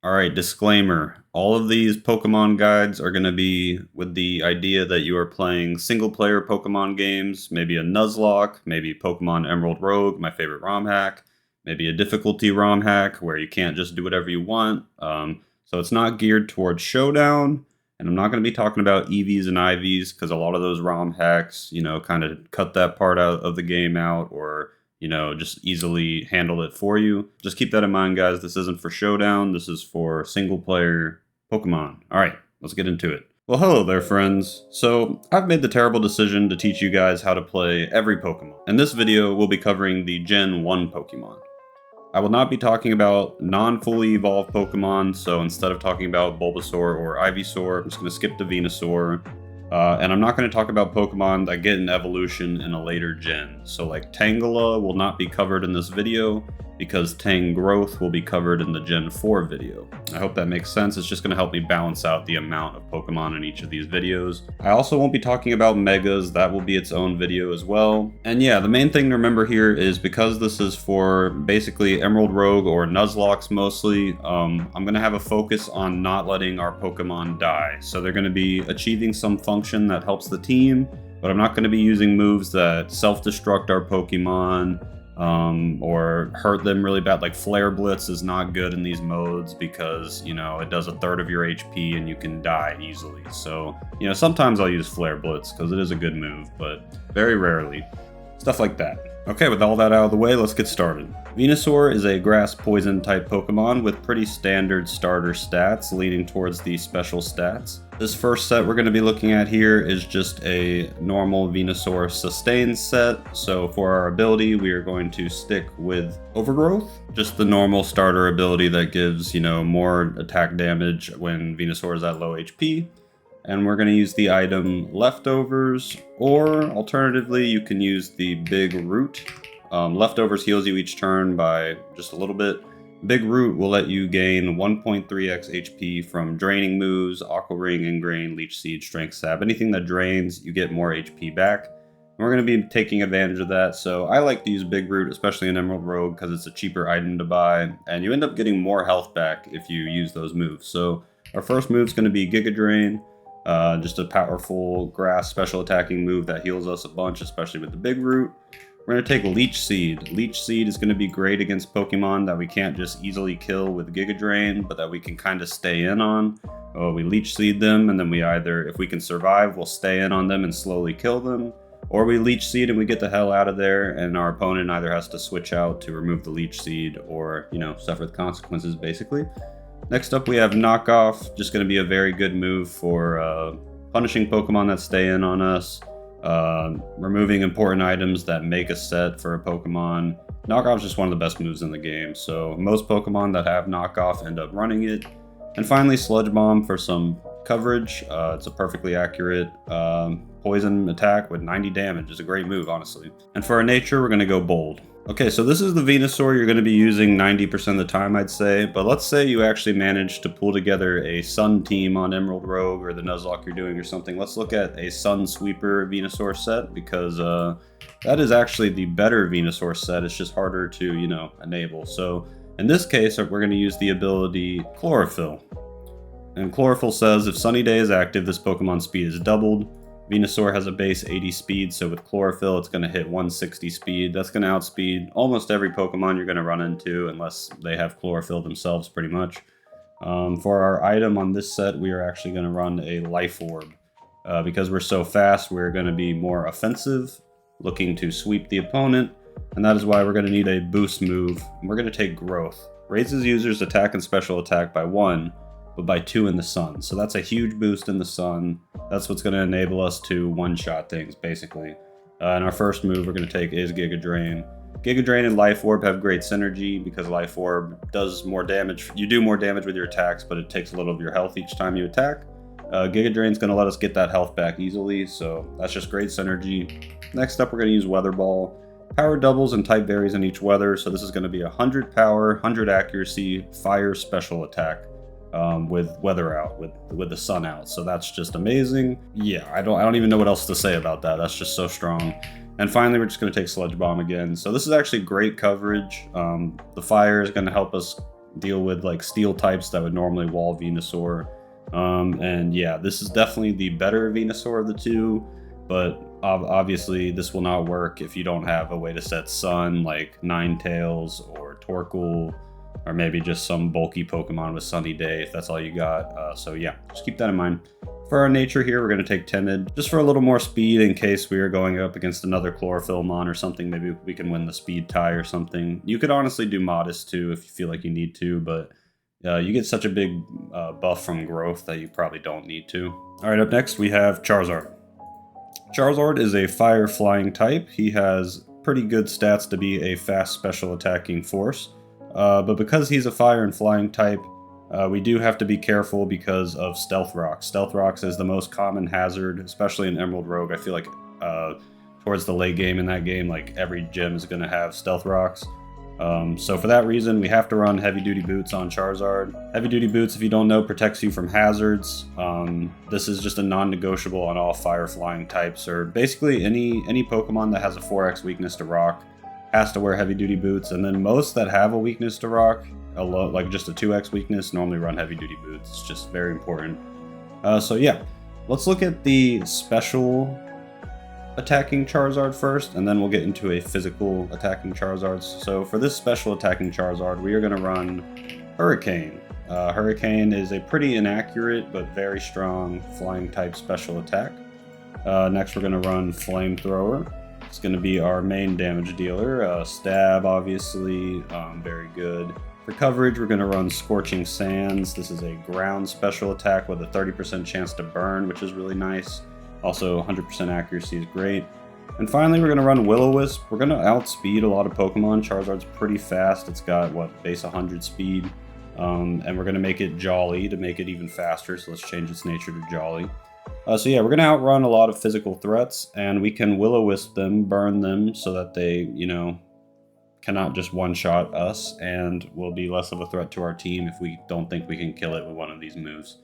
Alright, disclaimer. All of these Pokemon guides are going to be with the idea that you are playing single-player Pokemon games, maybe a Nuzlocke, maybe Pokemon Emerald Rogue, my favorite ROM hack, maybe a difficulty ROM hack where you can't just do whatever you want. So it's not geared towards Showdown, and I'm not going to be talking about EVs and IVs because a lot of those ROM hacks, kind of cut that part out of the game out or just easily handle it for you. Just keep that in mind, guys. This isn't for Showdown. This is for single-player Pokemon. All right, let's get into it. Well, hello there, friends. So, I've made the terrible decision to teach you guys how to play every Pokemon. In this video, we'll be covering the Gen 1 Pokemon. I will not be talking about non-fully evolved Pokemon, so instead of talking about Bulbasaur or Ivysaur, I'm just going to skip to Venusaur. And I'm not going to talk about Pokemon that get an evolution in a later gen. So like Tangela will not be covered in this video because Tangrowth will be covered in the Gen 4 video. I hope that makes sense. It's just going to help me balance out the amount of Pokemon in each of these videos. I also won't be talking about Megas. That will be its own video as well. And yeah, the main thing to remember here is because this is for basically Emerald Rogue or Nuzlocke mostly, I'm going to have a focus on not letting our Pokemon die. So they're going to be achieving some function that helps the team, but I'm not going to be using moves that self-destruct our Pokemon, or hurt them really bad. Like Flare Blitz is not good in these modes because, it does 1/3 of your HP and you can die easily. So, sometimes I'll use Flare Blitz because it is a good move, but very rarely. Stuff like that. Okay, with all that out of the way, let's get started. Venusaur is a grass poison type Pokemon with pretty standard starter stats leaning towards the special stats. This first set we're going to be looking at here is just a normal Venusaur sustain set. So for our ability, we are going to stick with Overgrowth, just the normal starter ability that gives, more attack damage when Venusaur is at low HP. And we're going to use the item Leftovers, or alternatively, you can use the Big Root. Leftovers heals you each turn by just a little bit. Big Root will let you gain 1.3x HP from draining moves, Aqua Ring, Ingrain, Leech Seed, Strength Sap. Anything that drains, you get more HP back. And we're going to be taking advantage of that, so I like to use Big Root, especially in Emerald Rogue, because it's a cheaper item to buy, and you end up getting more health back if you use those moves. So our first move is going to be Giga Drain. Just a powerful grass special attacking move that heals us a bunch, especially with the Big Root. We're going to take Leech Seed. Leech Seed is going to be great against Pokemon that we can't just easily kill with Giga Drain, but that we can kind of stay in on. We Leech Seed them, and then we either, if we can survive, we'll stay in on them and slowly kill them. Or we Leech Seed and we get the hell out of there, and our opponent either has to switch out to remove the Leech Seed or, suffer the consequences, basically. Next up, we have Knockoff, just going to be a very good move for punishing Pokemon that stay in on us, removing important items that make a set for a Pokemon. Knockoff is just one of the best moves in the game, so most Pokemon that have Knockoff end up running it. And finally, Sludge Bomb for some coverage. It's a perfectly accurate poison attack with 90 damage. It's a great move, honestly. And for our nature, we're going to go Bold. Okay, so this is the Venusaur you're going to be using 90% of the time, I'd say. But let's say you actually managed to pull together a Sun team on Emerald Rogue or the Nuzlocke you're doing or something. Let's look at a Sun Sweeper Venusaur set because that is actually the better Venusaur set. It's just harder to, enable. So in this case, we're going to use the ability Chlorophyll. And Chlorophyll says if Sunny Day is active, this Pokemon's speed is doubled. Venusaur has a base 80 speed, so with Chlorophyll, it's going to hit 160 speed. That's going to outspeed almost every Pokemon you're going to run into, unless they have Chlorophyll themselves, pretty much. For our item on this set, we are actually going to run a Life Orb. Because we're so fast, we're going to be more offensive, looking to sweep the opponent, and that is why we're going to need a boost move. We're going to take Growth. Raises users' attack and special attack by 1, but by 2 in the Sun. So that's a huge boost in the Sun. That's what's going to enable us to one-shot things, basically. And our first move we're going to take is Giga Drain. Giga Drain and Life Orb have great synergy because Life Orb does more damage. You do more damage with your attacks, but it takes a little of your health each time you attack. Giga Drain is going to let us get that health back easily, so that's just great synergy. Next up, we're going to use Weather Ball. Power doubles and type varies in each weather, so this is going to be 100 power, 100 accuracy, fire special attack. With weather out, with the sun out, so that's just amazing. Yeah, I don't even know what else to say about that. That's just so strong. And finally, we're just going to take Sludge Bomb again. So this is actually great coverage. The fire is going to help us deal with like steel types that would normally wall Venusaur. And yeah, this is definitely the better Venusaur of the two, but obviously this will not work if you don't have a way to set Sun like Ninetales or Torkoal, or maybe just some bulky Pokemon with Sunny Day if that's all you got. So yeah, just keep that in mind. For our nature here, we're going to take Timid, just for a little more speed in case we are going up against another Chlorophyllmon or something. Maybe we can win the speed tie or something. You could honestly do Modest too if you feel like you need to, but you get such a big buff from growth that you probably don't need to. Alright, up next we have Charizard. Charizard is a fire flying type. He has pretty good stats to be a fast special attacking force, but because he's a fire and flying type, we do have to be careful because of Stealth Rocks. Stealth Rocks is the most common hazard, especially in Emerald Rogue. I feel like towards the late game in that game, like every gym is going to have Stealth Rocks. So for that reason, we have to run Heavy Duty Boots on Charizard. Heavy Duty Boots, if you don't know, protects you from hazards. This is just a non-negotiable on all fire flying types, or basically any Pokemon that has a 4x weakness to rock has to wear Heavy Duty Boots, and then most that have a weakness to rock, like just a 2x weakness, normally run Heavy Duty Boots. It's just very important. So yeah, let's look at the special attacking Charizard first, and then we'll get into a physical attacking Charizard. So for this special attacking Charizard, we are going to run Hurricane. Hurricane is a pretty inaccurate but very strong flying type special attack. Next we're going to run Flamethrower. It's going to be our main damage dealer. Stab, obviously, very good. For coverage, we're going to run Scorching Sands. This is a ground special attack with a 30% chance to burn, which is really nice. Also, 100% accuracy is great. And finally, we're going to run Will-O-Wisp. We're going to outspeed a lot of Pokemon. Charizard's pretty fast. It's got, what, base 100 speed. And we're going to make it Jolly to make it even faster, so let's change its nature to Jolly. So yeah, we're going to outrun a lot of physical threats, and we can Will-O-Wisp them, burn them, so that they, you know, cannot just one-shot us, and will be less of a threat to our team if we don't think we can kill it with one of these moves.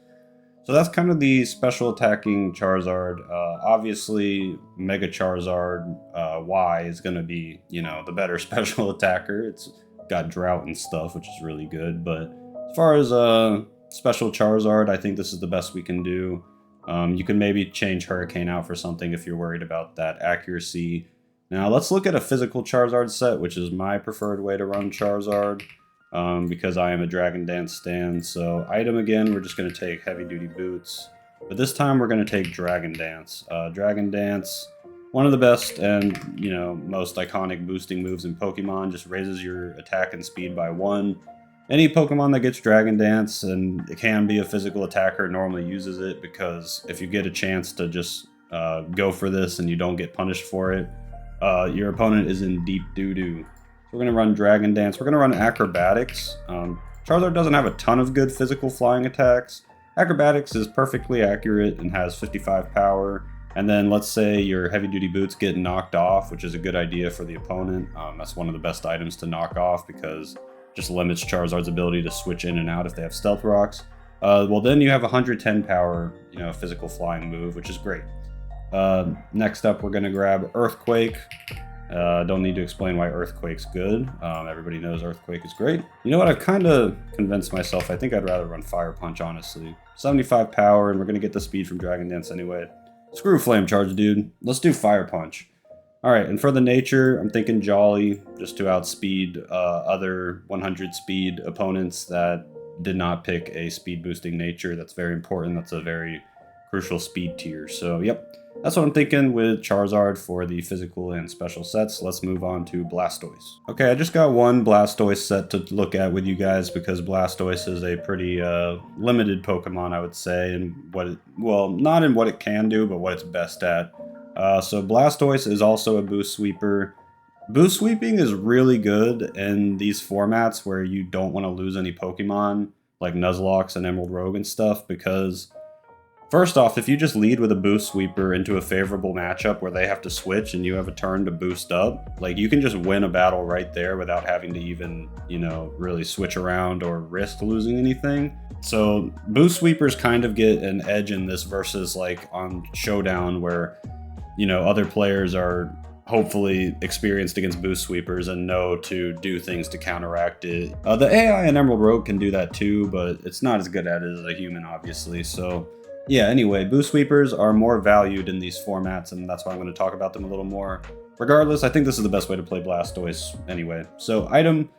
So that's kind of the special attacking Charizard. Obviously, Mega Charizard Y is going to be, you know, the better special attacker. It's got Drought and stuff, which is really good. But as far as special Charizard, I think this is the best we can do. You can maybe change Hurricane out for something if you're worried about that accuracy. Now let's look at a physical Charizard set, which is my preferred way to run Charizard. Because I am a Dragon Dance stan. So item again, we're just going to take Heavy Duty Boots, but this time we're going to take Dragon Dance. Dragon Dance, one of the best and, you know, most iconic boosting moves in Pokemon, just raises your attack and speed by 1. Any Pokemon that gets Dragon Dance, and it can be a physical attacker, normally uses it, because if you get a chance to just go for this and you don't get punished for it, your opponent is in deep doo-doo. We're going to run Dragon Dance. We're going to run Acrobatics. Charizard doesn't have a ton of good physical flying attacks. Acrobatics is perfectly accurate and has 55 power. And then let's say your Heavy Duty Boots get knocked off, which is a good idea for the opponent. That's one of the best items to knock off because it just limits Charizard's ability to switch in and out if they have Stealth Rocks. Well, then you have 110 power, you know, physical flying move, which is great. Next up, we're going to grab Earthquake. Don't need to explain why Earthquake's good. Everybody knows Earthquake is great. You know what? I've kind of convinced myself. I think I'd rather run Fire Punch, honestly. 75 power, and we're going to get the speed from Dragon Dance anyway. Screw Flame Charge, dude. Let's do Fire Punch. Alright, and for the nature, I'm thinking Jolly, just to outspeed other 100 speed opponents that did not pick a speed boosting nature. That's very important. That's a very crucial speed tier. So, yep. That's what I'm thinking with Charizard for the physical and special sets. Let's move on to Blastoise. Okay, I just got one Blastoise set to look at with you guys because Blastoise is a pretty limited Pokemon, I would say, and well, not in what it can do, but what it's best at. So Blastoise is also a boost sweeper. Boost sweeping is really good in these formats where you don't want to lose any Pokemon, like Nuzlocke and Emerald Rogue and stuff, because first off, if you just lead with a boost sweeper into a favorable matchup where they have to switch and you have a turn to boost up, like you can just win a battle right there without having to even, you know, really switch around or risk losing anything. So boost sweepers kind of get an edge in this versus like on Showdown where, you know, other players are hopefully experienced against boost sweepers and know to do things to counteract it. The AI in Emerald Rogue can do that too, but it's not as good at it as a human, obviously. So yeah, anyway, boost sweepers are more valued in these formats, and that's why I'm going to talk about them a little more. Regardless, I think this is the best way to play Blastoise anyway. So item,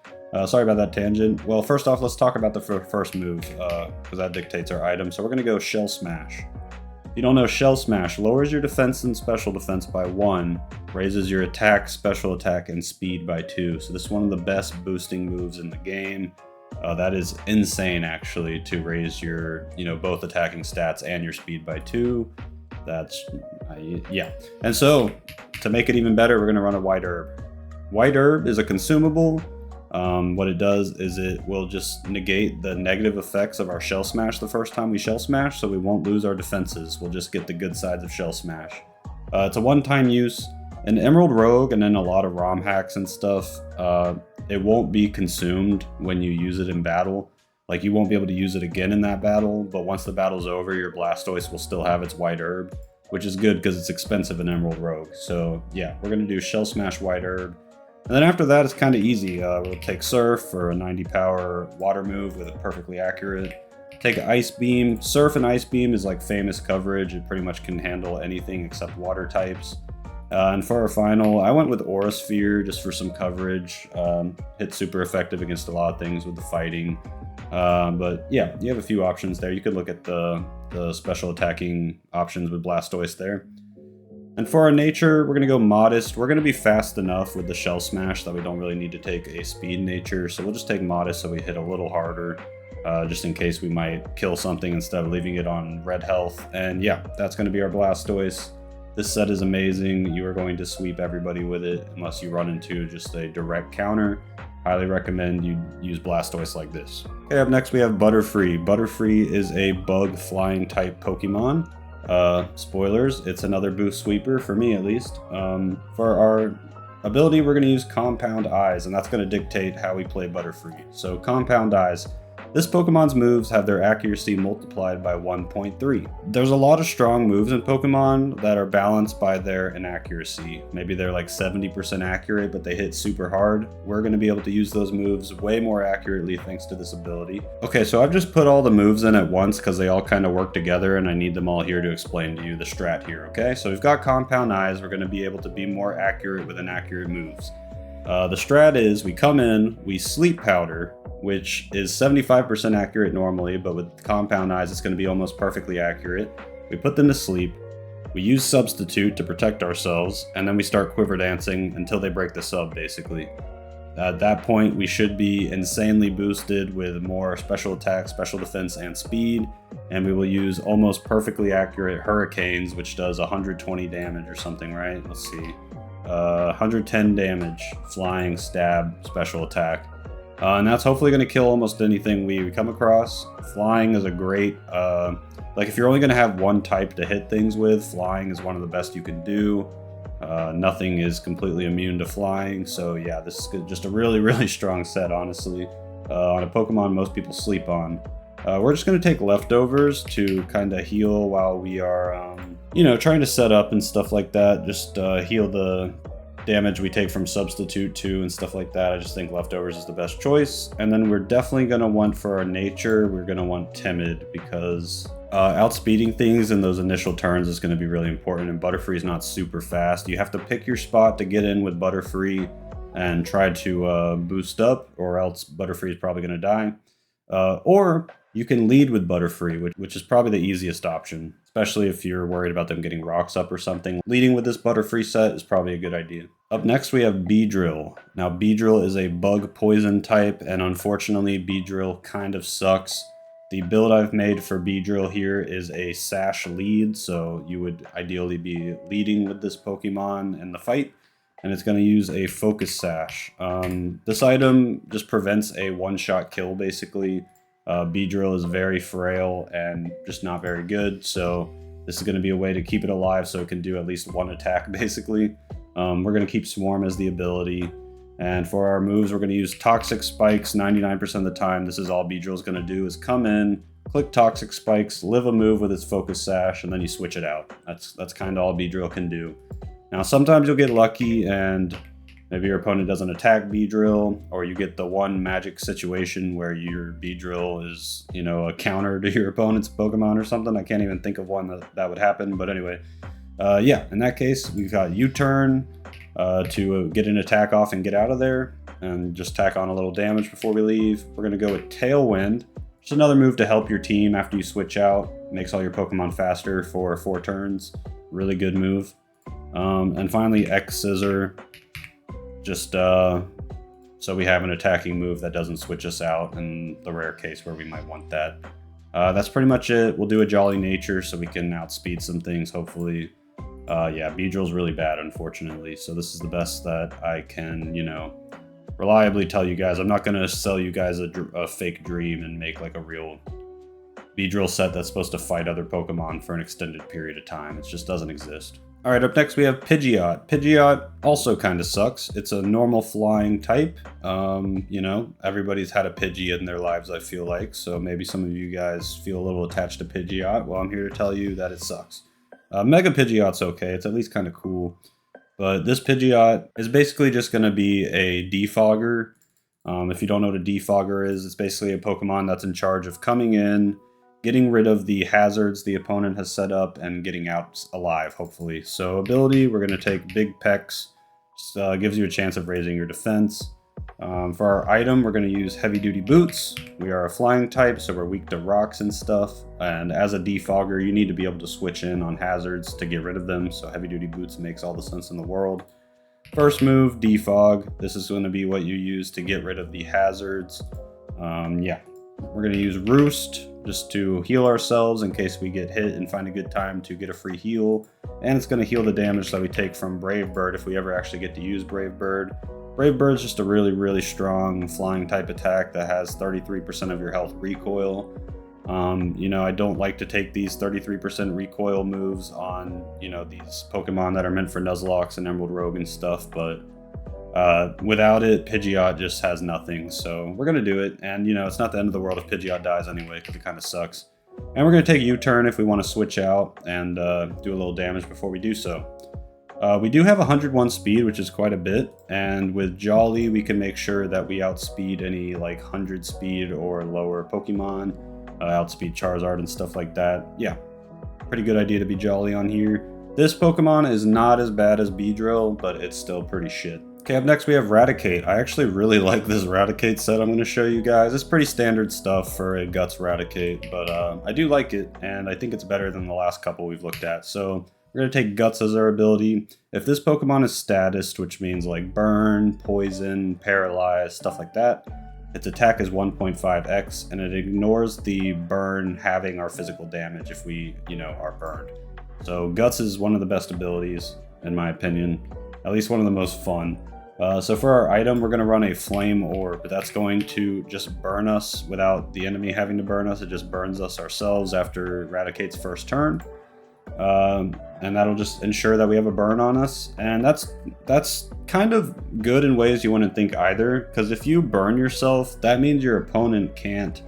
sorry about that tangent. Well, first off, let's talk about the first move, because that dictates our item. So we're going to go Shell Smash. If you don't know, Shell Smash lowers your defense and special defense by 1, raises your attack, special attack, and speed by 2. So this is one of the best boosting moves in the game. That is insane, actually, to raise your, both attacking stats and your speed by 2. That's, yeah. And so, to make it even better, we're going to run a White Herb. White Herb is a consumable. What it does is it will just negate the negative effects of our Shell Smash the first time we Shell Smash, so we won't lose our defenses. We'll just get the good sides of Shell Smash. It's a one-time use. In Emerald Rogue and in a lot of ROM hacks and stuff, it won't be consumed when you use it in battle. Like, you won't be able to use it again in that battle, but once the battle's over, your Blastoise will still have its White Herb, which is good because it's expensive in Emerald Rogue. So yeah, we're going to do Shell Smash White Herb. And then after that, it's kind of easy. We'll take Surf for a 90 power water move with a perfectly accurate. Take Ice Beam. Surf and Ice Beam is like famous coverage. It pretty much can handle anything except water types. And for our final, I went with Aura Sphere just for some coverage. Hit super effective against a lot of things with the fighting. But yeah, you have a few options there. You could look at the special attacking options with Blastoise there. And for our nature, we're going to go Modest. We're going to be fast enough with the Shell Smash that we don't really need to take a speed nature. So we'll just take Modest so we hit a little harder, just in case we might kill something instead of leaving it on red health. And yeah, that's going to be our Blastoise. This set is amazing. You are going to sweep everybody with it unless you run into just a direct counter. Highly recommend you use Blastoise like this. Okay, up next we have Butterfree. Butterfree is a bug flying type Pokemon. Spoilers, it's another boost sweeper, for me at least. For our ability, we're going to use Compound Eyes, and that's going to dictate how we play Butterfree. So Compound Eyes. This Pokemon's moves have their accuracy multiplied by 1.3. There's a lot of strong moves in Pokemon that are balanced by their inaccuracy. Maybe they're like 70% accurate, but they hit super hard. We're going to be able to use those moves way more accurately thanks to this ability. Okay, so I've just put all the moves in at once because they all kind of work together, and I need them all here to explain to you the strat here, okay? So we've got Compound Eyes. We're going to be able to be more accurate with inaccurate moves. The strat is we come in, we Sleep Powder, which is 75% accurate normally, but with Compound Eyes, it's going to be almost perfectly accurate. We put them to sleep, we use Substitute to protect ourselves, and then we start Quiver Dancing until they break the sub, basically. At that point, we should be insanely boosted with more special attack, special defense, and speed, and we will use almost perfectly accurate Hurricanes, which does 120 damage or something, right? Let's see. 110 damage, flying, stab, special attack. And that's hopefully going to kill almost anything we come across. Flying is a great, like if you're only going to have one type to hit things with, flying is one of the best you can do. Nothing is completely immune to flying, so yeah, this is just a really, really strong set, honestly. On a Pokemon most people sleep on. We're just going to take Leftovers to kind of heal while we are, trying to set up and stuff like that. Just heal the damage we take from Substitute too and stuff like that. I just think Leftovers is the best choice. And then we're definitely going to want for our nature, we're going to want Timid, because outspeeding things in those initial turns is going to be really important, and Butterfree is not super fast. You have to pick your spot to get in with Butterfree and try to boost up, or else Butterfree is probably going to die. Or you can lead with Butterfree, which is probably the easiest option, especially if you're worried about them getting rocks up or something. Leading with this Butterfree set is probably a good idea. Up next we have Beedrill. Now Beedrill is a bug poison type, and unfortunately Beedrill kind of sucks. The build I've made for Beedrill here is a Sash lead, so you would ideally be leading with this Pokemon in the fight, and it's going to use a Focus Sash. This item just prevents a one-shot kill, basically. Beedrill is very frail and just not very good, so this is going to be a way to keep it alive so it can do at least one attack, basically. We're going to keep Swarm as the ability, and for our moves we're going to use Toxic Spikes 99% of the time. This is all Beedrill is going to do, is come in, click Toxic Spikes, live a move with its Focus Sash, and then you switch it out. That's kind of all Beedrill can do. Now sometimes you'll get lucky and maybe your opponent doesn't attack Beedrill, or you get the one magic situation where your Beedrill is, you know, a counter to your opponent's Pokemon or something. I can't even think of one that would happen, but anyway. Yeah, in that case, we've got U-turn to get an attack off and get out of there, and just tack on a little damage before we leave. We're going to go with Tailwind. Just another move to help your team after you switch out. Makes all your Pokemon faster for 4 turns. Really good move. And finally, X-Scissor. Just so we have an attacking move that doesn't switch us out in the rare case where we might want that. That's pretty much it. We'll do a Jolly Nature so we can outspeed some things, hopefully. Yeah, Beedrill's really bad, unfortunately. So this is the best that I can, you know, reliably tell you guys. I'm not going to sell you guys a fake dream and make like a real Beedrill set that's supposed to fight other Pokemon for an extended period of time. It just doesn't exist. Alright, up next we have Pidgeot. Pidgeot also kind of sucks. It's a normal flying type. You know, everybody's had a Pidgey in their lives, I feel like. So maybe some of you guys feel a little attached to Pidgeot. Well, I'm here to tell you that it sucks. Mega Pidgeot's okay. It's at least kind of cool. But this Pidgeot is basically just going to be a defogger. If you don't know what a defogger is, it's basically a Pokemon that's in charge of coming in, getting rid of the hazards the opponent has set up, and getting out alive, hopefully. So ability, we're going to take Big Pecs. Just, gives you a chance of raising your defense. For our item, we're going to use Heavy Duty Boots. We are a flying type, so we're weak to rocks and stuff. And as a defogger, you need to be able to switch in on hazards to get rid of them. So Heavy Duty Boots makes all the sense in the world. First move, Defog. This is going to be what you use to get rid of the hazards. Yeah. We're going to use Roost just to heal ourselves in case we get hit and find a good time to get a free heal. And it's going to heal the damage that we take from Brave Bird if we ever actually get to use Brave Bird. Brave Bird's just a really, really strong flying type attack that has 33% of your health recoil. You know, I don't like to take these 33% recoil moves on, you know, these Pokemon that are meant for Nuzlocke and Emerald Rogue and stuff, but without it, Pidgeot just has nothing, so we're going to do it. And, you know, it's not the end of the world if Pidgeot dies anyway, because it kind of sucks. And we're going to take U-turn if we want to switch out and do a little damage before we do so. We do have 101 speed, which is quite a bit, and with Jolly, we can make sure that we outspeed any like 100 speed or lower Pokemon, outspeed Charizard and stuff like that. Yeah, pretty good idea to be Jolly on here. This Pokemon is not as bad as Beedrill, but it's still pretty shit. Okay, up next we have Raticate. I actually really like this Raticate set I'm going to show you guys. It's pretty standard stuff for a Guts Raticate, but I do like it, and I think it's better than the last couple we've looked at. So we're going to take Guts as our ability. If this Pokemon is statused, which means like Burn, Poison, Paralyze, stuff like that, its attack is 1.5x, and it ignores the burn having our physical damage if we, you know, are burned. So Guts is one of the best abilities, in my opinion. At least one of the most fun. So for our item, we're going to run a Flame Orb, but that's going to just burn us without the enemy having to burn us. It just burns us ourselves after Raticate's first turn. And that'll just ensure that we have a burn on us. And that's kind of good in ways you wouldn't think either, because if you burn yourself, that means your opponent can't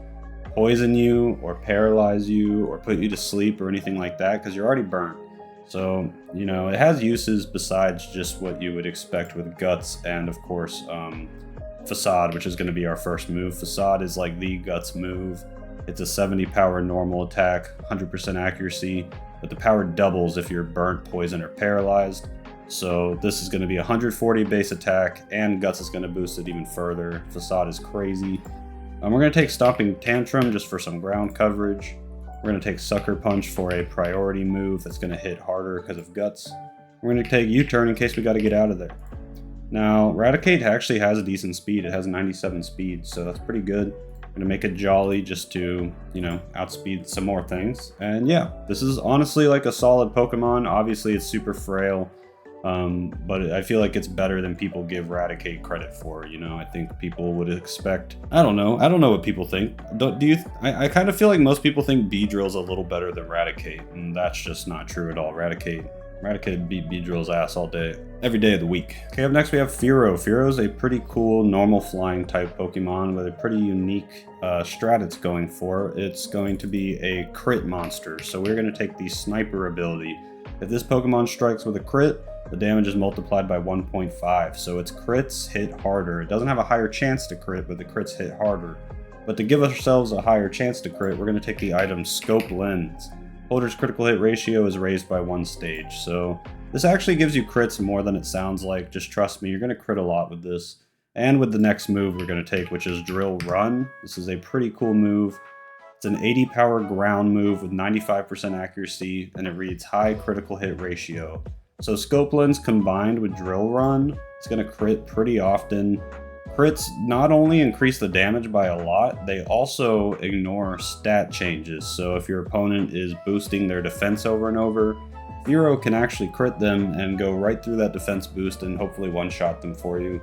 poison you or paralyze you or put you to sleep or anything like that, because you're already burned. So, you know, it has uses besides just what you would expect with Guts and, of course, Facade, which is going to be our first move. Facade is like the Guts move. It's a 70 power normal attack, 100% accuracy, but the power doubles if you're burnt, poisoned, or paralyzed. So this is going to be 140 base attack, and Guts is going to boost it even further. Facade is crazy. We're going to take Stomping Tantrum just for some ground coverage. We're going to take Sucker Punch for a priority move that's going to hit harder because of Guts. We're going to take U-turn in case we got to get out of there. Now, Raticate actually has a decent speed. It has 97 speed, so that's pretty good. I'm going to make it Jolly just to, you know, outspeed some more things. And yeah, this is honestly like a solid Pokemon. Obviously, it's super frail. But I feel like it's better than people give Raticate credit for. You know, I think people would expect, I don't know what people think. I kind of feel like most people think Beedrill's a little better than Raticate, and that's just not true at all. Raticate beat Beedrill's ass all day, every day of the week. Okay, up next we have Fearow. Fearow's a pretty cool normal flying type Pokemon with a pretty unique strat it's going for. It's going to be a crit monster, so we're going to take the Sniper ability. If this Pokemon strikes with a crit, the damage is multiplied by 1.5. So its crits hit harder. It doesn't have a higher chance to crit, but the crits hit harder. But to give ourselves a higher chance to crit, we're going to take the item Scope Lens. Holder's critical hit ratio is raised by 1 stage. So this actually gives you crits more than it sounds like. Just trust me, you're going to crit a lot with this. And with the next move we're going to take, which is Drill Run. This is a pretty cool move. It's an 80 power ground move with 95% accuracy, and it reads high critical hit ratio. So Scope Lens combined with Drill Run, it's going to crit pretty often. Crits not only increase the damage by a lot, they also ignore stat changes. So if your opponent is boosting their defense over and over, Fearow can actually crit them and go right through that defense boost and hopefully one-shot them for you.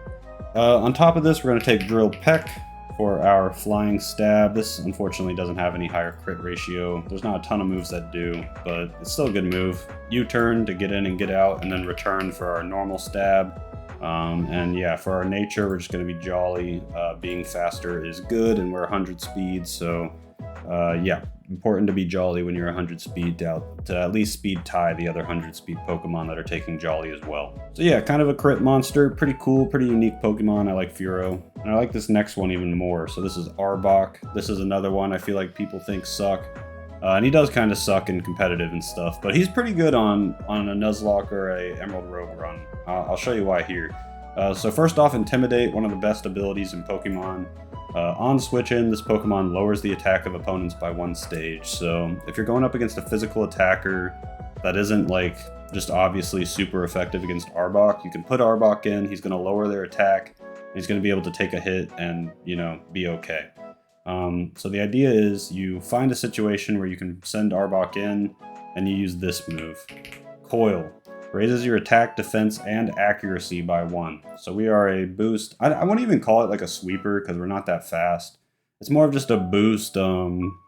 On top of this, we're going to take Drill Peck for our Flying Stab. This unfortunately doesn't have any higher crit ratio. There's not a ton of moves that do, but it's still a good move. U-turn to get in and get out, and then return for our normal stab. And yeah, for our nature, we're just going to be Jolly. Being faster is good, and we're 100 speed, so yeah, important to be Jolly when you're 100 speed to at least speed tie the other 100 speed Pokemon that are taking Jolly as well. So yeah, kind of a crit monster, pretty cool, pretty unique Pokemon. I like Fearow, and I like this next one even more. So this is Arbok. This is another one I feel like people think suck. And he does kind of suck in competitive and stuff, but he's pretty good on a Nuzlocke or a Emerald Rogue run. I'll show you why here. So first off, Intimidate, one of the best abilities in Pokemon. On switch in, this Pokemon lowers the attack of opponents by 1 stage. So if you're going up against a physical attacker that isn't like just obviously super effective against Arbok, you can put Arbok in, he's going to lower their attack, and he's going to be able to take a hit and, you know, be okay. So the idea is you find a situation where you can send Arbok in, and you use this move. Coil. Raises your attack, defense, and accuracy by 1. So we are a boost. I wouldn't even call it like a sweeper because we're not that fast. It's more of just a boost,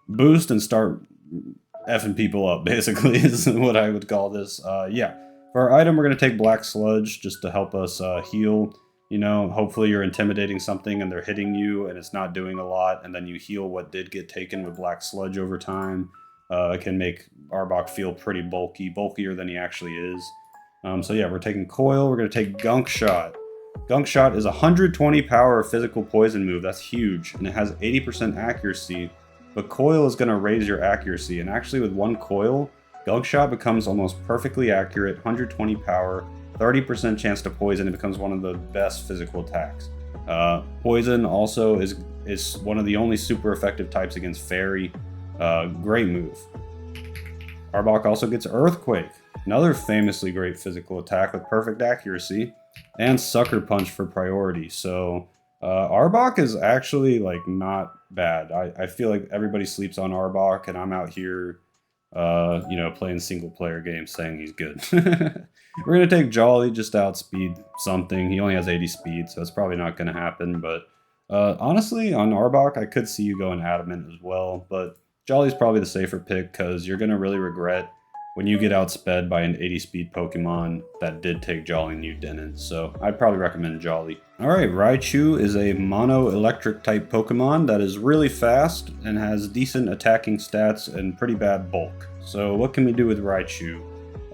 boost and start effing people up, basically, is what I would call this. Yeah. For our item, we're going to take Black Sludge just to help us heal. You know, hopefully you're intimidating something and they're hitting you and it's not doing a lot, and then you heal what did get taken with Black Sludge over time. It can make Arbok feel pretty bulky, bulkier than he actually is. So yeah, we're taking Coil, we're going to take Gunk Shot. Gunk Shot is a 120 power physical poison move, that's huge, and it has 80% accuracy, but Coil is going to raise your accuracy, and actually with 1 Coil, Gunk Shot becomes almost perfectly accurate, 120 power, 30% chance to poison. It becomes one of the best physical attacks. Poison also is one of the only super effective types against Fairy. Great move. Arbok also gets Earthquake, another famously great physical attack with perfect accuracy, and Sucker Punch for priority. So Arbok is actually like not bad. I feel like everybody sleeps on Arbok, and I'm out here you know, playing single player games saying he's good. We're going to take Jolly just to outspeed something. He only has 80 speed, so it's probably not going to happen. But honestly, on Arbok, I could see you going Adamant as well. But Jolly's probably the safer pick because you're going to really regret when you get outsped by an 80 speed Pokemon that did take Jolly and you didn't. So I'd probably recommend Jolly. Alright, Raichu is a mono electric type Pokemon that is really fast and has decent attacking stats and pretty bad bulk. So what can we do with Raichu?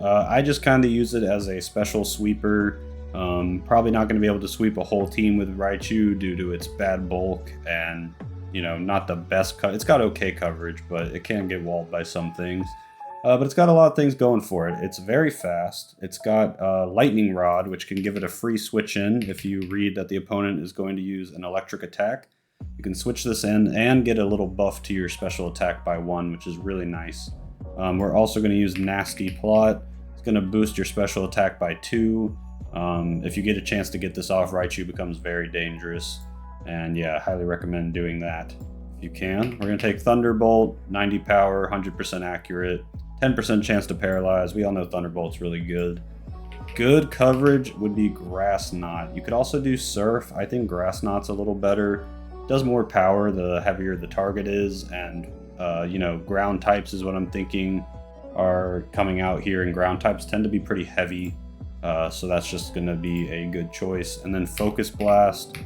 I just kind of use it as a special sweeper. Probably not going to be able to sweep a whole team with Raichu due to its bad bulk and, you know, not the best It's got okay coverage, but it can get walled by some things. But it's got a lot of things going for it. It's very fast. It's got Lightning Rod, which can give it a free switch in if you read that the opponent is going to use an electric attack. You can switch this in and get a little buff to your special attack by 1, which is really nice. We're also going to use Nasty Plot. It's going to boost your special attack by 2. If you get a chance to get this off, Raichu becomes very dangerous. And yeah, I highly recommend doing that if you can. We're going to take Thunderbolt, 90 power, 100% accurate, 10% chance to paralyze. We all know Thunderbolt's really good. Good coverage would be Grass Knot. You could also do Surf. I think Grass Knot's a little better. Does more power the heavier the target is, and you know, ground types is what I'm thinking are coming out here, and ground types tend to be pretty heavy, so that's just going to be a good choice. And then Focus Blast.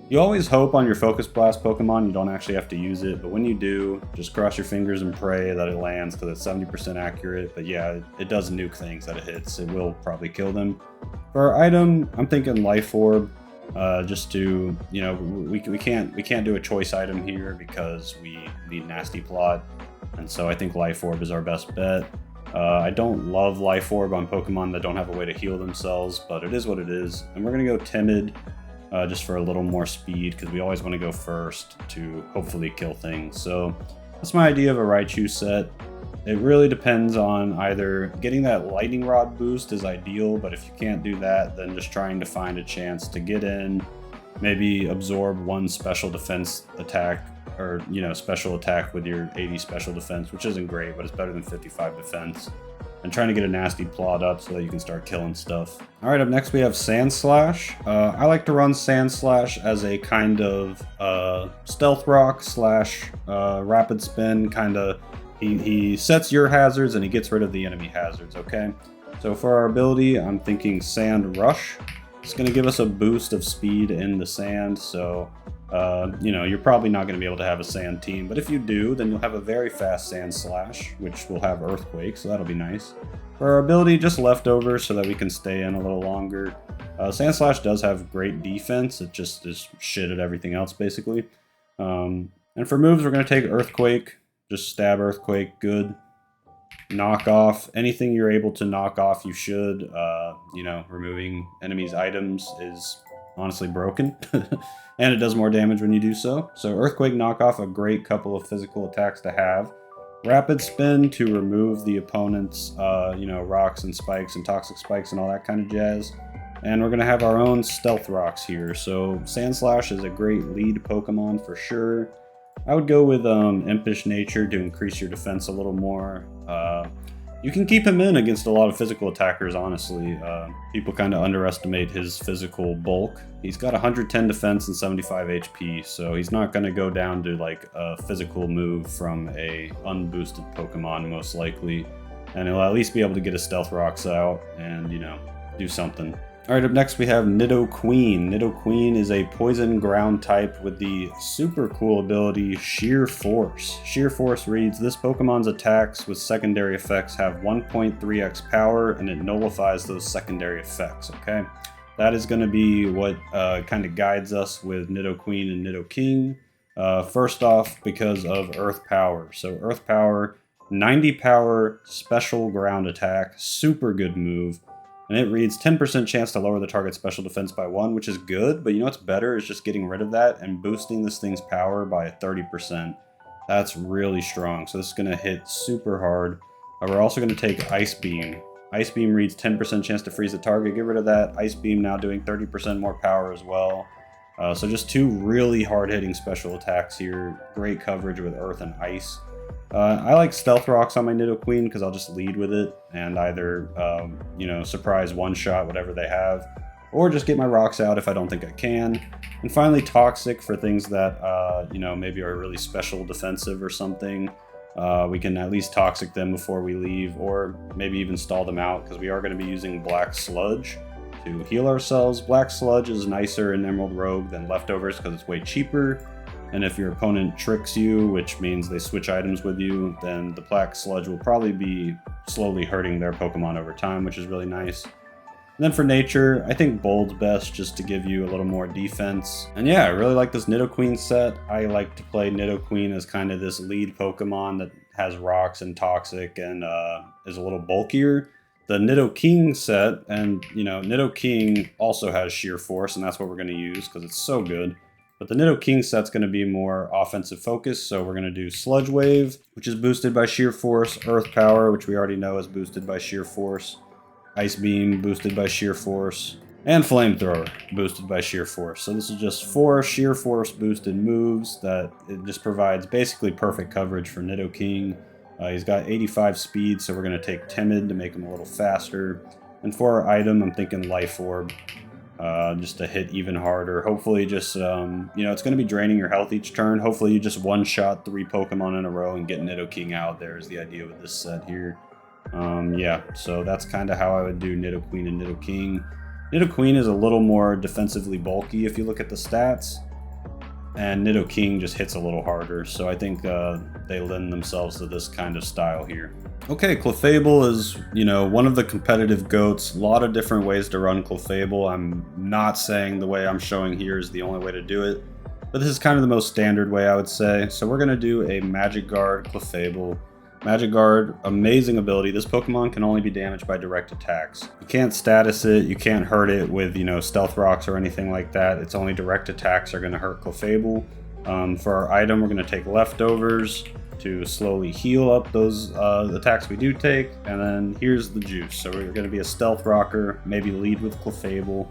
You always hope on your Focus Blast Pokemon you don't actually have to use it, but when you do, just cross your fingers and pray that it lands because it's 70% accurate. But yeah, it does nuke things that it hits. It will probably kill them. For our item, I'm thinking Life Orb, just to, you know, we can't do a choice item here because we need Nasty Plot, and so I think Life Orb is our best bet. I don't love Life Orb on Pokemon that don't have a way to heal themselves, but it is what it is. And we're going to go Timid, just for a little more speed, because we always want to go first to hopefully kill things. So that's my idea of a Raichu set. It really depends on either getting that Lightning Rod boost is ideal, but if you can't do that, then just trying to find a chance to get in, maybe absorb one special defense attack, or, you know, special attack with your 80 special defense, which isn't great, but it's better than 55 defense. And trying to get a Nasty Plot up so that you can start killing stuff. Alright, up next we have Sandslash. I like to run Sandslash as a kind of Stealth Rock slash Rapid Spin, kind of. He sets your hazards and he gets rid of the enemy hazards, okay? So for our ability, I'm thinking Sand Rush. It's going to give us a boost of speed in the sand, so you know, you're probably not going to be able to have a sand team, but if you do, then you'll have a very fast Sandslash, which will have Earthquake, so that'll be nice. For our ability, just leftovers so that we can stay in a little longer. Sandslash does have great defense, it just is shit at everything else, basically. And for moves, we're going to take Earthquake, just stab Earthquake, good. Knock off, anything you're able to knock off, you should. You know, removing enemies' items is honestly broken. And it does more damage when you do so. So Earthquake knockoff, a great couple of physical attacks to have. Rapid Spin to remove the opponent's, you know, rocks and spikes and toxic spikes and all that kind of jazz. And we're going to have our own Stealth Rocks here. So Sandslash is a great lead Pokemon for sure. I would go with Impish Nature to increase your defense a little more. You can keep him in against a lot of physical attackers, honestly. People kind of underestimate his physical bulk. He's got 110 defense and 75 HP, so he's not going to go down to like a physical move from a unboosted Pokemon, most likely. And he'll at least be able to get his Stealth Rocks out and, you know, do something. Alright, up next we have Nidoqueen. Nidoqueen is a poison ground type with the super cool ability Sheer Force. Sheer Force reads, this Pokemon's attacks with secondary effects have 1.3x power and it nullifies those secondary effects, okay? That is going to be what kind of guides us with Nidoqueen and Nidoking. First off, because of Earth Power. So Earth Power, 90 power special ground attack, super good move. And it reads 10% chance to lower the target's special defense by 1, which is good, but you know what's better is just getting rid of that and boosting this thing's power by 30%. That's really strong, so this is going to hit super hard. We're also going to take Ice Beam. Ice Beam reads 10% chance to freeze the target, get rid of that. Ice Beam now doing 30% more power as well. So just two really hard-hitting special attacks here. Great coverage with Earth and Ice. I like Stealth Rocks on my Nidoqueen because I'll just lead with it and either, you know, surprise one-shot whatever they have, or just get my rocks out if I don't think I can. And finally, Toxic for things that, you know, maybe are really special defensive or something. We can at least Toxic them before we leave, or maybe even stall them out because we are going to be using Black Sludge to heal ourselves. Black Sludge is nicer in Emerald Rogue than Leftovers because it's way cheaper. And if your opponent tricks you, which means they switch items with you, then the Black Sludge will probably be slowly hurting their Pokemon over time, which is really nice. And then for Nature, I think Bold's best just to give you a little more defense. And yeah, I really like this Nidoqueen set. I like to play Nidoqueen as kind of this lead Pokemon that has rocks and Toxic and is a little bulkier. The Nidoking set, and you know, Nidoking also has Sheer Force, and that's what we're going to use because it's so good. But the Nidoking set's going to be more offensive focused, so we're going to do Sludge Wave, which is boosted by Sheer Force, Earth Power, which we already know is boosted by Sheer Force, Ice Beam, boosted by Sheer Force, and Flamethrower, boosted by Sheer Force. So this is just 4 Sheer Force boosted moves that it just provides basically perfect coverage for Nidoking. He's got 85 speed, so we're going to take Timid to make him a little faster. And for our item, I'm thinking Life Orb. Just to hit even harder. Hopefully just, you know, it's going to be draining your health each turn. Hopefully you just one-shot 3 Pokemon in a row and get Nidoking out there is the idea with this set here. Yeah, so that's kind of how I would do Nidoqueen and Nidoking. Nidoqueen is a little more defensively bulky if you look at the stats. and Nidoking just hits a little harder, so I think they lend themselves to this kind of style here. Okay, Clefable is, one of the competitive GOATs. A lot of different ways to run Clefable. I'm not saying the way I'm showing here is the only way to do it, but this is kind of the most standard way, I would say. So we're going to do a Magic Guard Clefable. Magic Guard, amazing ability. This Pokemon can only be damaged by direct attacks. You can't status it, you can't hurt it with, Stealth Rocks or anything like that. It's only direct attacks are going to hurt Clefable. For our item, we're going to take Leftovers to slowly heal up those attacks we do take. And then here's the juice. So we're going to be a Stealth Rocker, maybe lead with Clefable.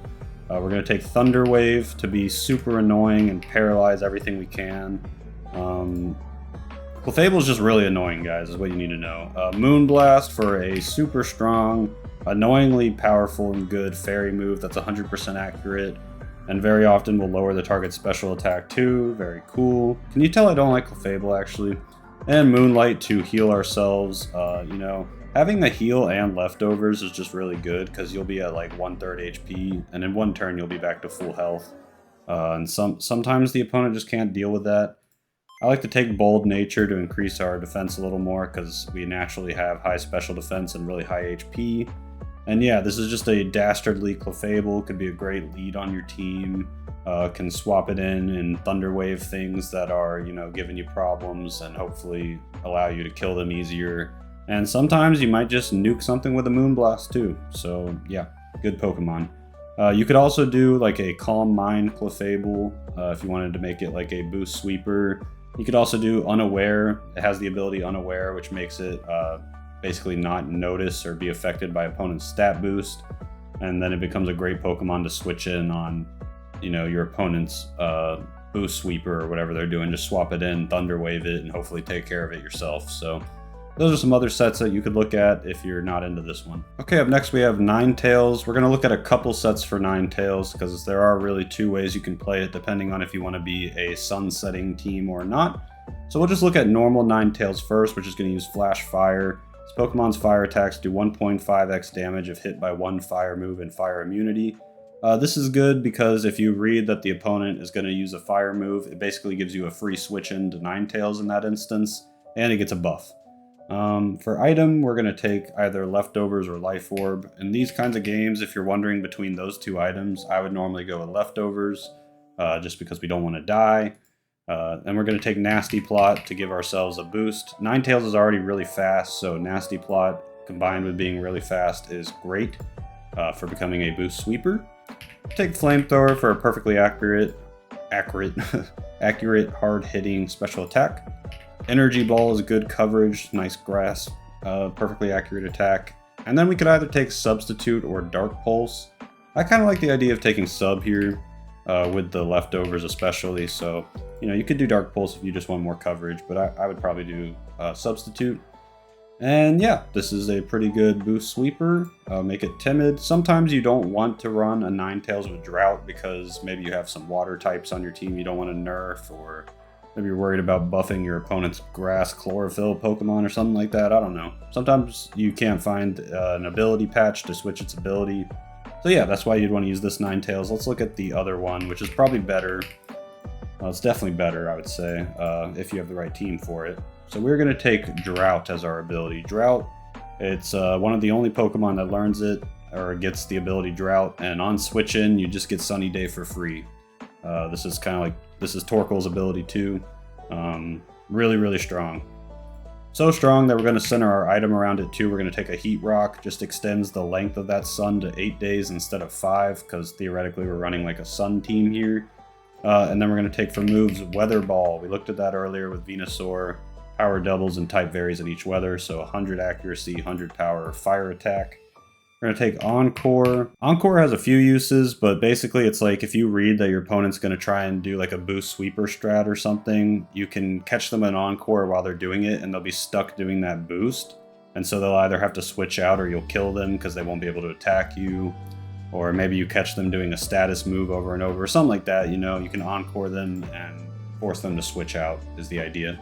We're going to take Thunder Wave to be super annoying and paralyze everything we can. Clefable is just really annoying, guys, is what you need to know. Moonblast for a super strong, annoyingly powerful and good fairy move that's 100% accurate, and very often will lower the target's special attack too. Very cool. Can you tell I don't like Clefable, actually? And Moonlight to heal ourselves. Having the heal and Leftovers is just really good because you'll be at like 1/3 HP, and in one turn you'll be back to full health. And sometimes the opponent just can't deal with that. I like to take Bold Nature to increase our defense a little more because we naturally have high special defense and really high HP. And yeah, this is just a dastardly Clefable. Could be a great lead on your team. Can swap it in and Thunder Wave things that are, giving you problems and hopefully allow you to kill them easier. And sometimes you might just nuke something with a Moonblast too. So yeah, good Pokemon. You could also do like a Calm Mind Clefable if you wanted to make it like a boost sweeper. You could also do Unaware. It has the ability Unaware, which makes it basically not notice or be affected by opponent's stat boost. And then it becomes a great Pokemon to switch in on, your opponent's boost sweeper or whatever they're doing. Just swap it in, Thunder Wave it, and hopefully take care of it yourself. So those are some other sets that you could look at if you're not into this one. Okay, up next we have Ninetales. We're going to look at a couple sets for Ninetales because there are really two ways you can play it depending on if you want to be a sun-setting team or not. So we'll just look at normal Ninetales first, which is going to use Flash Fire. This Pokemon's fire attacks do 1.5x damage if hit by one fire move and fire immunity. This is good because if you read that the opponent is going to use a fire move, it basically gives you a free switch into Ninetales in that instance, and it gets a buff. For item, we're going to take either Leftovers or Life Orb. In these kinds of games, if you're wondering between those two items, I would normally go with Leftovers, just because we don't want to die. And we're going to take Nasty Plot to give ourselves a boost. Ninetales is already really fast, so Nasty Plot combined with being really fast is great for becoming a boost sweeper. Take Flamethrower for a perfectly accurate, hard-hitting special attack. Energy Ball is good coverage, nice grasp, perfectly accurate attack. And then we could either take Substitute or Dark Pulse. I kind of like the idea of taking Sub here, with the Leftovers especially. So, you could do Dark Pulse if you just want more coverage, but I would probably do Substitute. And yeah, this is a pretty good boost sweeper. Make it timid. Sometimes you don't want to run a Ninetales with Drought because maybe you have some water types on your team you don't want to nerf, or maybe you're worried about buffing your opponent's grass chlorophyll Pokemon or something like that. I don't know. Sometimes you can't find an ability patch to switch its ability. So yeah, that's why you'd want to use this Ninetales. Let's look at the other one, which is probably better. Well, it's definitely better, I would say, if you have the right team for it. So we're going to take Drought as our ability. Drought, it's one of the only Pokemon that learns it, or gets the ability Drought, and on switch in, you just get Sunny Day for free. This is Torkoal's ability too. Really, really strong. So strong that we're going to center our item around it too. We're going to take a Heat Rock, just extends the length of that sun to 8 days instead of 5, because theoretically we're running like a sun team here. And then we're going to take for moves Weather Ball. We looked at that earlier with Venusaur. Power doubles and type varies in each weather, so 100 accuracy, 100 power, fire attack. We're going to take Encore. Encore has a few uses, but basically it's like if you read that your opponent's going to try and do like a boost sweeper strat or something, you can catch them in Encore while they're doing it, and they'll be stuck doing that boost. And so they'll either have to switch out or you'll kill them because they won't be able to attack you. Or maybe you catch them doing a status move over and over, or something like that, you can Encore them and force them to switch out is the idea.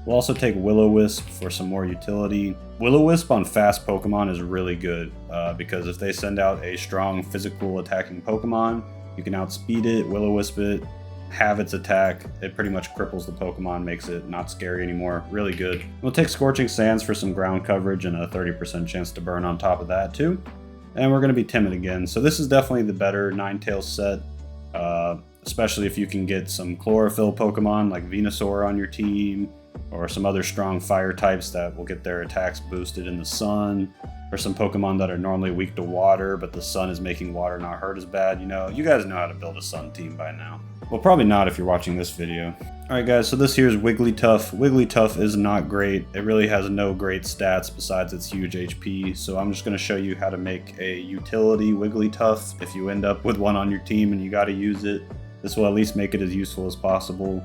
We'll also take Will-O-Wisp for some more utility. Will-O-Wisp on fast Pokemon is really good because if they send out a strong physical attacking Pokemon, you can outspeed it, Will-O-Wisp it, have its attack. It pretty much cripples the Pokemon, makes it not scary anymore. Really good. We'll take Scorching Sands for some ground coverage and a 30% chance to burn on top of that too. And we're going to be Timid again. So this is definitely the better Ninetales set, especially if you can get some Chlorophyll Pokemon like Venusaur on your team, or some other strong fire types that will get their attacks boosted in the sun, or some Pokemon that are normally weak to water, but the sun is making water not hurt as bad. You know, you guys know how to build a sun team by now. Well, probably not if you're watching this video. Alright guys, so this here is Wigglytuff. Wigglytuff is not great. It really has no great stats besides its huge HP, so I'm just going to show you how to make a utility Wigglytuff. If you end up with one on your team and you got to use it, this will at least make it as useful as possible.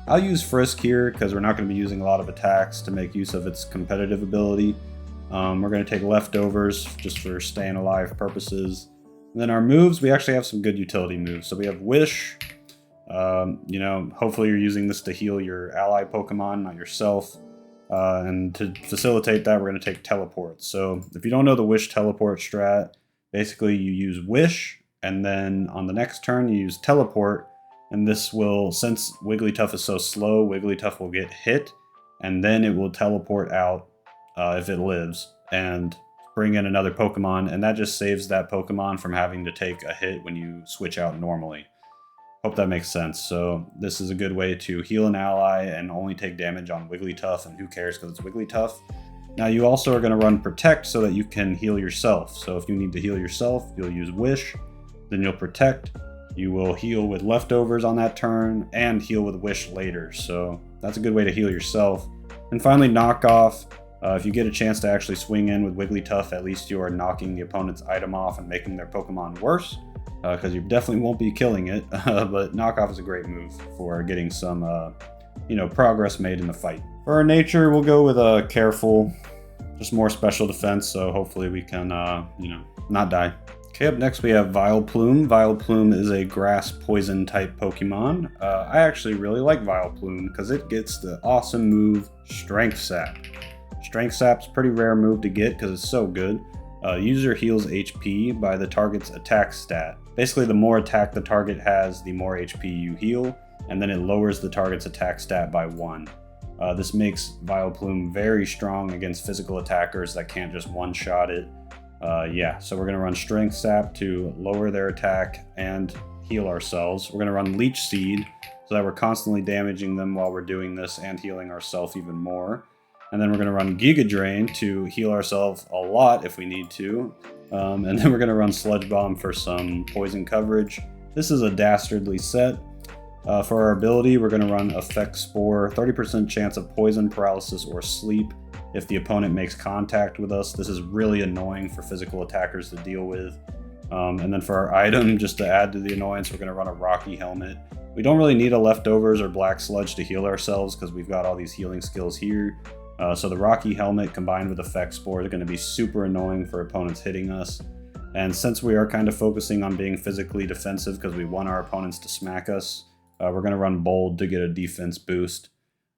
I'll use Frisk here because we're not going to be using a lot of attacks to make use of its competitive ability. We're going to take Leftovers just for staying alive purposes. And then our moves, we actually have some good utility moves. So we have Wish. You know, hopefully you're using this to heal your ally Pokemon, not yourself. And to facilitate that, we're going to take Teleport. So if you don't know the Wish Teleport strat, basically you use Wish, and then on the next turn you use Teleport. And this will, since Wigglytuff is so slow, Wigglytuff will get hit, and then it will teleport out if it lives, and bring in another Pokemon, and that just saves that Pokemon from having to take a hit when you switch out normally. Hope that makes sense. So this is a good way to heal an ally and only take damage on Wigglytuff, and who cares because it's Wigglytuff. Now you also are going to run Protect so that you can heal yourself. So if you need to heal yourself, you'll use Wish, then you'll Protect. You will heal with Leftovers on that turn, and heal with Wish later. So that's a good way to heal yourself. And finally, Knock Off. If you get a chance to actually swing in with Wigglytuff, at least you are knocking the opponent's item off and making their Pokemon worse. Because you definitely won't be killing it, but Knock Off is a great move for getting some, you know, progress made in the fight. For our nature, we'll go with Careful, just more special defense, so hopefully we can, you know, not die. Okay, up next we have Vileplume. Vileplume is a grass poison type Pokemon. I actually really like Vileplume because it gets the awesome move Strength Sap. Strength Sap's a pretty rare move to get because it's so good. User heals HP by the target's attack stat. Basically, the more attack the target has, the more HP you heal, and then it lowers the target's attack stat by 1. This makes Vileplume very strong against physical attackers that can't just one-shot it. Yeah, so we're going to run Strength Sap to lower their attack and heal ourselves. We're going to run Leech Seed so that we're constantly damaging them while we're doing this and healing ourselves even more. And then we're going to run Giga Drain to heal ourselves a lot if we need to. And then we're going to run Sludge Bomb for some poison coverage. This is a dastardly set. For our ability, we're going to run Effect Spore, 30% chance of poison, paralysis, or sleep if the opponent makes contact with us. This is really annoying for physical attackers to deal with. And then for our item, just to add to the annoyance, we're going to run a Rocky Helmet. We don't really need a Leftovers or Black Sludge to heal ourselves because we've got all these healing skills here. So the Rocky Helmet combined with Effect Spore is going to be super annoying for opponents hitting us. And since we are kind of focusing on being physically defensive because we want our opponents to smack us, we're going to run Bold to get a defense boost.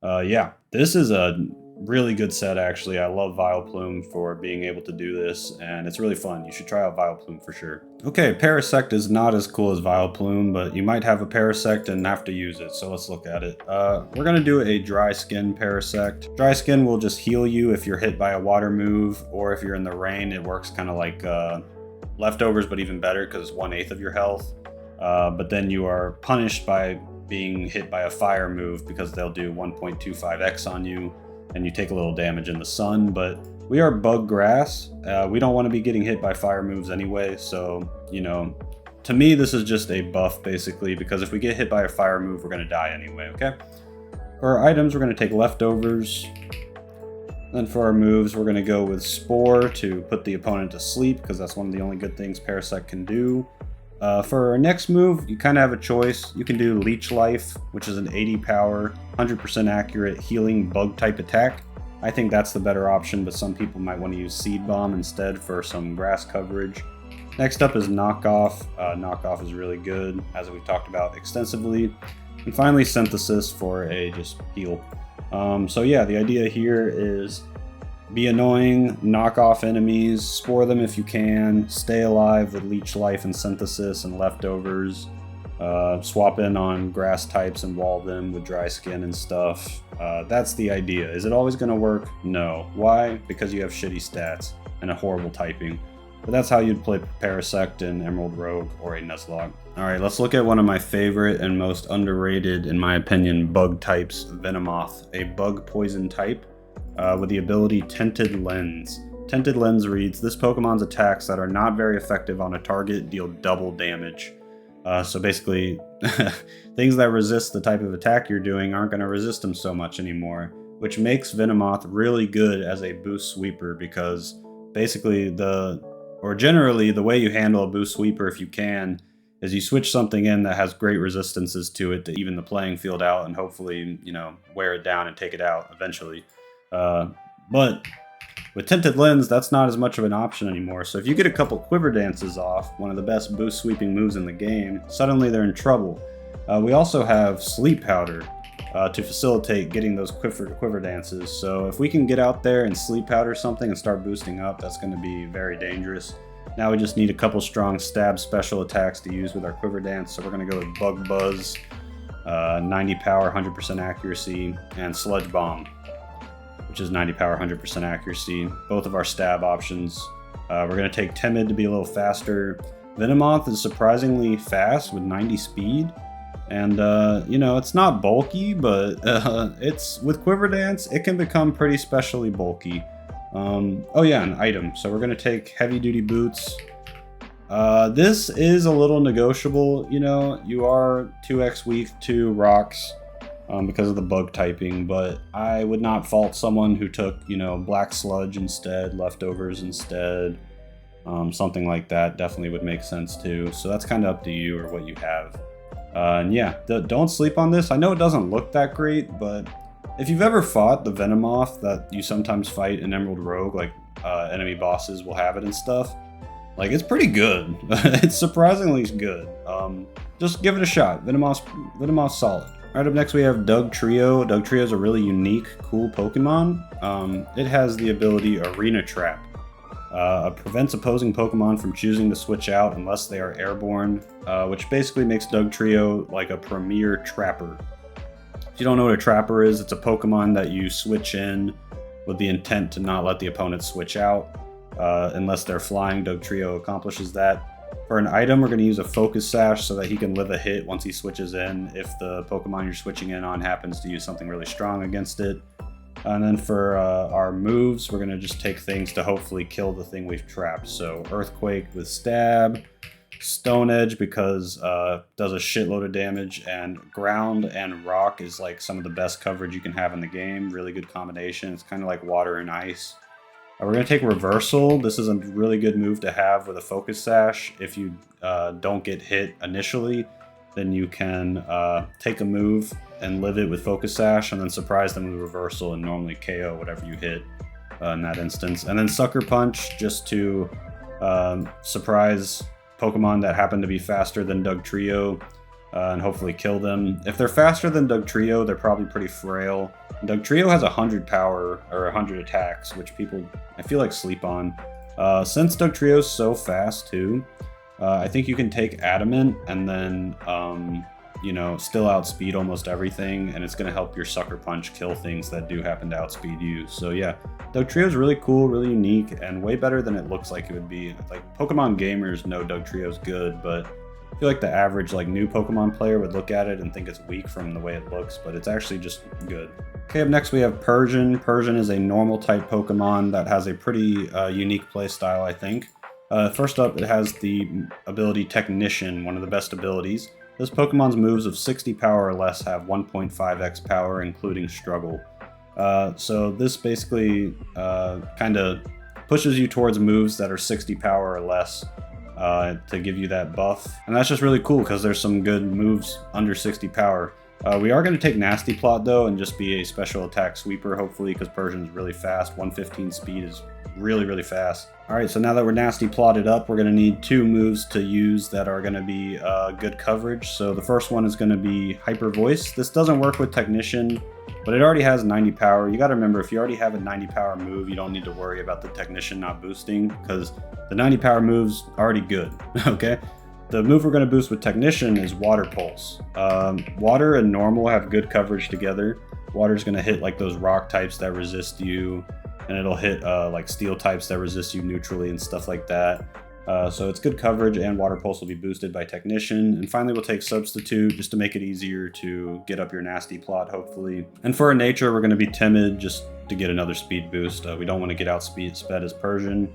Yeah, this is a really good set actually. I love Vileplume for being able to do this, and it's really fun. You should try out Vileplume for sure. Okay, Parasect is not as cool as Vileplume, but you might have a Parasect and have to use it, so let's look at it. We're going to do a Dry Skin Parasect. Dry Skin will just heal you if you're hit by a water move, or if you're in the rain. It works kind of like Leftovers, but even better because it's 1/8 of your health. But then you are punished by being hit by a fire move because they'll do 1.25x on you, and you take a little damage in the sun. But we are Bug Grass. We don't want to be getting hit by fire moves anyway, so, you know, to me this is just a buff basically, because if we get hit by a fire move, we're going to die anyway, okay? For our items, we're going to take Leftovers. Then for our moves, we're going to go with Spore to put the opponent to sleep, because that's one of the only good things Parasect can do. For our next move, you kind of have a choice. You can do Leech Life, which is an 80 power, 100% accurate healing bug type attack. I think that's the better option, but some people might want to use Seed Bomb instead for some grass coverage. Next up is Knock Off. Knock Off is really good, as we've talked about extensively. And finally, Synthesis for a just heal. So yeah, the idea here is be annoying, knock off enemies, spore them if you can, stay alive with Leech Life and Synthesis and Leftovers. Swap in on grass types and wall them with dry skin and stuff. That's the idea. Is it always going to work? No. Why? Because you have shitty stats and a horrible typing. But that's how you'd play Parasect in Emerald Rogue or a Nuzlocke. Alright, let's look at one of my favorite and most underrated, in my opinion, bug types, Venomoth, a bug poison type with the ability Tinted Lens. Tinted Lens reads, this Pokemon's attacks that are not very effective on a target deal double damage. So basically, things that resist the type of attack you're doing aren't going to resist them so much anymore, which makes Venomoth really good as a boost sweeper because basically generally the way you handle a boost sweeper if you can is you switch something in that has great resistances to it to even the playing field out and hopefully, you know, wear it down and take it out eventually. But with Tinted Lens, that's not as much of an option anymore, so if you get a couple Quiver Dances off, one of the best boost sweeping moves in the game, suddenly they're in trouble. We also have Sleep Powder to facilitate getting those Quiver Dances, so if we can get out there and Sleep Powder something and start boosting up, that's going to be very dangerous. Now we just need a couple strong stab special attacks to use with our Quiver Dance, so we're going to go with Bug Buzz, 90 power, 100% accuracy, and Sludge Bomb, which is 90 power, 100% accuracy. Both of our stab options. We're going to take Timid to be a little faster. Venomoth is surprisingly fast with 90 speed. And, you know, it's not bulky, but it's with Quiver Dance, it can become pretty specially bulky. Oh yeah, an item. So we're going to take Heavy Duty Boots. This is a little negotiable. You know, you are 2x weak to rocks. Because of the bug typing, but I would not fault someone who took, you know, Black Sludge instead, Leftovers instead, something like that definitely would make sense too. So that's kind of up to you or what you have. And yeah, don't sleep on this. I know it doesn't look that great, but if you've ever fought the Venomoth that you sometimes fight in Emerald Rogue, like enemy bosses will have it and stuff, like it's pretty good. It's surprisingly good. Just give it a shot. Venomoth's solid. Right up next we have Dugtrio. Dugtrio is a really unique, cool Pokemon. It has the ability Arena Trap. It prevents opposing Pokemon from choosing to switch out unless they are airborne, which basically makes Dugtrio like a premier trapper. If you don't know what a trapper is, it's a Pokemon that you switch in with the intent to not let the opponent switch out. Unless they're flying, Dugtrio accomplishes that. For an item, we're going to use a Focus Sash so that he can live a hit once he switches in if the Pokemon you're switching in on happens to use something really strong against it. And then for our moves, we're going to just take things to hopefully kill the thing we've trapped. So Earthquake with Stab, Stone Edge because does a shitload of damage, and Ground and Rock is like some of the best coverage you can have in the game. Really good combination. It's kind of like Water and Ice. We're going to take Reversal. This is a really good move to have with a Focus Sash. If you don't get hit initially, then you can take a move and live it with Focus Sash and then surprise them with Reversal and normally KO whatever you hit in that instance. And then Sucker Punch just to surprise Pokemon that happen to be faster than Dugtrio and hopefully kill them. If they're faster than Dugtrio, they're probably pretty frail. Dugtrio has 100 power or 100 attacks, which people I feel like sleep on. Since Dugtrio's so fast too, I think you can take Adamant and then you know, still outspeed almost everything, and it's going to help your Sucker Punch kill things that do happen to outspeed you. So yeah, Dugtrio's really cool, really unique, and way better than it looks like it would be. Like, Pokemon gamers know Dugtrio's good, but I feel like the average like new Pokemon player would look at it and think it's weak from the way it looks, but it's actually just good. Okay, up next we have Persian. Persian is a normal type Pokemon that has a pretty unique playstyle, I think. First up, it has the ability Technician, one of the best abilities. This Pokemon's moves of 60 power or less have 1.5x power, including Struggle. So this basically kind of pushes you towards moves that are 60 power or less to give you that buff. And that's just really cool because there's some good moves under 60 power. We are going to take Nasty Plot though and just be a special attack sweeper hopefully because Persian's really fast. 115 speed is really, really fast. Alright, so now that we're Nasty Plotted up, we're going to need two moves to use that are going to be good coverage. So the first one is going to be Hyper Voice. This doesn't work with Technician, but it already has 90 power. You got to remember, if you already have a 90 power move, you don't need to worry about the Technician not boosting because the 90 power move's already good, okay? The move we're going to boost with Technician is Water Pulse. Water and Normal have good coverage together. Water's going to hit like those rock types that resist you, and it'll hit like steel types that resist you neutrally and stuff like that. So it's good coverage, and Water Pulse will be boosted by Technician. And finally, we'll take Substitute just to make it easier to get up your nasty plot, hopefully. And for our Nature, we're going to be Timid just to get another speed boost. We don't want to get sped as Persian.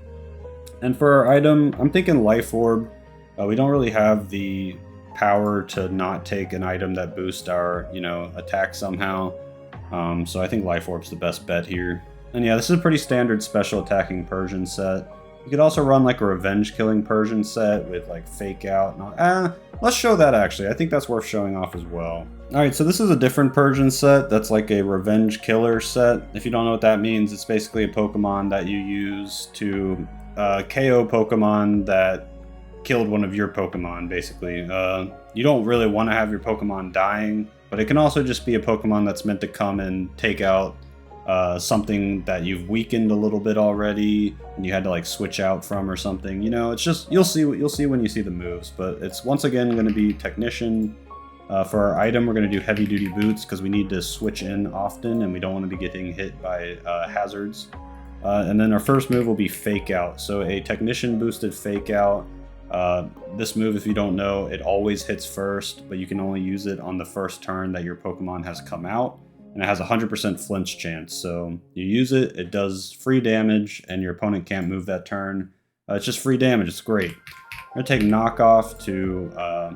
And for our item, I'm thinking Life Orb. We don't really have the power to not take an item that boosts our, attack somehow. So I think Life Orb's the best bet here. And yeah, this is a pretty standard special attacking Persian set. You could also run like a revenge killing Persian set with like Fake Out. Let's show that actually. I think that's worth showing off as well. Alright, so this is a different Persian set that's like a revenge killer set. If you don't know what that means, it's basically a Pokemon that you use to KO Pokemon that killed one of your Pokemon, basically. You don't really want to have your Pokemon dying, but it can also just be a Pokemon that's meant to come and take out something that you've weakened a little bit already and you had to like switch out from or something. It's just, you'll see when you see the moves, but it's once again going to be Technician. For our item, we're going to do Heavy Duty Boots because we need to switch in often and we don't want to be getting hit by hazards. And then our first move will be Fake Out. So a Technician boosted Fake Out. This move, if you don't know, it always hits first, but you can only use it on the first turn that your Pokemon has come out. And it has a 100% flinch chance, so you use it, it does free damage, and your opponent can't move that turn. It's just free damage, it's great. I'm going to take Knockoff to,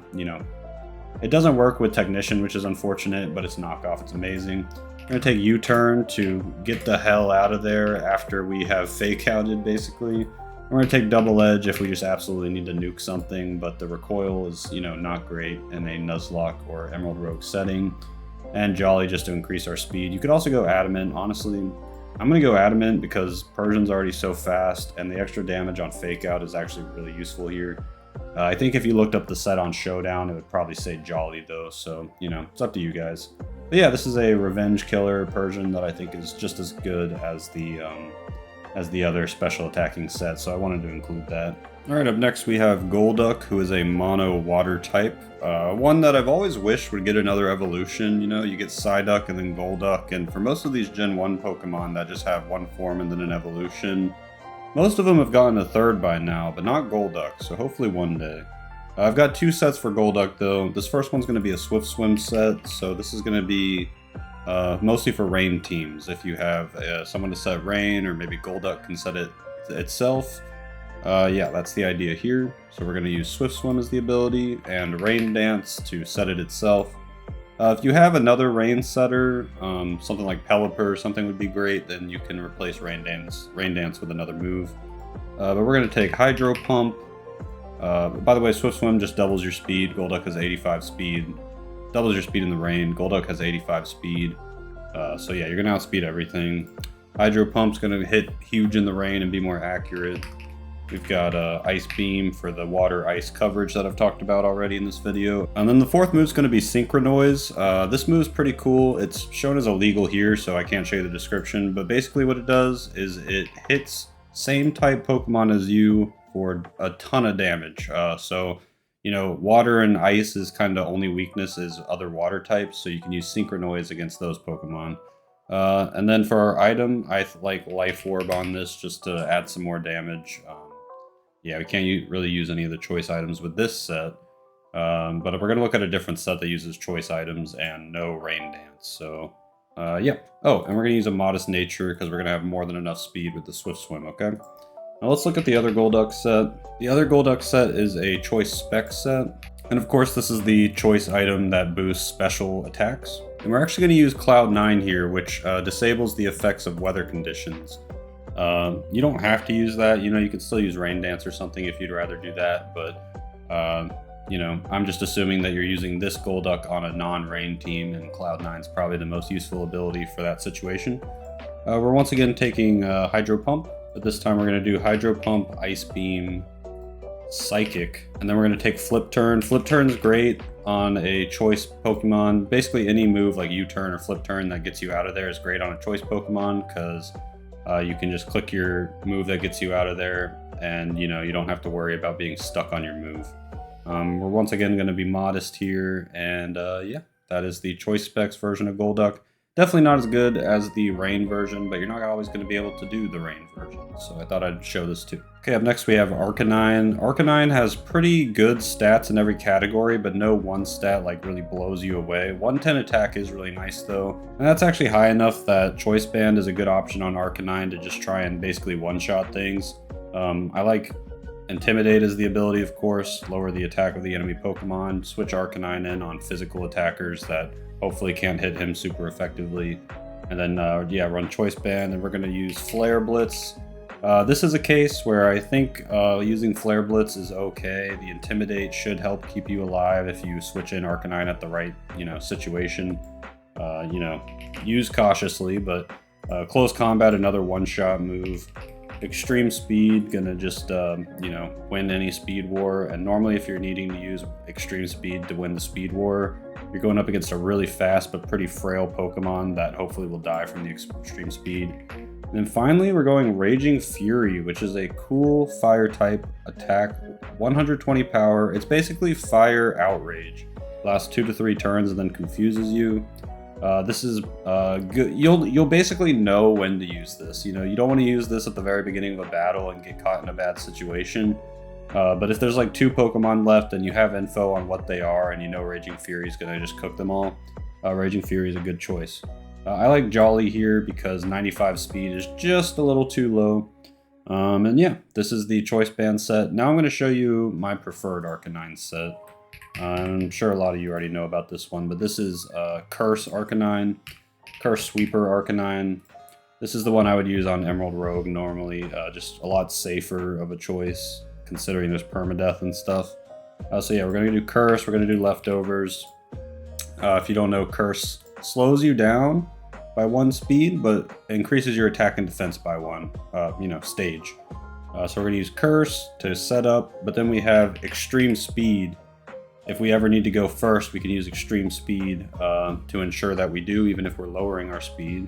it doesn't work with Technician, which is unfortunate, but it's Knockoff, it's amazing. I'm going to take U-Turn to get the hell out of there after we have Fake Outed, basically. We're going to take Double Edge if we just absolutely need to nuke something, but the recoil is, not great in a Nuzlocke or Emerald Rogue setting. And Jolly just to increase our speed. You could also go Adamant. Honestly, I'm going to go Adamant because Persian's already so fast, and the extra damage on Fake Out is actually really useful here. I think if you looked up the set on Showdown, it would probably say Jolly though, so, it's up to you guys. But yeah, this is a revenge killer Persian that I think is just as good as the other special attacking set, so I wanted to include that. Alright, up next we have Golduck, who is a mono water type. One that I've always wished would get another evolution. You get Psyduck and then Golduck, and for most of these Gen 1 Pokemon that just have one form and then an evolution, most of them have gotten a third by now, but not Golduck, so hopefully one day. I've got two sets for Golduck though. This first one's going to be a Swift Swim set, so this is going to be mostly for rain teams. If you have someone to set rain, or maybe Golduck can set it itself. Yeah, that's the idea here. So we're going to use Swift Swim as the ability, and Rain Dance to set it itself. If you have another rain setter, something like Pelipper or something would be great, then you can replace Rain Dance with another move. But we're going to take Hydro Pump. By the way, Swift Swim just doubles your speed. Golduck has 85 speed. Doubles your speed in the rain. Golduck has 85 speed. So yeah, you're going to outspeed everything. Hydro Pump's going to hit huge in the rain and be more accurate. We've got Ice Beam for the water-ice coverage that I've talked about already in this video. And then the fourth move is going to be Synchronoise. This move is pretty cool. It's shown as illegal here, so I can't show you the description. But basically what it does is it hits same type Pokemon as you for a ton of damage. So, water and ice is kind of only weakness is other water types, so you can use Synchronoise against those Pokemon. And then for our item, I like Life Orb on this just to add some more damage. Yeah, we can't really use any of the choice items with this set, but we're going to look at a different set that uses choice items and no Rain Dance, so yeah. Oh, and we're going to use a Modest Nature because we're going to have more than enough speed with the Swift Swim, okay? Now let's look at the other Golduck set. The other Golduck set is a choice spec set, and of course this is the choice item that boosts special attacks. And we're actually going to use Cloud 9 here, which disables the effects of weather conditions. You don't have to use that, you can still use Rain Dance or something if you'd rather do that, but I'm just assuming that you're using this Golduck on a non-rain team, and Cloud 9 is probably the most useful ability for that situation. We're once again taking Hydro Pump, but this time we're going to do Hydro Pump, Ice Beam, Psychic, and then we're going to take Flip Turn. Flip Turn's great on a choice Pokemon. Basically any move like U-Turn or Flip Turn that gets you out of there is great on a choice Pokemon, because you can just click your move that gets you out of there, and you don't have to worry about being stuck on your move. We're once again going to be modest here, and yeah, that is the Choice Specs version of Golduck. Definitely not as good as the Rain version, but you're not always going to be able to do the Rain version, so I thought I'd show this too. Okay, up next we have Arcanine. Arcanine has pretty good stats in every category, but no one stat like really blows you away. 110 attack is really nice though, and that's actually high enough that Choice Band is a good option on Arcanine to just try and basically one-shot things. I like Intimidate as the ability, of course, lower the attack of the enemy Pokemon, switch Arcanine in on physical attackers that hopefully can't hit him super effectively, and then yeah, run Choice Band, and we're going to use Flare Blitz. This is a case where I think using Flare Blitz is okay. The Intimidate should help keep you alive if you switch in Arcanine at the right, situation. Use cautiously, but Close Combat, another one-shot move. Extreme Speed, gonna just, win any Speed War, and normally if you're needing to use Extreme Speed to win the Speed War, you're going up against a really fast but pretty frail Pokemon that hopefully will die from the Extreme Speed. And then finally, we're going Raging Fury, which is a cool Fire-type attack, 120 power. It's basically Fire Outrage. Lasts 2 to 3 turns and then confuses you. This is good. You'll basically know when to use this. You don't want to use this at the very beginning of a battle and get caught in a bad situation. But if there's like 2 Pokemon left and you have info on what they are and you know Raging Fury is going to just cook them all, Raging Fury is a good choice. I like Jolly here because 95 speed is just a little too low. And yeah, this is the Choice Band set. Now I'm going to show you my preferred Arcanine set. I'm sure a lot of you already know about this one, but this is Curse Arcanine, Curse Sweeper Arcanine. This is the one I would use on Emerald Rogue normally, just a lot safer of a choice considering there's permadeath and stuff. So yeah, we're going to do Curse, we're going to do Leftovers. If you don't know, Curse slows you down by 1 speed, but increases your attack and defense by 1, stage. So we're going to use Curse to set up, but then we have Extreme Speed. If we ever need to go first, we can use Extreme Speed to ensure that we do, even if we're lowering our speed.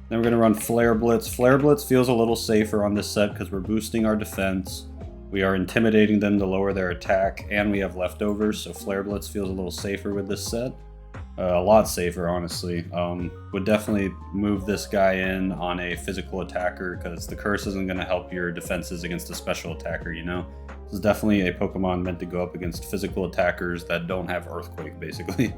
Then we're going to run Flare Blitz. Flare Blitz feels a little safer on this set because we're boosting our defense. We are intimidating them to lower their attack, and we have Leftovers, so Flare Blitz feels a little safer with this set. A lot safer, honestly. Would definitely move this guy in on a physical attacker because the Curse isn't going to help your defenses against a special attacker, This is definitely a Pokemon meant to go up against physical attackers that don't have Earthquake, basically,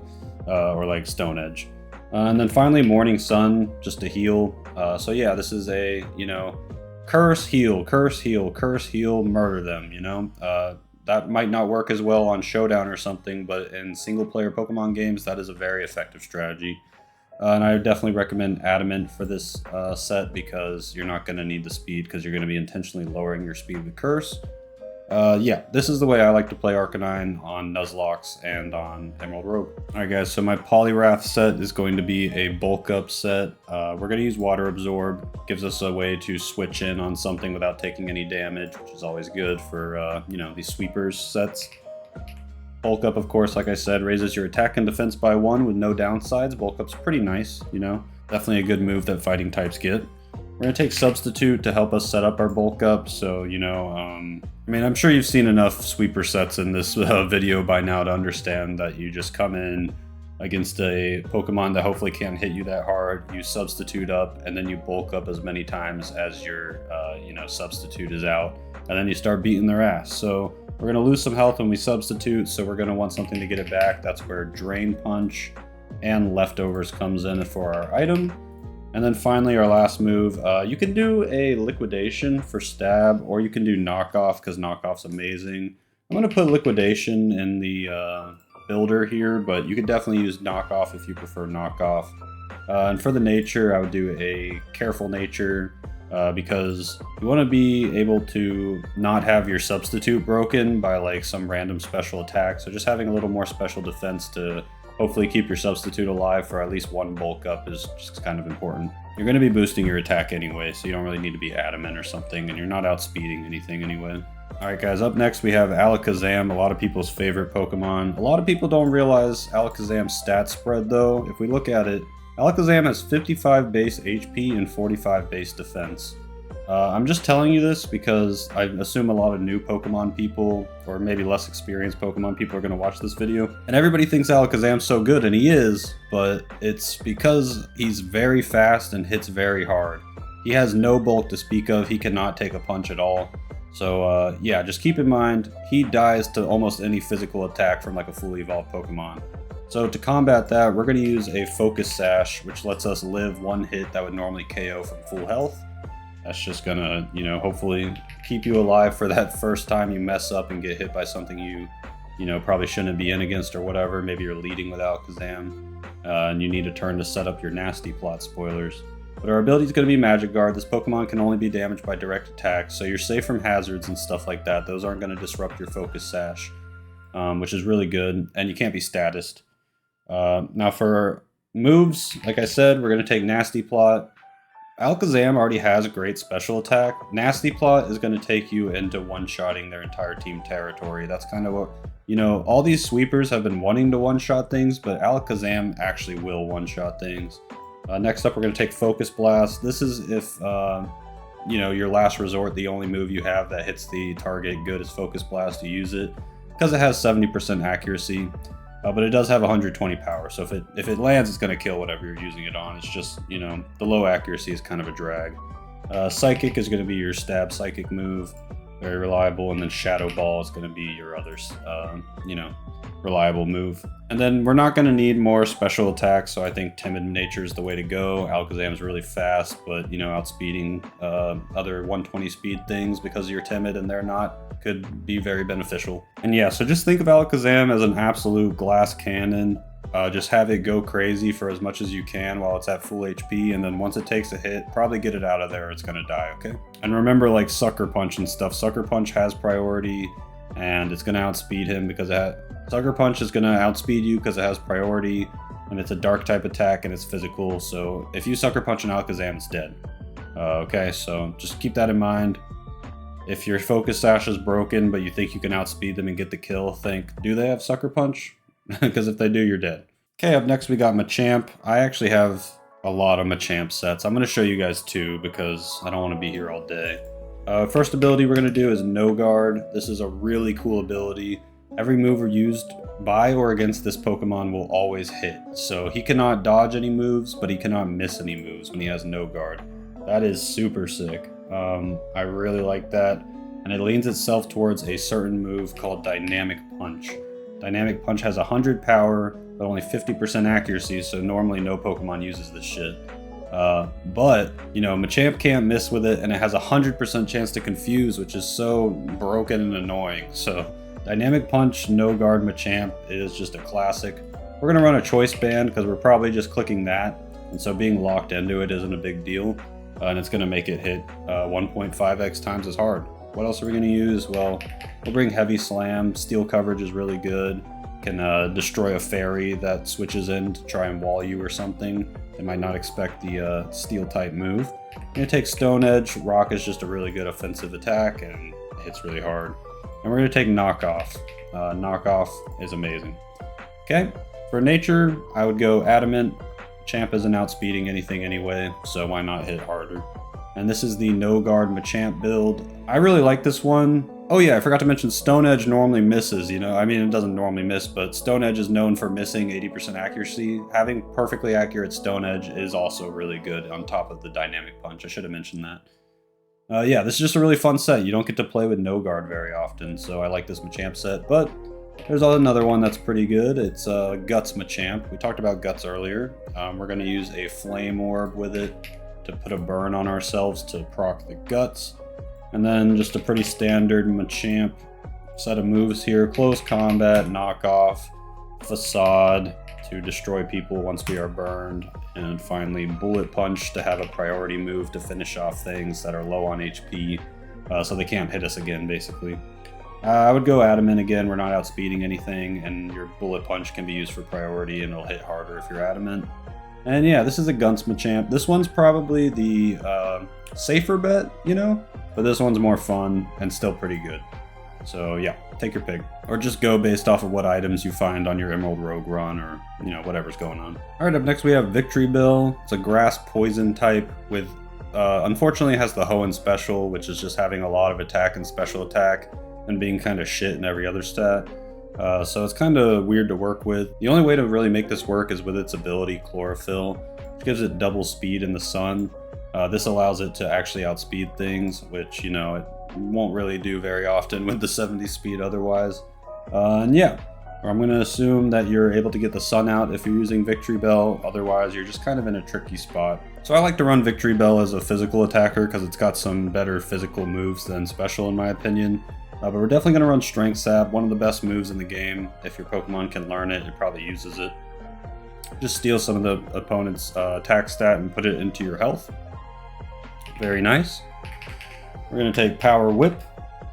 or like Stone Edge. And then finally, Morning Sun, just to heal. So yeah, this is a, Curse, heal, Curse, heal, Curse, heal, murder them, That might not work as well on Showdown or something, but in single-player Pokemon games, that is a very effective strategy. And I would definitely recommend Adamant for this set because you're not going to need the speed because you're going to be intentionally lowering your speed with Curse. Yeah, this is the way I like to play Arcanine on Nuzlocke and on Emerald Rogue. Alright guys, so my Poliwrath set is going to be a bulk up set. We're going to use Water Absorb. Gives us a way to switch in on something without taking any damage, which is always good for, these sweepers sets. Bulk up, of course, like I said, raises your attack and defense by 1 with no downsides. Bulk up's pretty nice, Definitely a good move that fighting types get. We're going to take Substitute to help us set up our bulk up, so, I'm sure you've seen enough sweeper sets in this video by now to understand that you just come in against a Pokemon that hopefully can't hit you that hard, you Substitute up, and then you bulk up as many times as your, Substitute is out, and then you start beating their ass. So we're going to lose some health when we Substitute, so we're going to want something to get it back. That's where Drain Punch and Leftovers comes in for our item. And then finally, our last move, you can do a Liquidation for Stab, or you can do Knockoff, because Knockoff's amazing. I'm going to put Liquidation in the builder here, but you could definitely use Knockoff if you prefer Knockoff. And for the Nature, I would do a Careful Nature, because you want to be able to not have your Substitute broken by like some random special attack, so just having a little more special defense to hopefully keep your Substitute alive for at least 1 bulk up is just kind of important. You're going to be boosting your attack anyway, so you don't really need to be Adamant or something, and you're not outspeeding anything anyway. Alright guys, up next we have Alakazam, a lot of people's favorite Pokemon. A lot of people don't realize Alakazam's stat spread though. If we look at it, Alakazam has 55 base HP and 45 base defense. I'm just telling you this because I assume a lot of new Pokemon people, or maybe less experienced Pokemon people, are going to watch this video. And everybody thinks Alakazam's so good, and he is, but it's because he's very fast and hits very hard. He has no bulk to speak of, he cannot take a punch at all. So yeah, just keep in mind, he dies to almost any physical attack from like a fully evolved Pokemon. So to combat that, we're going to use a Focus Sash, which lets us live one hit that would normally KO from full health. That's just gonna, you know, hopefully keep you alive for that first time you mess up and get hit by something you know, probably shouldn't be in against or whatever. Maybe you're leading with Alakazam, and you need a turn to set up your nasty plot, spoilers. But our ability is going to be Magic Guard. This Pokemon can only be damaged by direct attacks, so you're safe from hazards and stuff like that. Those aren't going to disrupt your Focus Sash, which is really good, and you can't be statused. Now for moves, like I said, we're going to take Nasty Plot. Alakazam already has a great special attack. Nasty Plot is going to take you into one-shotting their entire team territory. That's kind of what, you know, all these sweepers have been wanting to one-shot things, but Alakazam actually will one-shot things. Next up, we're going to take Focus Blast. This is if, you know, your last resort, the only move you have that hits the target good is Focus Blast, you use it. Because it has 70% accuracy. But it does have 120 power, so if it lands, it's going to kill whatever you're using it on. It's just, you know, the low accuracy is kind of a drag. Psychic is going to be your stab psychic move, very reliable, and then Shadow Ball is going to be your other, you know, reliable move. And then we're not going to need more special attacks, so I think Timid Nature is the way to go. Alakazam is really fast, but, you know, outspeeding other 120 speed things because you're timid and they're not could be very beneficial. And yeah, so just think of Alakazam as an absolute glass cannon. Just have it go crazy for as much as you can while it's at full HP, and then once it takes a hit, probably get it out of there or it's gonna die, okay? And remember, like Sucker Punch and stuff, Sucker Punch has priority and it's gonna outspeed him because Sucker Punch is gonna outspeed you because it has priority, and it's a dark type attack and it's physical, so if you Sucker Punch an Alakazam, it's dead. Okay, so just keep that in mind. If your Focus Sash is broken, but you think you can outspeed them and get the kill, think, do they have Sucker Punch? Because if they do, you're dead. Okay, up next we got Machamp. I actually have a lot of Machamp sets. I'm going to show you guys two because I don't want to be here all day. First ability we're going to do is No Guard. This is a really cool ability. Every move used by or against this Pokemon will always hit. So he cannot dodge any moves, but he cannot miss any moves when he has No Guard. That is super sick. I really like that, and it leans itself towards a certain move called Dynamic Punch. Dynamic Punch has 100 power, but only 50% accuracy, so normally no Pokemon uses this shit. But, you know, Machamp can't miss with it, and it has a 100% chance to confuse, which is so broken and annoying. So, Dynamic Punch, No Guard Machamp is just a classic. We're going to run a Choice Band, because we're probably just clicking that, and so being locked into it isn't a big deal. And it's going to make it hit 1.5x times as hard. What else are we going to use? Well, we'll bring Heavy Slam. Steel coverage is really good. Can destroy a fairy that switches in to try and wall you or something. They might not expect the steel type move. I'm going to take Stone Edge. Rock is just a really good offensive attack and it hits really hard. And we're going to take Knock Off. Knock Off is amazing. Okay, for nature, I would go Adamant. Machamp isn't outspeeding anything anyway, so why not hit harder? And this is the No Guard Machamp build. I really like this one. Oh yeah, I forgot to mention Stone Edge normally misses, you know, I mean it doesn't normally miss, but Stone Edge is known for missing 80% accuracy. Having perfectly accurate Stone Edge is also really good on top of the Dynamic Punch. I should have mentioned that. Yeah, this is just a really fun set. You don't get to play with No Guard very often, so I like this Machamp set, but there's another one that's pretty good. It's Guts Machamp. We talked about Guts earlier. We're going to use a Flame Orb with it to put a burn on ourselves to proc the Guts. And then just a pretty standard Machamp set of moves here. Close Combat, Knock Off, Facade to destroy people once we are burned. And finally Bullet Punch to have a priority move to finish off things that are low on HP so they can't hit us again, basically. I would go Adamant again. We're not outspeeding anything, and your Bullet Punch can be used for priority, and it'll hit harder if you're Adamant. And yeah, this is a Guns Machamp. This one's probably the safer bet, you know? But this one's more fun and still pretty good. So yeah, take your pick. Or just go based off of what items you find on your Emerald Rogue run, or, you know, whatever's going on. Alright, up next we have Victreebel. It's a Grass Poison type with Unfortunately, it has the Hoenn special, which is just having a lot of attack and special attack, and being kind of shit in every other stat. So it's kind of weird to work with. The only way to really make this work is with its ability, Chlorophyll, which gives it double speed in the sun. This allows it to actually outspeed things, which, you know, it won't really do very often with the 70 speed otherwise. And yeah, I'm going to assume that you're able to get the sun out if you're using Victreebel, otherwise you're just kind of in a tricky spot. So I like to run Victreebel as a physical attacker because it's got some better physical moves than special in my opinion. But we're definitely going to run Strength Sap, one of the best moves in the game. If your Pokemon can learn it, it probably uses it. Just steal some of the opponent's attack stat and put it into your health. Very nice. We're going to take Power Whip,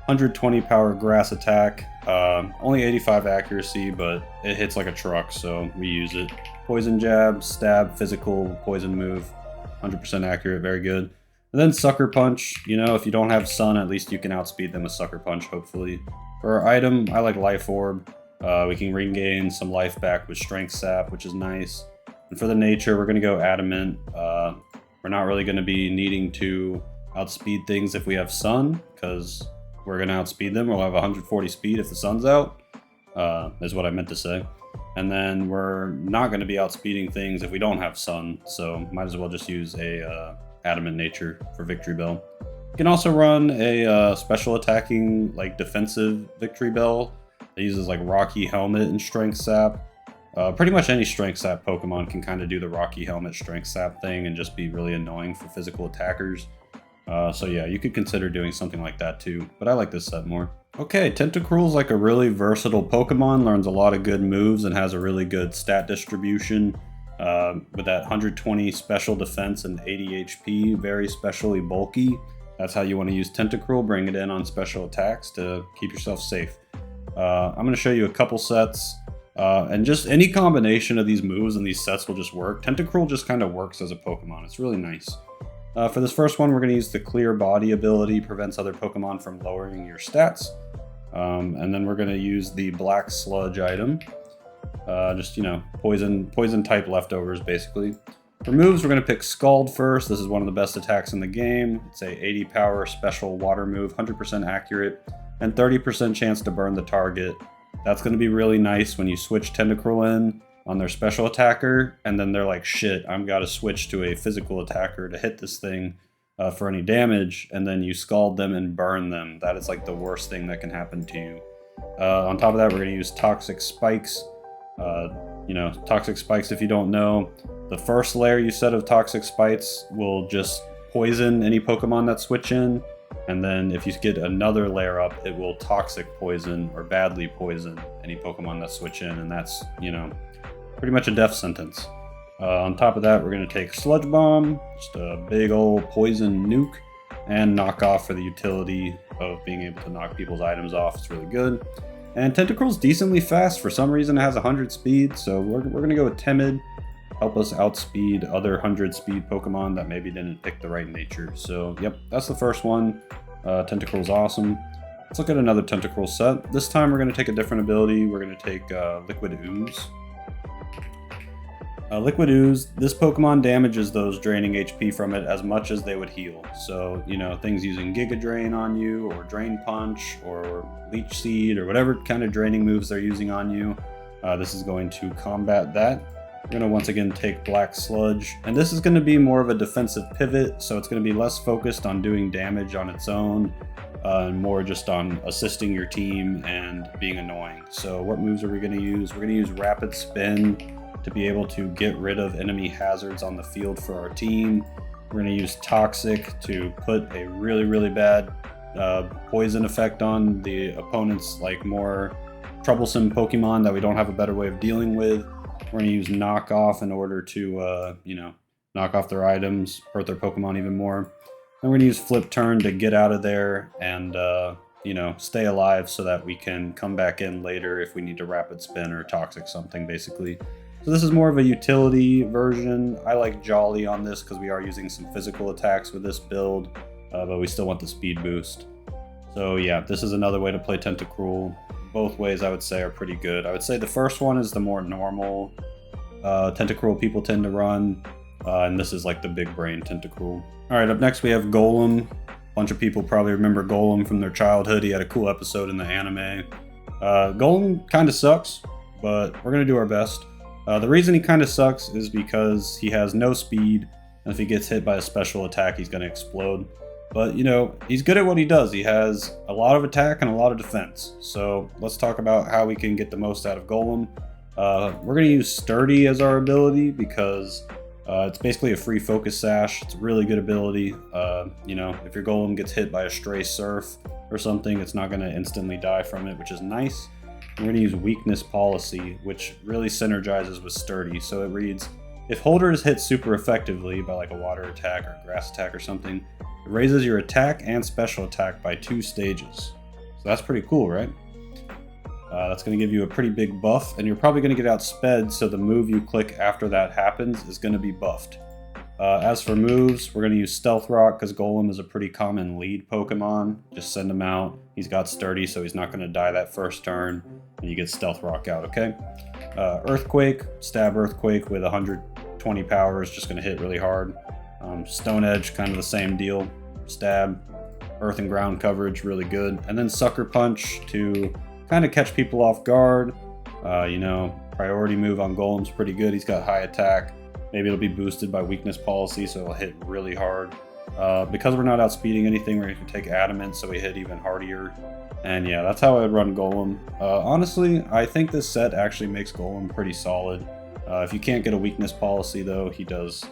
120 power Grass Attack, only 85 accuracy, but it hits like a truck, so we use it. Poison Jab, Stab, Physical, Poison move, 100% accurate, very good. And then Sucker Punch, you know, if you don't have Sun, at least you can outspeed them with Sucker Punch, hopefully. For our item, I like Life Orb. We can regain some life back with Strength Sap, which is nice. And for the nature, we're going to go Adamant. We're not really going to be needing to outspeed things if we have Sun, because we're going to outspeed them. We'll have 140 speed if the Sun's out, is what I meant to say. And then we're not going to be outspeeding things if we don't have Sun, so might as well just use a Adamant Nature for Victreebel. You can also run a special attacking, like defensive Victreebel that uses like Rocky Helmet and Strength Sap. Pretty much any Strength Sap Pokemon can kind of do the Rocky Helmet Strength Sap thing and just be really annoying for physical attackers. So yeah, you could consider doing something like that too, but I like this set more. Okay, Tentacruel's like a really versatile Pokemon, learns a lot of good moves and has a really good stat distribution. With that 120 special defense and 80 HP, very specially bulky. That's how you want to use Tentacruel, bring it in on special attacks to keep yourself safe. I'm going to show you a couple sets, and just any combination of these moves and these sets will just work. Tentacruel just kind of works as a Pokemon, it's really nice. For this first one, we're going to use the Clear Body ability, prevents other Pokemon from lowering your stats. And then we're going to use the Black Sludge item. Just, you know, poison type leftovers, basically. For moves, we're going to pick Scald first. This is one of the best attacks in the game. It's a 80 power special water move, 100% accurate, and 30% chance to burn the target. That's going to be really nice when you switch Tentacruel in on their special attacker, and then they're like, shit, I've got to switch to a physical attacker to hit this thing for any damage, and then you Scald them and burn them. That is like the worst thing that can happen to you. On top of that, we're going to use Toxic Spikes. You know, Toxic Spikes, if you don't know, the first layer you set of Toxic Spikes will just poison any Pokemon that switch in, and then if you get another layer up, it will Toxic Poison or badly poison any Pokemon that switch in, and that's, you know, pretty much a death sentence. On top of that, we're going to take Sludge Bomb, just a big old poison nuke, and Knock Off for the utility of being able to knock people's items off. It's really good. And Tentacruel's decently fast. For some reason, it has 100 speed, so we're going to go with Timid. Help us outspeed other 100 speed Pokemon that maybe didn't pick the right nature. So, yep, that's the first one. Tentacruel's awesome. Let's look at another Tentacruel set. This time we're going to take a different ability. We're going to take Liquid Ooze. Liquid Ooze, this Pokemon damages those draining HP from it as much as they would heal. So, you know, things using Giga Drain on you, or Drain Punch, or Leech Seed, or whatever kind of draining moves they're using on you, this is going to combat that. We're going to once again take Black Sludge, and this is going to be more of a defensive pivot, so it's going to be less focused on doing damage on its own, and more just on assisting your team and being annoying. So what moves are we going to use? We're going to use Rapid Spin to be able to get rid of enemy hazards on the field for our team. We're going to use Toxic to put a really, really bad poison effect on the opponent's like more troublesome Pokemon that we don't have a better way of dealing with. We're going to use Knock Off in order to, you know, knock off their items, hurt their Pokemon even more. And we're going to use Flip Turn to get out of there and, you know, stay alive so that we can come back in later if we need to Rapid Spin or Toxic something, basically. So this is more of a utility version. I like Jolly on this because we are using some physical attacks with this build, but we still want the speed boost. So yeah, this is another way to play Tentacruel. Both ways I would say are pretty good. I would say the first one is the more normal Tentacruel people tend to run. And this is like the big brain Tentacruel. Alright, up next we have Golem. A bunch of people probably remember Golem from their childhood. He had a cool episode in the anime. Golem kind of sucks, but we're going to do our best. The reason he kind of sucks is because he has no speed, and if he gets hit by a special attack, he's going to explode. But, you know, he's good at what he does. He has a lot of attack and a lot of defense. So let's talk about how we can get the most out of Golem. We're going to use Sturdy as our ability because it's basically a free focus sash. It's a really good ability. You know, if your Golem gets hit by a stray surf or something, it's not going to instantly die from it, which is nice. We're going to use Weakness Policy, which really synergizes with Sturdy. So it reads, if Holder is hit super effectively by like a water attack or grass attack or something, it raises your attack and special attack by 2 stages. So that's pretty cool, right? That's going to give you a pretty big buff, and you're probably going to get outsped, so the move you click after that happens is going to be buffed. As for moves, we're going to use Stealth Rock because Golem is a pretty common lead Pokemon. Just send him out. He's got Sturdy, so he's not going to die that first turn, and you get Stealth Rock out, okay? Earthquake, Stab Earthquake with 120 power is just going to hit really hard. Stone Edge, kind of the same deal. Stab, Earth and Ground coverage, really good. And then Sucker Punch to kind of catch people off guard. You know, priority move on Golem's pretty good. He's got high attack. Maybe it'll be boosted by Weakness Policy, so it'll hit really hard. Because we're not outspeeding anything, we're going to take Adamant, so we hit even hardier. And yeah, that's how I would run Golem. Honestly, I think this set actually makes Golem pretty solid. If you can't get a Weakness Policy, though, he does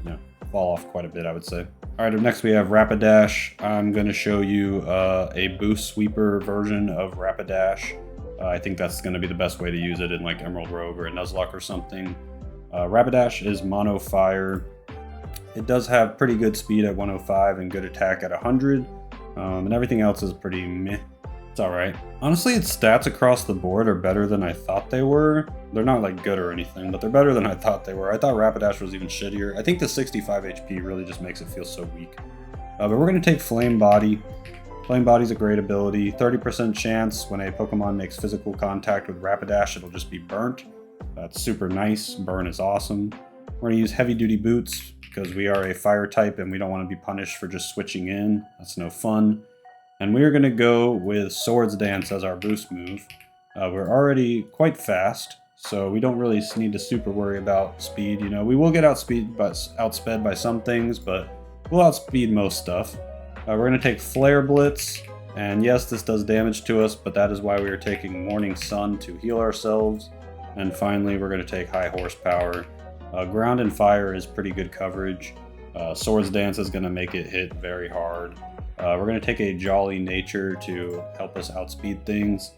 you know, fall off quite a bit, I would say. Alright, up next we have Rapidash. I'm going to show you a boost sweeper version of Rapidash. I think that's going to be the best way to use it in like Emerald Rogue or a Nuzlocke or something. Rapidash is mono fire. It does have pretty good speed at 105 and good attack at 100. And everything else is pretty meh. It's alright. Honestly, its stats across the board are better than I thought they were. They're not like good or anything, but they're better than I thought they were. I thought Rapidash was even shittier. I think the 65 HP really just makes it feel so weak. But we're going to take Flame Body. Flame Body's a great ability. 30% chance when a Pokemon makes physical contact with Rapidash, it'll just be burnt. That's super nice. Burn is awesome. We're going to use Heavy Duty Boots because we are a fire type and we don't want to be punished for just switching in. That's no fun. And we're going to go with Swords Dance as our boost move. We're already quite fast, so we don't really need to super worry about speed. You know, we will get outsped by some things, but we'll outspeed most stuff. We're going to take Flare Blitz, and yes, this does damage to us, but that is why we are taking Morning Sun to heal ourselves. And finally, we're going to take High Horsepower. Ground and Fire is pretty good coverage. Swords Dance is going to make it hit very hard. We're going to take a Jolly Nature to help us outspeed things.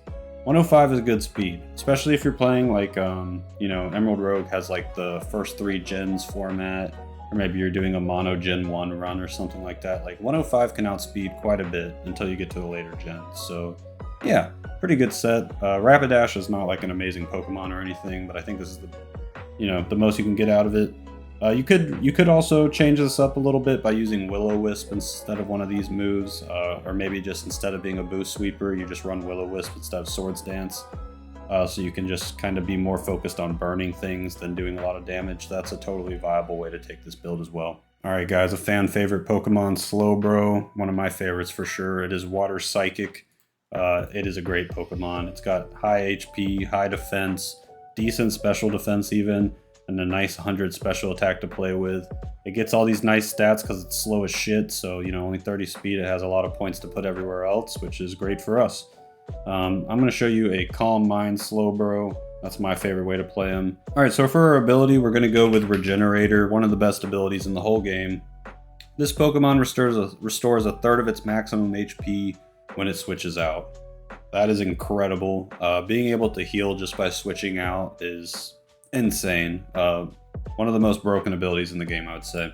105 is a good speed, especially if you're playing like, you know, Emerald Rogue has like the first 3 gens format, or maybe you're doing a mono Gen 1 run or something like that. Like 105 can outspeed quite a bit until you get to the later gens. So yeah, pretty good set. Rapidash is not like an amazing Pokemon or anything, but I think this is the, you know, the most you can get out of it. You could also change this up a little bit by using Will-O-Wisp instead of one of these moves, or maybe just instead of being a boost sweeper, you just run Will-O-Wisp instead of Swords Dance, so you can just kind of be more focused on burning things than doing a lot of damage. That's a totally viable way to take this build as well. Alright guys, a fan favorite Pokemon, Slowbro, one of my favorites for sure. It is Water Psychic. It is a great Pokemon. It's got high HP, high defense, decent special defense even, and a nice 100 special attack to play with. It gets all these nice stats because it's slow as shit, so you know, only 30 speed. It has a lot of points to put everywhere else, which is great for us. I'm going to show you a Calm Mind Slowbro. That's my favorite way to play him. Alright, so for our ability, we're going to go with Regenerator, one of the best abilities in the whole game. This Pokemon restores a third of its maximum HP when it switches out. That is incredible. Being able to heal just by switching out is insane. One of the most broken abilities in the game, I would say.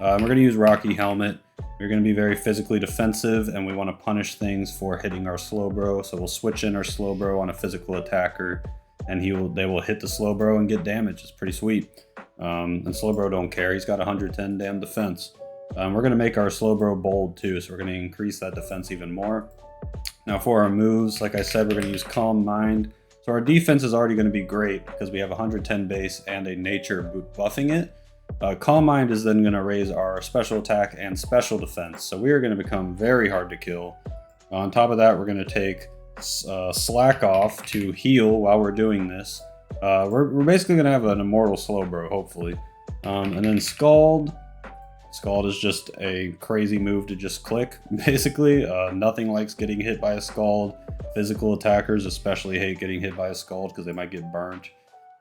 We're going to use Rocky Helmet. We're going to be very physically defensive, and we want to punish things for hitting our Slowbro. So we'll switch in our Slowbro on a physical attacker, and they will hit the Slowbro and get damage. It's pretty sweet. And Slowbro don't care. He's got 110 damn defense. We're going to make our Slowbro bold too, so we're going to increase that defense even more. Now for our moves, like I said, we're going to use Calm Mind. So our defense is already going to be great because we have 110 base and a nature buffing it. Calm Mind is then going to raise our special attack and special defense, so we are going to become very hard to kill. On top of that, we're going to take Slack Off to heal while we're doing this. We're basically going to have an immortal Slowbro, hopefully. And then Scald. Scald is just a crazy move to just click, basically. Nothing likes getting hit by a Scald. Physical attackers especially hate getting hit by a Scald because they might get burnt.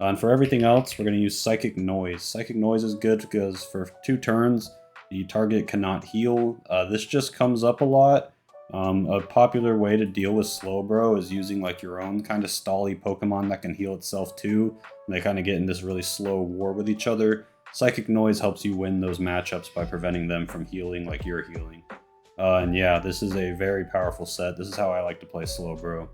And for everything else, we're going to use Psychic Noise. Psychic Noise is good because for 2 turns, the target cannot heal. This just comes up a lot. A popular way to deal with Slowbro is using like your own kind of stally Pokemon that can heal itself too. And they kind of get in this really slow war with each other. Psychic Noise helps you win those matchups by preventing them from healing like you're healing. And yeah, this is a very powerful set. This is how I like to play Slowbro.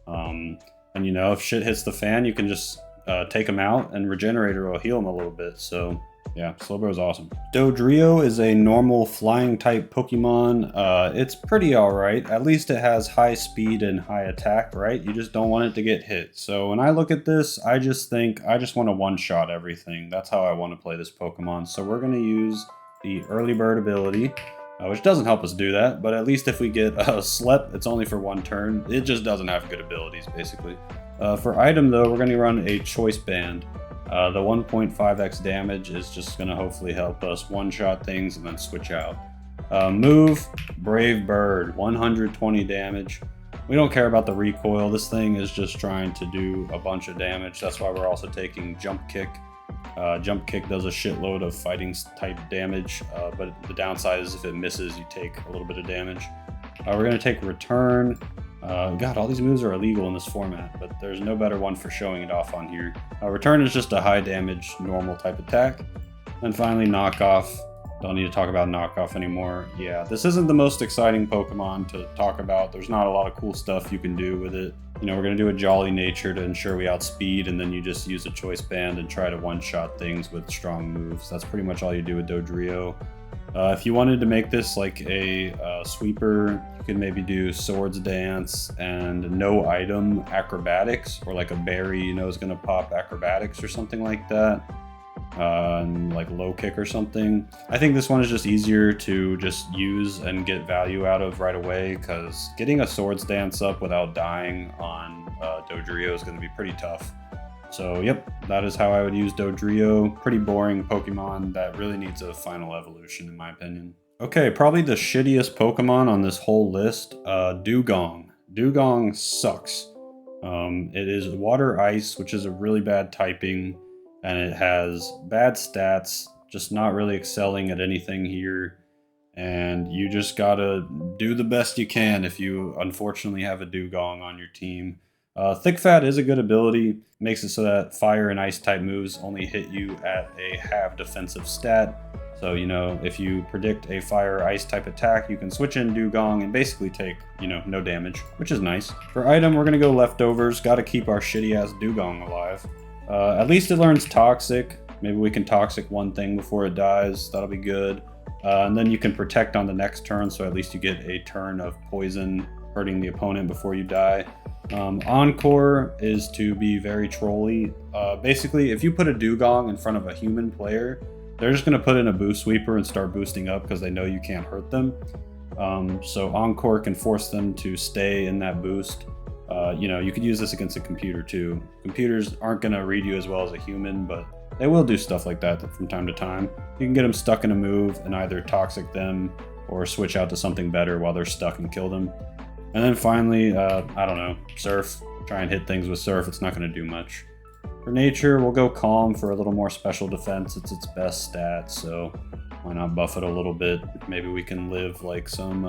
And you know, if shit hits the fan, you can just take him out and Regenerator will heal him a little bit. So yeah, Slowbro is awesome. Dodrio is a normal flying type Pokemon. It's pretty alright. At least it has high speed and high attack, right? You just don't want it to get hit. So when I look at this, I just think I just want to one-shot everything. That's how I want to play this Pokemon. So we're going to use the Early Bird ability, which doesn't help us do that. But at least if we get Slep, it's only for 1 turn. It just doesn't have good abilities, basically. For item, though, we're going to run a Choice Band. The 1.5x damage is just going to hopefully help us one-shot things and then switch out. Move, Brave Bird, 120 damage. We don't care about the recoil. This thing is just trying to do a bunch of damage. That's why we're also taking Jump Kick. Jump Kick does a shitload of fighting type damage, but the downside is if it misses, you take a little bit of damage. We're going to take Return. God, all these moves are illegal in this format, but there's no better one for showing it off on here. Return is just a high damage, normal type attack. And finally, Knock Off. Don't need to talk about Knock Off anymore. Yeah, this isn't the most exciting Pokemon to talk about. There's not a lot of cool stuff you can do with it. You know, we're going to do a Jolly Nature to ensure we outspeed, and then you just use a Choice Band and try to one-shot things with strong moves. That's pretty much all you do with Dodrio. If you wanted to make this like a sweeper, you could maybe do Swords Dance and no item Acrobatics, or like a berry, you know, is going to pop Acrobatics or something like that. And like Low Kick or something. I think this one is just easier to just use and get value out of right away, because getting a Swords Dance up without dying on Dodrio is going to be pretty tough. So yep, that is how I would use Dodrio. Pretty boring Pokemon that really needs a final evolution in my opinion. Okay, probably the shittiest Pokemon on this whole list, Dugong. Dugong sucks. It is Water Ice, which is a really bad typing, and it has bad stats, just not really excelling at anything here. And you just gotta do the best you can if you unfortunately have a Dugong on your team. Thick Fat is a good ability, makes it so that fire and ice type moves only hit you at a half defensive stat. So, you know, if you predict a fire or ice type attack, you can switch in Dugong and basically take, you know, no damage, which is nice. For item, we're gonna go Leftovers, gotta keep our shitty ass Dugong alive. At least it learns Toxic. Maybe we can Toxic one thing before it dies, that'll be good. And then you can Protect on the next turn, so at least you get a turn of poison hurting the opponent before you die. Encore is to be very trolly. Basically, if you put a Dugong in front of a human player, they're just going to put in a Boost Sweeper and start boosting up because they know you can't hurt them. So Encore can force them to stay in that boost. You know, you could use this against a computer too. Computers aren't going to read you as well as a human, but they will do stuff like that from time to time. You can get them stuck in a move and either Toxic them or switch out to something better while they're stuck and kill them. And then finally, I don't know, Surf. Try and hit things with Surf, it's not going to do much. For Nature, we'll go Calm for a little more special defense. It's its best stat, so why not buff it a little bit? Maybe we can live like some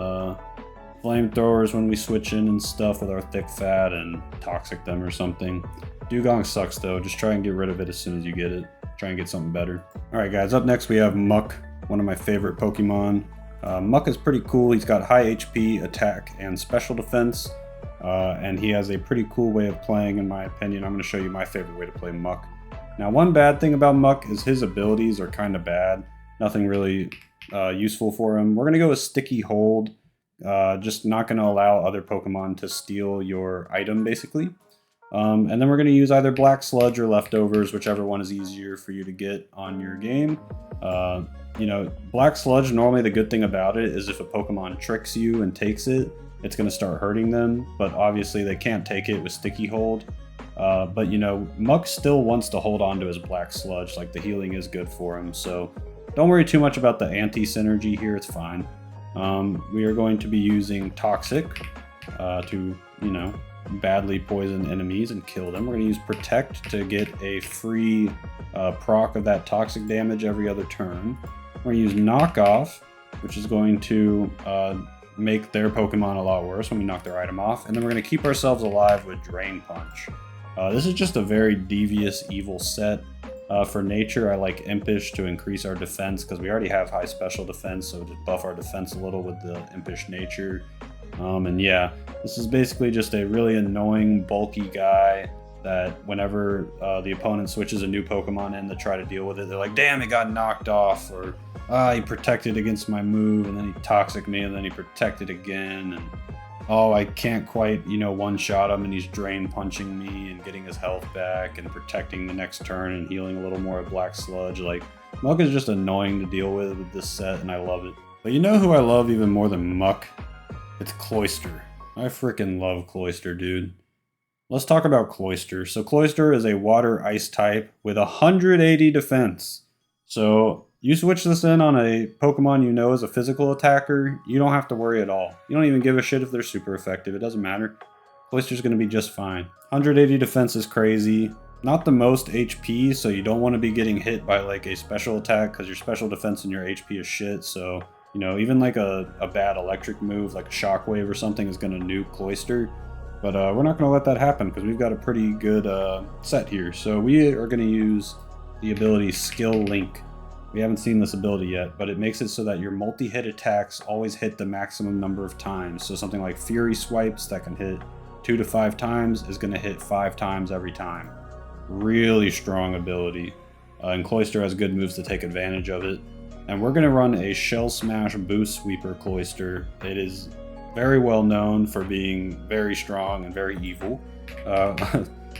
flamethrowers when we switch in and stuff with our Thick Fat and Toxic them or something. Dugong sucks though, just try and get rid of it as soon as you get it. Try and get something better. Alright guys, up next we have Muck, one of my favorite Pokemon. Muck is pretty cool. He's got high HP, attack, and special defense. And he has a pretty cool way of playing, in my opinion. I'm going to show you my favorite way to play Muck. Now, one bad thing about Muck is his abilities are kind of bad. Nothing really useful for him. We're going to go with Sticky Hold. Just not going to allow other Pokemon to steal your item, basically. And then we're going to use either Black Sludge or Leftovers, whichever one is easier for you to get on your game. You know, Black Sludge, normally the good thing about it is if a Pokemon tricks you and takes it, it's going to start hurting them, but obviously they can't take it with Sticky Hold. But you know, Muck still wants to hold on to his Black Sludge, like the healing is good for him, so don't worry too much about the anti-synergy here, it's fine. We are going to be using Toxic to, you know, badly poison enemies and kill them. We're going to use Protect to get a free proc of that toxic damage every other turn. We're going to use Knock Off, which is going to make their Pokemon a lot worse when we knock their item off. And then we're going to keep ourselves alive with Drain Punch. This is just a very devious, evil set. For nature, I like Impish to increase our defense because we already have high special defense, so just buff our defense a little with the Impish nature. And yeah, this is basically just a really annoying, bulky guy that whenever the opponent switches a new Pokemon in to try to deal with it, they're like, damn, it got knocked off, or he protected against my move, and then he Toxic me, and then he protected again, and oh, I can't quite, you know, one-shot him, and he's Drain Punching me and getting his health back and protecting the next turn and healing a little more of Black Sludge. Like, Muck is just annoying to deal with this set, and I love it. But you know who I love even more than Muck? It's Cloyster. I freaking love Cloyster, dude. Let's talk about Cloyster. So Cloyster is a water ice type with 180 defense. So you switch this in on a Pokemon you know is a physical attacker, you don't have to worry at all. You don't even give a shit if they're super effective. It doesn't matter. Cloyster's going to be just fine. 180 defense is crazy. Not the most HP, so you don't want to be getting hit by like a special attack because your special defense and your HP is shit. So, you know, even like a bad electric move like a Shockwave or something is going to nuke Cloyster. But we're not going to let that happen because we've got a pretty good set here. So we are going to use the ability Skill Link. We haven't seen this ability yet, but it makes it so that your multi-hit attacks always hit the maximum number of times. So something like Fury Swipes that can hit 2 to 5 times is going to hit 5 times every time. Really strong ability. And Cloyster has good moves to take advantage of it. And we're going to run a Shell Smash Boost Sweeper Cloyster. It is very well known for being very strong and very evil.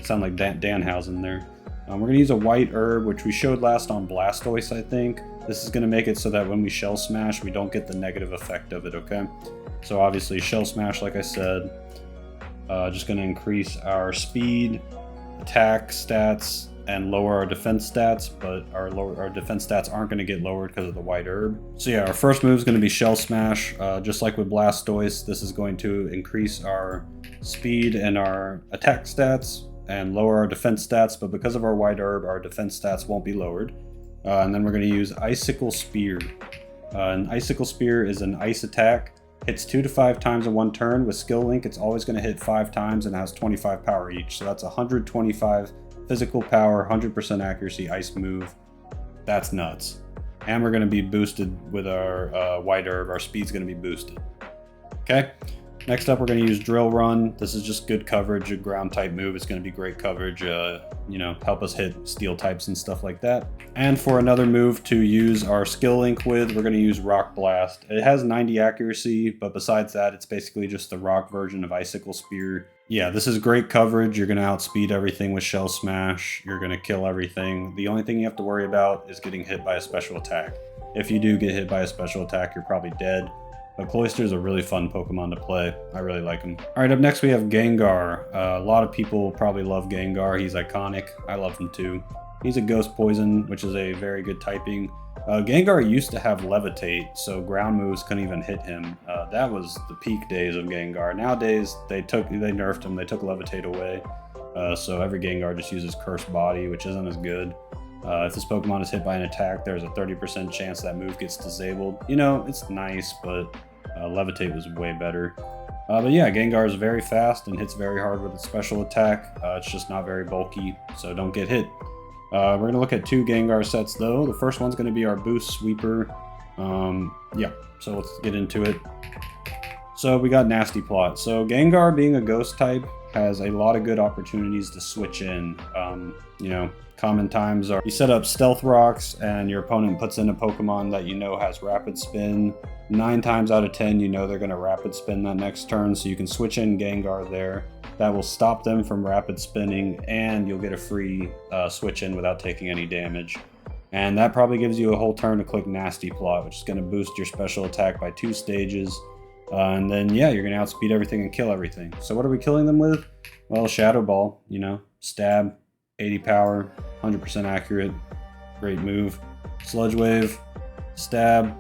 Sound like Danhausen there. We're going to use a White Herb, which we showed last on Blastoise, I think. This is going to make it so that when we Shell Smash, we don't get the negative effect of it, okay? So obviously, Shell Smash, like I said, just going to increase our speed, attack stats, and lower our defense stats, but our defense stats aren't going to get lowered because of the White Herb. So yeah, our first move is going to be Shell Smash. Just like with Blastoise, this is going to increase our speed and our attack stats and lower our defense stats, but because of our White Herb, our defense stats won't be lowered. And then we're going to use Icicle Spear. An Icicle Spear is an ice attack, hits 2 to 5 times in one turn. With Skill Link, it's always going to hit 5 times and has 25 power each, so that's 125 physical power, 100% accuracy ice move. That's nuts. And we're going to be boosted with our White Herb. Our speed's going to be boosted. Okay? Next up, we're going to use Drill Run. This is just good coverage, a ground type move. It's going to be great coverage, you know, help us hit steel types and stuff like that. And for another move to use our Skill Link with, we're going to use Rock Blast. It has 90 accuracy, but besides that, it's basically just the rock version of Icicle Spear. Yeah, this is great coverage. You're going to outspeed everything with Shell Smash. You're going to kill everything. The only thing you have to worry about is getting hit by a special attack. If you do get hit by a special attack, you're probably dead. But Cloyster is a really fun Pokemon to play. I really like him. Alright, up next we have Gengar. A lot of people probably love Gengar. He's iconic. I love him too. He's a Ghost Poison, which is a very good typing. Gengar used to have Levitate, so ground moves couldn't even hit him. That was the peak days of Gengar. Nowadays, they nerfed him. They took Levitate away. So every Gengar just uses Cursed Body, which isn't as good. If this Pokemon is hit by an attack, there's a 30% chance that move gets disabled. You know, it's nice, but Levitate was way better. But yeah, Gengar is very fast and hits very hard with its special attack. It's just not very bulky, so don't get hit. We're going to look at 2 Gengar sets though. The first one's going to be our Boost Sweeper. Yeah, so let's get into it. So we got Nasty Plot. So Gengar being a ghost type, has a lot of good opportunities to switch in. You know, common times are you set up Stealth Rocks and your opponent puts in a Pokemon that you know has Rapid Spin. 9 times out of 10, you know they're going to Rapid Spin that next turn, so you can switch in Gengar there. That will stop them from Rapid Spinning, and you'll get a free switch in without taking any damage. And that probably gives you a whole turn to click Nasty Plot, which is going to boost your special attack by 2 stages. And then, yeah, you're going to outspeed everything and kill everything. So what are we killing them with? Well, Shadow Ball, you know, stab, 80 power, 100% accurate, great move. Sludge Wave, stab,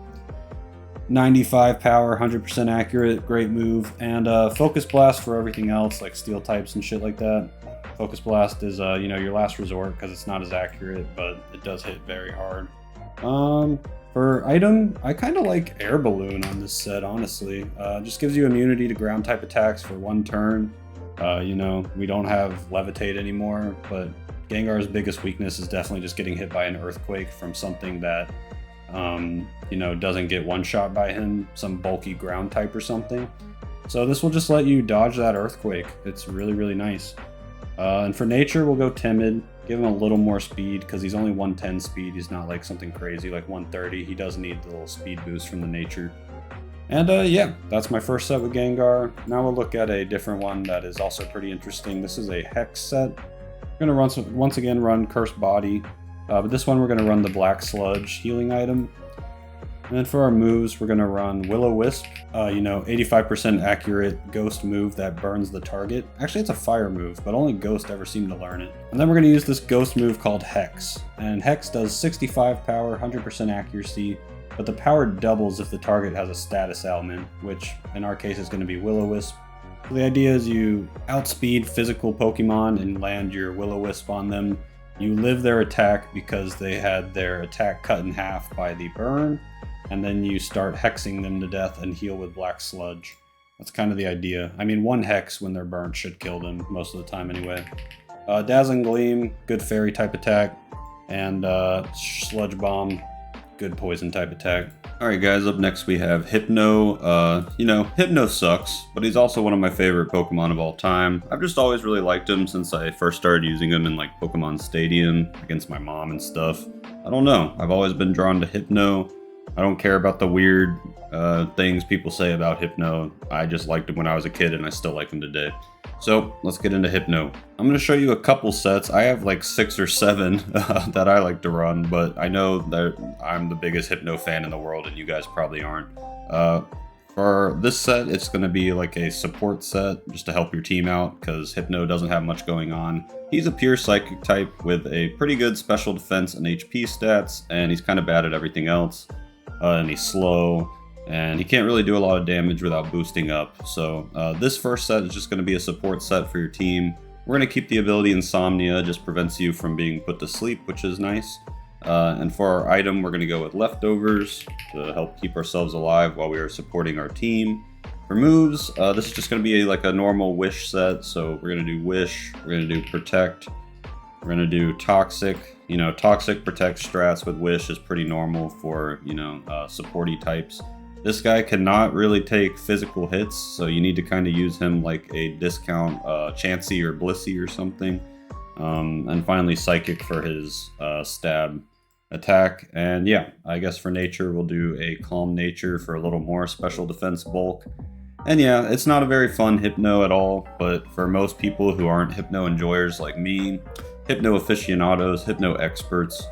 95 power, 100% accurate, great move. And Focus Blast for everything else, like Steel types and shit like that. Focus Blast is, you know, your last resort because it's not as accurate, but it does hit very hard. For item, I kind of like Air Balloon on this set, honestly. Just gives you immunity to ground type attacks for 1 turn. You know, we don't have Levitate anymore, but Gengar's biggest weakness is definitely just getting hit by an Earthquake from something that, you know, doesn't get one-shot by him, some bulky ground type or something. So this will just let you dodge that Earthquake. It's really, really nice. And for nature, we'll go Timid. Give him a little more speed because he's only 110 speed. He's not like something crazy like 130. He does need the little speed boost from the nature. And yeah, that's my first set with Gengar. Now we'll look at a different one that is also pretty interesting. This is a Hex set. We're going to once again run Cursed Body. But this one we're going to run the Black Sludge healing item. And then for our moves, we're going to run Will-O-Wisp. You know, 85% accurate ghost move that burns the target. Actually, it's a fire move, but only Ghost ever seemed to learn it. And then we're going to use this ghost move called Hex. And Hex does 65 power, 100% accuracy, but the power doubles if the target has a status element, which in our case is going to be Will-O-Wisp. So the idea is you outspeed physical Pokemon and land your Will-O-Wisp on them. You live their attack because they had their attack cut in half by the burn. And then you start hexing them to death and heal with Black Sludge. That's kind of the idea. I mean, 1 hex when they're burnt should kill them most of the time anyway. Dazzling Gleam, good fairy type attack. And Sludge Bomb, good poison type attack. Alright guys, up next we have Hypno. You know, Hypno sucks, but he's also one of my favorite Pokemon of all time. I've just always really liked him since I first started using him in like Pokemon Stadium against my mom and stuff. I don't know, I've always been drawn to Hypno. I don't care about the weird things people say about Hypno. I just liked him when I was a kid and I still like him today. So let's get into Hypno. I'm going to show you a couple sets. I have like 6 or 7 that I like to run, but I know that I'm the biggest Hypno fan in the world and you guys probably aren't. For this set, it's going to be like a support set just to help your team out because Hypno doesn't have much going on. He's a pure Psychic type with a pretty good special defense and HP stats, and he's kind of bad at everything else. And he's slow, and he can't really do a lot of damage without boosting up. So this first set is just going to be a support set for your team. We're going to keep the ability Insomnia, just prevents you from being put to sleep, which is nice. And for our item, we're going to go with Leftovers to help keep ourselves alive while we are supporting our team. For moves, this is just going to be like a normal Wish set. So we're going to do Wish, we're going to do Protect, we're going to do Toxic. You know, Toxic Protect strats with Wish is pretty normal for, you know, supporty types. This guy cannot really take physical hits, so you need to kind of use him like a discount Chansey or Blissey or something. And finally Psychic for his stab attack. And yeah, I guess for nature we'll do a Calm Nature for a little more special defense bulk. And yeah, it's not a very fun Hypno at all, but for most people who aren't Hypno enjoyers like me, Hypno aficionados, Hypno experts,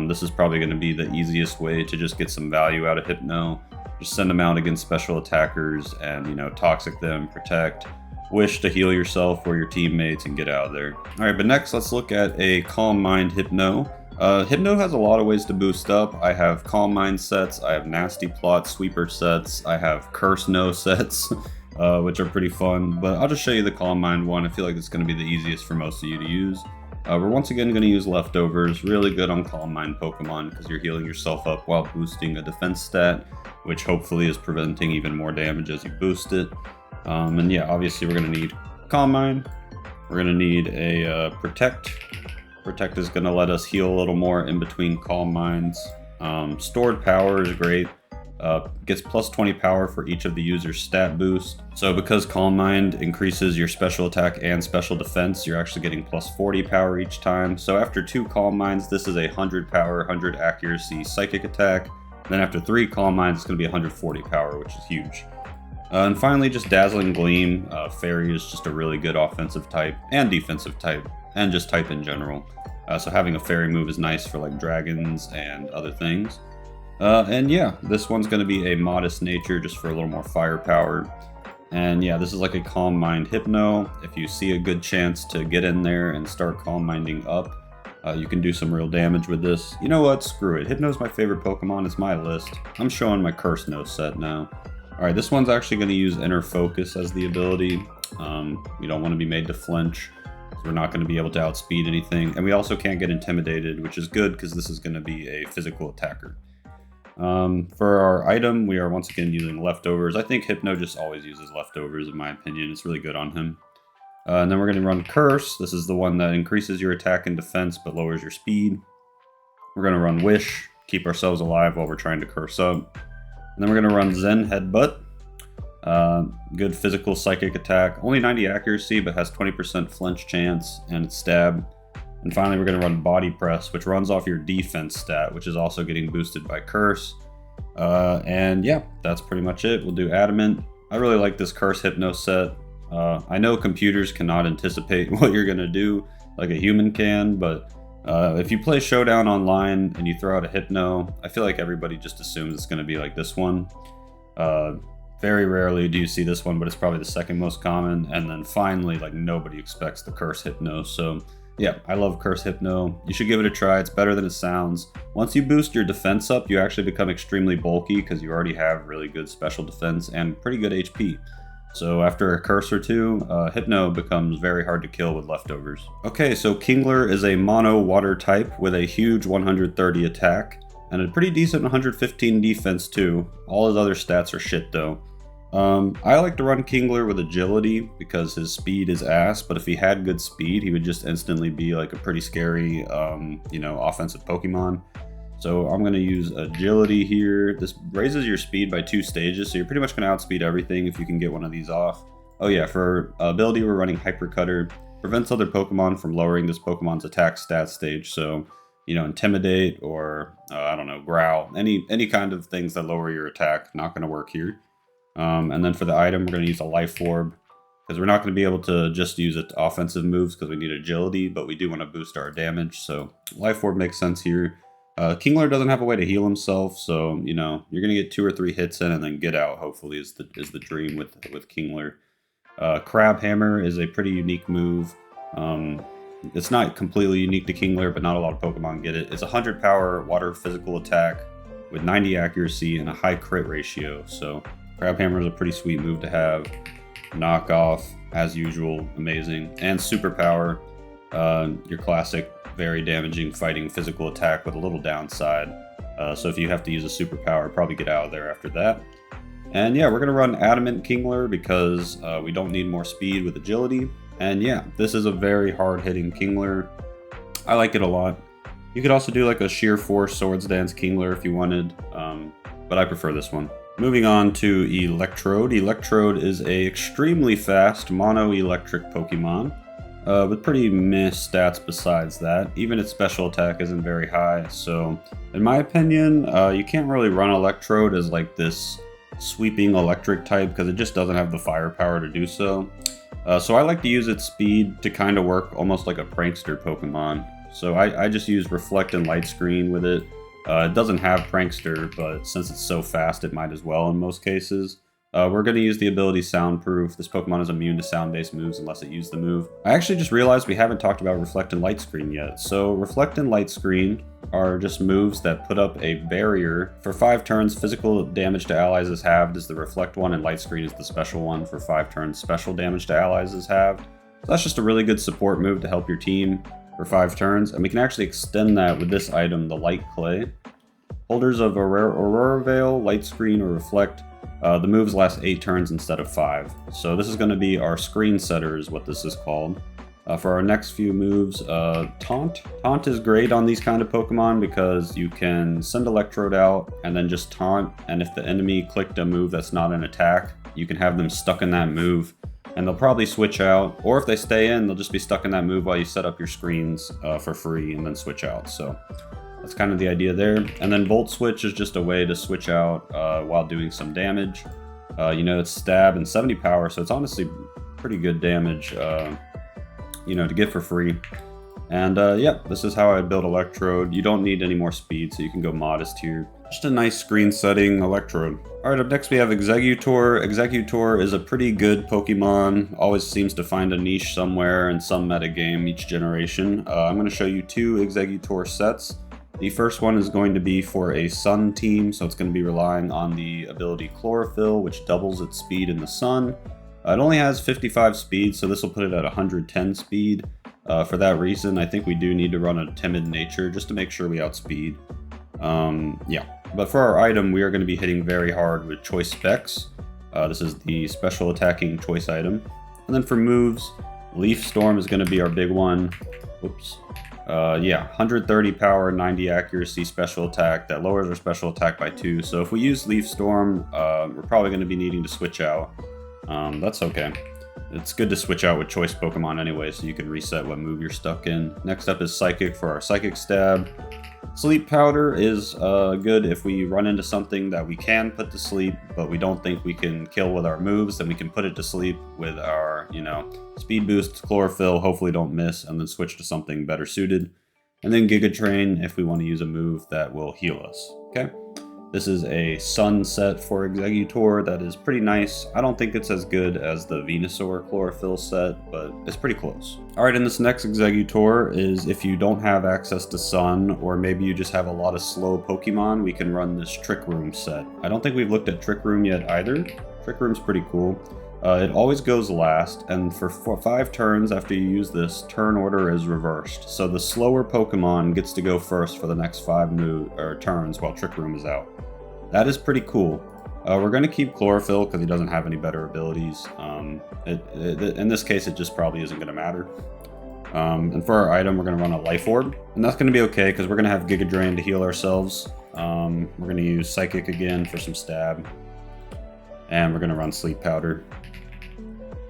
this is probably going to be the easiest way to just get some value out of Hypno. Just send them out against special attackers and, you know, Toxic them, Protect, Wish to heal yourself or your teammates and get out of there. Alright, but next let's look at a Calm Mind Hypno. Hypno has a lot of ways to boost up. I have Calm Mind sets, I have Nasty Plot Sweeper sets, I have Curse No sets, which are pretty fun, but I'll just show you the Calm Mind one. I feel like it's going to be the easiest for most of you to use. We're once again going to use Leftovers, really good on Calm Mind Pokemon because you're healing yourself up while boosting a defense stat, which hopefully is preventing even more damage as you boost it. And yeah, obviously we're going to need Calm Mind, we're going to need a Protect. Protect is going to let us heal a little more in between Calm Minds. Stored Power is great. Gets plus 20 power for each of the user's stat boost. So because Calm Mind increases your special attack and special defense, you're actually getting plus 40 power each time. So after 2 Calm Minds, this is a 100 power, 100 accuracy psychic attack. Then after 3 Calm Minds, it's going to be 140 power, which is huge. And finally, just Dazzling Gleam. Fairy is just a really good offensive type and defensive type, and just type in general. So having a fairy move is nice for like dragons and other things. And yeah, this one's going to be a modest nature just for a little more firepower. And yeah, this is like a Calm Mind Hypno. If you see a good chance to get in there and start Calm Minding up, you can do some real damage with this. You know what? Screw it. Hypno's my favorite Pokemon. It's my list. I'm showing my Curse No set now. Alright, this one's actually going to use Inner Focus as the ability. We don't want to be made to flinch. So we're not going to be able to outspeed anything. And we also can't get intimidated, which is good because this is going to be a physical attacker. For our item, we are once again using Leftovers. I think Hypno just always uses Leftovers, in my opinion. It's really good on him. And then we're going to run Curse. This is the one that increases your attack and defense but lowers your speed. We're going to run Wish, keep ourselves alive while we're trying to curse up. And then we're going to run Zen Headbutt. Good physical psychic attack. Only 90 accuracy, but has 20% flinch chance, and it's stab. And finally, we're going to run Body Press, which runs off your defense stat, which is also getting boosted by Curse. And yeah, that's pretty much it. We'll do Adamant. I really like this Curse Hypno set. I know computers cannot anticipate what you're going to do like a human can, but if you play Showdown online and you throw out a Hypno, I feel like everybody just assumes it's going to be like this one. Very rarely do you see this one, but it's probably the second most common. And then finally, like nobody expects the Curse Hypno. So yeah, I love Curse Hypno. You should give it a try. It's better than it sounds. Once you boost your defense up, you actually become extremely bulky because you already have really good special defense and pretty good HP. So after a curse or two, Hypno becomes very hard to kill with Leftovers. Okay, so Kingler is a mono water type with a huge 130 attack and a pretty decent 115 defense too. All his other stats are shit though. I like to run Kingler with agility because his speed is ass, but if he had good speed, he would just instantly be like a pretty scary, offensive Pokemon. So I'm going to use agility here. This raises your speed by 2 stages, so you're pretty much going to outspeed everything if you can get one of these off. Oh yeah, for ability we're running Hyper Cutter. Prevents other Pokemon from lowering this Pokemon's attack stat stage, so, Intimidate or, Growl. Any kind of things that lower your attack, not going to work here. And then for the item, we're going to use a Life Orb, because we're not going to be able to just use it to offensive moves because we need agility, but we do want to boost our damage, so Life Orb makes sense here. Kingler doesn't have a way to heal himself, so you're gonna get 2 or 3 hits in and then get out. Hopefully, is the dream with Kingler. Crab Hammer is a pretty unique move. It's not completely unique to Kingler, but not a lot of Pokemon get it. It's 100 power water physical attack with 90 accuracy and a high crit ratio. So Crab Hammer is a pretty sweet move to have. Knockoff, as usual, amazing, and Superpower. Your classic, very damaging fighting physical attack with a little downside. So if you have to use a superpower, probably get out of there after that. And yeah, we're going to run Adamant Kingler because we don't need more speed with agility. And yeah, this is a very hard-hitting Kingler. I like it a lot. You could also do like a Sheer Force Swords Dance Kingler if you wanted, but I prefer this one. Moving on to Electrode. Electrode is a extremely fast mono-electric Pokemon. With pretty meh stats besides that. Even its special attack isn't very high, so in my opinion, you can't really run Electrode as like this sweeping electric type because it just doesn't have the firepower to do so. So I like to use its speed to kind of work almost like a prankster Pokemon. So I just use Reflect and Light Screen with it. It doesn't have Prankster, but since it's so fast, it might as well in most cases. We're going to use the ability Soundproof. This Pokemon is immune to sound-based moves unless it used the move. I actually just realized we haven't talked about Reflect and Light Screen yet. So Reflect and Light Screen are just moves that put up a barrier. For 5 turns, physical damage to allies is halved is the Reflect one, and Light Screen is the special one. For 5 turns, special damage to allies is halved. So that's just a really good support move to help your team for 5 turns. And we can actually extend that with this item, the Light Clay. Holders of Aurora Veil, Light Screen, or Reflect, the moves last 8 turns instead of 5. So this is going to be our screen setter is what this is called. For our next few moves, Taunt. Taunt is great on these kind of Pokemon because you can send Electrode out and then just taunt, and if the enemy clicked a move that's not an attack, you can have them stuck in that move, and they'll probably switch out, or if they stay in, they'll just be stuck in that move while you set up your screens for free and then switch out. So that's kind of the idea there. And then Volt Switch is just a way to switch out while doing some damage. You know, it's stab and 70 power, so it's honestly pretty good damage, you know, to get for free. And yeah, this is how I build Electrode. You don't need any more speed, so you can go modest here. Just a nice screen setting Electrode. Alright, up next we have Exeggutor. Exeggutor is a pretty good Pokemon. Always seems to find a niche somewhere in some metagame each generation. I'm going to show you two Exeggutor sets. The first one is going to be for a Sun team, so it's going to be relying on the ability Chlorophyll, which doubles its speed in the Sun. It only has 55 speed, so this will put it at 110 speed. For that reason, I think we do need to run a Timid Nature just to make sure we outspeed. Yeah, but for our item, we are going to be hitting very hard with Choice Specs. This is the special attacking choice item. And then for moves, Leaf Storm is going to be our big one. Oops. Yeah, 130 power, 90 accuracy, special attack. That lowers our special attack by 2. So if we use Leaf Storm, we're probably going to be needing to switch out. That's okay. It's good to switch out with choice Pokemon anyway, so you can reset what move you're stuck in. Next up is Psychic for our Psychic Stab. Sleep Powder is good if we run into something that we can put to sleep, but we don't think we can kill with our moves, then we can put it to sleep with our, you know, Speed Boost, Chlorophyll, hopefully don't miss, and then switch to something better suited. And then Giga Drain if we want to use a move that will heal us, okay? This is a Sun set for Exeggutor that is pretty nice. I don't think it's as good as the Venusaur Chlorophyll set, but it's pretty close. Alright, and this next Exeggutor is if you don't have access to Sun, or maybe you just have a lot of slow Pokemon, we can run this Trick Room set. I don't think we've looked at Trick Room yet either. Trick Room's pretty cool. It always goes last, and for 5 turns after you use this, turn order is reversed. So the slower Pokemon gets to go first for the next 5 turns while Trick Room is out. That is pretty cool. We're going to keep Chlorophyll because he doesn't have any better abilities. In this case, it just probably isn't going to matter. And for our item, we're going to run a Life Orb. And that's going to be okay because we're going to have Giga Drain to heal ourselves. We're going to use Psychic again for some stab. And we're going to run Sleep Powder.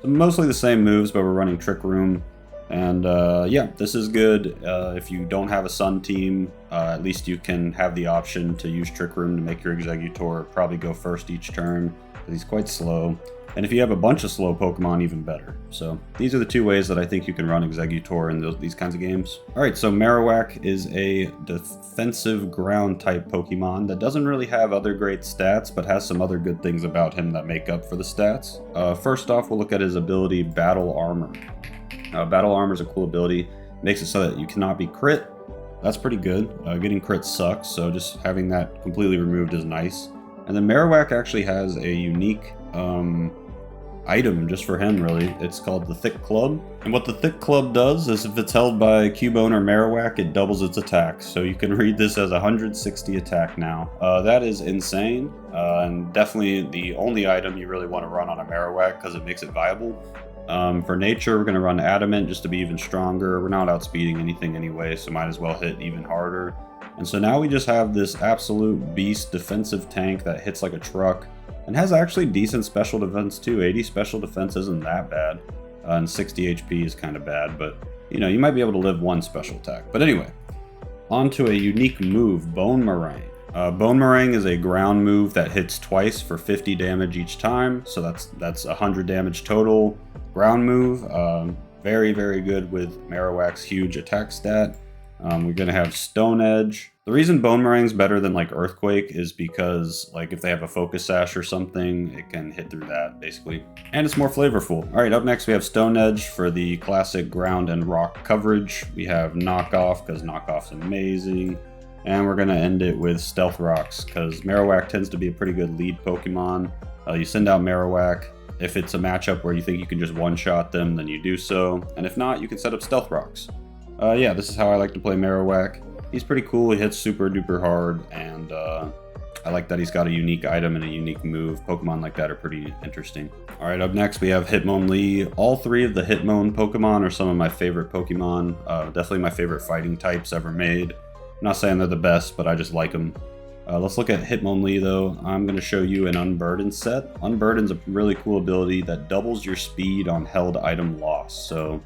So mostly the same moves, but we're running Trick Room. And yeah, this is good. If you don't have a Sun team, at least you can have the option to use Trick Room to make your Exeggutor probably go first each turn, because he's quite slow. And if you have a bunch of slow Pokemon, even better. So these are the 2 ways that I think you can run Exeggutor in these kinds of games. Alright, so Marowak is a defensive ground type Pokemon that doesn't really have other great stats, but has some other good things about him that make up for the stats. First off, we'll look at his ability Battle Armor. Battle Armor is a cool ability. Makes it so that you cannot be crit. That's pretty good. Getting crit sucks, so just having that completely removed is nice. And then Marowak actually has a unique item just for him, really. It's called the Thick Club. And what the Thick Club does is if it's held by Cubone or Marowak, it doubles its attack. So you can read this as 160 attack now. That is insane, and definitely the only item you really want to run on a Marowak because it makes it viable. For nature, we're going to run Adamant just to be even stronger. We're not outspeeding anything anyway, so might as well hit even harder. And so now we just have this absolute beast defensive tank that hits like a truck and has actually decent special defense too. 80 special defense isn't that bad, and 60 HP is kind of bad, but you know, you might be able to live 1 special attack. But anyway, on to a unique move, Bone Meringue. Bone Meringue is a ground move that hits twice for 50 damage each time, so that's 100 damage total. Ground move, very, very good with Marowak's huge attack stat. We're going to have Stone Edge. The reason Bone Meringue's better than like Earthquake is because like if they have a Focus Sash or something, it can hit through that basically. And it's more flavorful. Alright, up next we have Stone Edge for the classic ground and rock coverage. We have Knockoff because Knockoff's amazing. And we're going to end it with Stealth Rocks because Marowak tends to be a pretty good lead Pokemon. You send out Marowak. If it's a matchup where you think you can just one-shot them, then you do so. And if not, you can set up Stealth Rocks. Yeah, this is how I like to play Marowak. He's pretty cool, he hits super duper hard, and I like that he's got a unique item and a unique move. Pokemon like that are pretty interesting. All right, up next we have Hitmonlee. All three of the Hitmon Pokemon are some of my favorite Pokemon. Definitely my favorite fighting types ever made. I'm not saying they're the best, but I just like them. Let's look at Hitmonlee though. I'm going to show you an Unburden set. Unburden's a really cool ability that doubles your speed on held item loss. So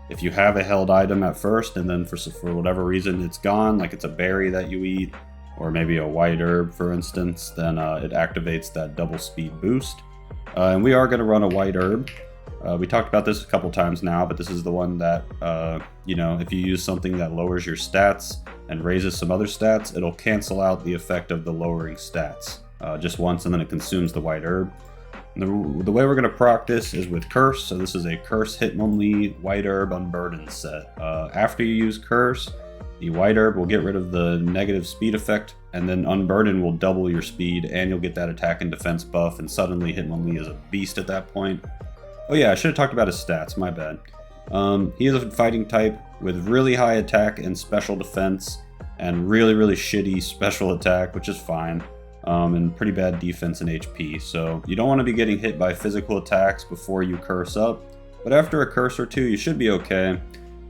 if you have a held item at first and then for whatever reason it's gone, like it's a berry that you eat, or maybe a white herb for instance, then it activates that double speed boost. And we are going to run a white herb. We talked about this a couple times now, but this is the one that, you know, if you use something that lowers your stats and raises some other stats, it'll cancel out the effect of the lowering stats just once, and then it consumes the white herb. The way we're going to practice is with Curse, so this is a Curse Hitmonlee White Herb Unburden set. After you use Curse, the White Herb will get rid of the negative speed effect, and then Unburden will double your speed, and you'll get that attack and defense buff, and suddenly Hitmonlee is a beast at that point. Oh yeah, I should have talked about his stats, my bad. He is a fighting type with really high attack and special defense, and really shitty special attack, which is fine, and pretty bad defense and HP. So you don't want to be getting hit by physical attacks before you curse up, but after a curse or two, you should be okay.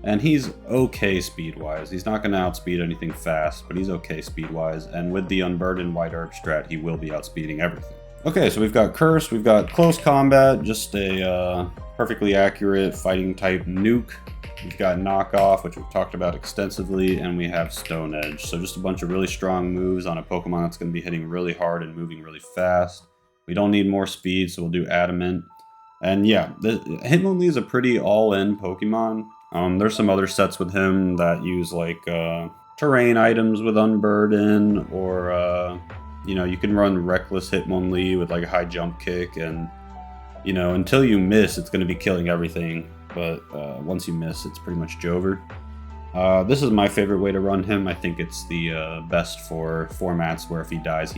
And he's okay speed-wise. He's not going to outspeed anything fast, but he's okay speed-wise, and with the Unburdened White Herb strat, he will be outspeeding everything. Okay, so we've got Curse, we've got Close Combat, just a perfectly accurate fighting type nuke. We've got Knockoff, which we've talked about extensively, and we have Stone Edge. So just a bunch of really strong moves on a Pokemon that's going to be hitting really hard and moving really fast. We don't need more speed, so we'll do Adamant. And yeah, Hitmonlee is a pretty all-in Pokemon. There's some other sets with him that use like terrain items with Unburden, or you know, you can run Reckless Hitmonlee with like a high jump kick, and you know, until you miss, it's going to be killing everything. But once you miss, it's pretty much Jover. This is my favorite way to run him. I think it's the best for formats where if he dies,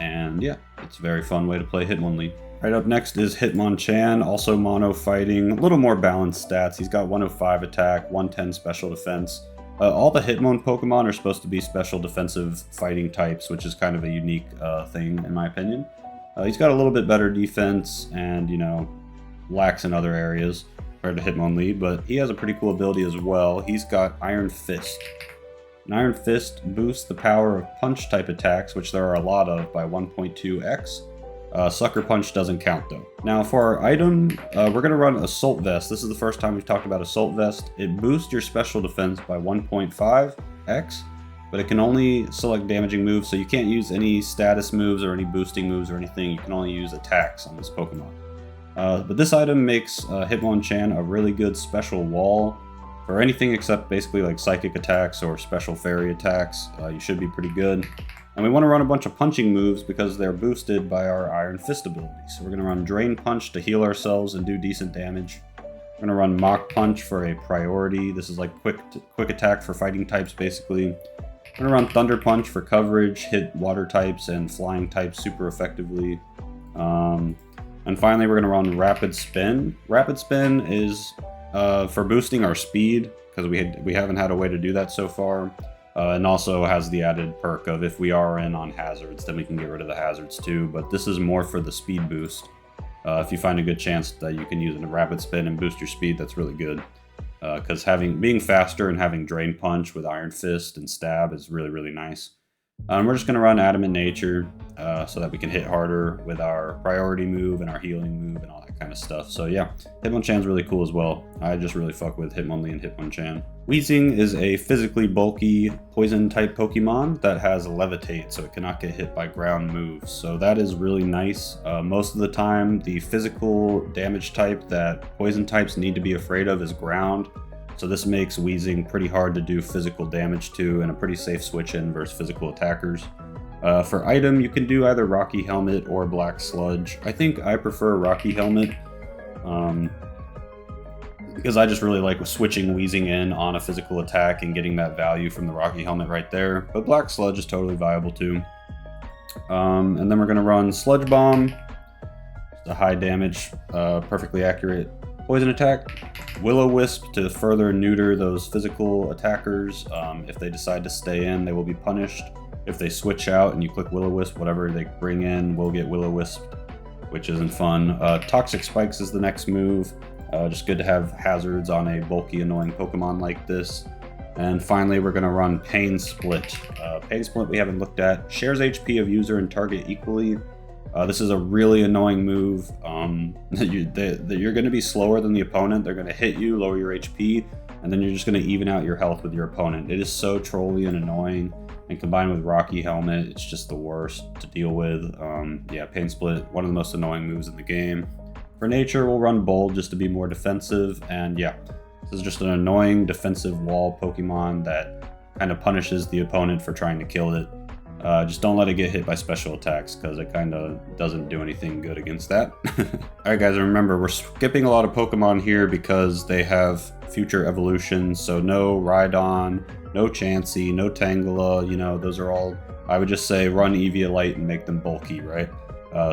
and yeah, it's a very fun way to play Hitmonlee. Right, up next is Hitmonchan, also mono fighting, a little more balanced stats. He's got 105 attack, 110 special defense. All the Hitmon Pokemon are supposed to be special defensive fighting types, which is kind of a unique thing in my opinion. He's got a little bit better defense and, you know, lacks in other areas compared to Hitmonlee, but he has a pretty cool ability as well. He's got Iron Fist. An Iron Fist boosts the power of punch type attacks, which there are a lot of, by 1.2x. Sucker Punch doesn't count though. Now for our item, we're going to run Assault Vest. This is the first time we've talked about Assault Vest. It boosts your special defense by 1.5x, but it can only select damaging moves, so you can't use any status moves or any boosting moves or anything. You can only use attacks on this Pokemon. But this item makes Hitmonchan a really good special wall for anything except basically like psychic attacks or special fairy attacks. You should be pretty good. And we want to run a bunch of punching moves because they're boosted by our Iron Fist ability. So we're going to run Drain Punch to heal ourselves and do decent damage. We're going to run Mach Punch for a priority. This is like quick attack for fighting types basically. We're going to run Thunder Punch for coverage, hit water types and flying types super effectively. And finally we're going to run Rapid Spin. Rapid Spin is for boosting our speed, because we haven't had a way to do that so far. And also has the added perk of if we are in on hazards, then we can get rid of the hazards too. But this is more for the speed boost. If you find a good chance that you can use a Rapid Spin and boost your speed, that's really good. Because being faster and having Drain Punch with Iron Fist and Stab is really nice. We're just going to run Adamant Nature so that we can hit harder with our priority move and our healing move and all that kind of stuff. So yeah, Hitmonchan's really cool as well. I just really fuck with Hitmonlee and Hitmonchan. Weezing is a physically bulky poison type Pokemon that has Levitate, so it cannot get hit by ground moves. So that is really nice. Most of the time, the physical damage type that poison types need to be afraid of is ground. So this makes Weezing pretty hard to do physical damage to and a pretty safe switch in versus physical attackers. For item, you can do either Rocky Helmet or Black Sludge. I think I prefer Rocky Helmet because I just really like switching Weezing in on a physical attack and getting that value from the Rocky Helmet right there. But Black Sludge is totally viable too. And then we're going to run Sludge Bomb. It's a high damage, perfectly accurate poison attack. Will-O-Wisp to further neuter those physical attackers. If they decide to stay in, they will be punished. if they switch out and you click Will-O-Wisp, whatever they bring in will get Will-O-Wisp, which isn't fun. Toxic Spikes is the next move. Just good to have hazards on a bulky, annoying Pokemon like this. And finally, we're going to run Pain Split. Pain Split we haven't looked at. Shares HP of user and target equally. This is a really annoying move. You're going to be slower than the opponent. They're going to hit you, lower your HP, and then you're just going to even out your health with your opponent. It is so trolly and annoying. And combined with Rocky Helmet, it's just the worst to deal with. Yeah, Pain Split, one of the most annoying moves in the game. For nature, we'll run Bold just to be more defensive, and yeah, this is just an annoying defensive wall Pokemon that kind of punishes the opponent for trying to kill it. Just don't let it get hit by special attacks, because it kind of doesn't do anything good against that. Alright guys, remember, we're skipping a lot of Pokemon here because they have future evolutions, so no Rhydon, no Chansey, no Tangela, you know, those are all, I would just say run Eviolite and make them bulky, right?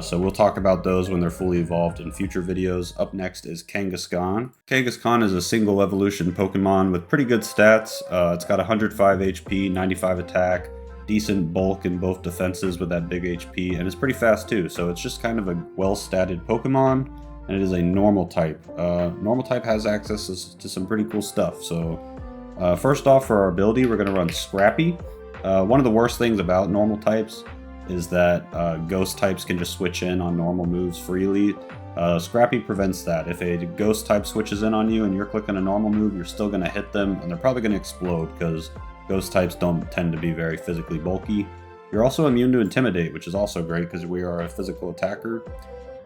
So we'll talk about those when they're fully evolved in future videos. Up next is Kangaskhan. Kangaskhan is a single evolution Pokemon with pretty good stats. It's got 105 HP, 95 attack, decent bulk in both defenses with that big HP, and it's pretty fast too, so it's just kind of a well-statted Pokemon, and it is a normal type. Normal type has access to some pretty cool stuff, so first off, for our ability, we're going to run Scrappy. One of the worst things about normal types is that ghost types can just switch in on normal moves freely. Scrappy prevents that. If a ghost type switches in on you and you're clicking a normal move, you're still going to hit them, and they're probably going to explode because ghost types don't tend to be very physically bulky. You're also immune to Intimidate, which is also great because we are a physical attacker.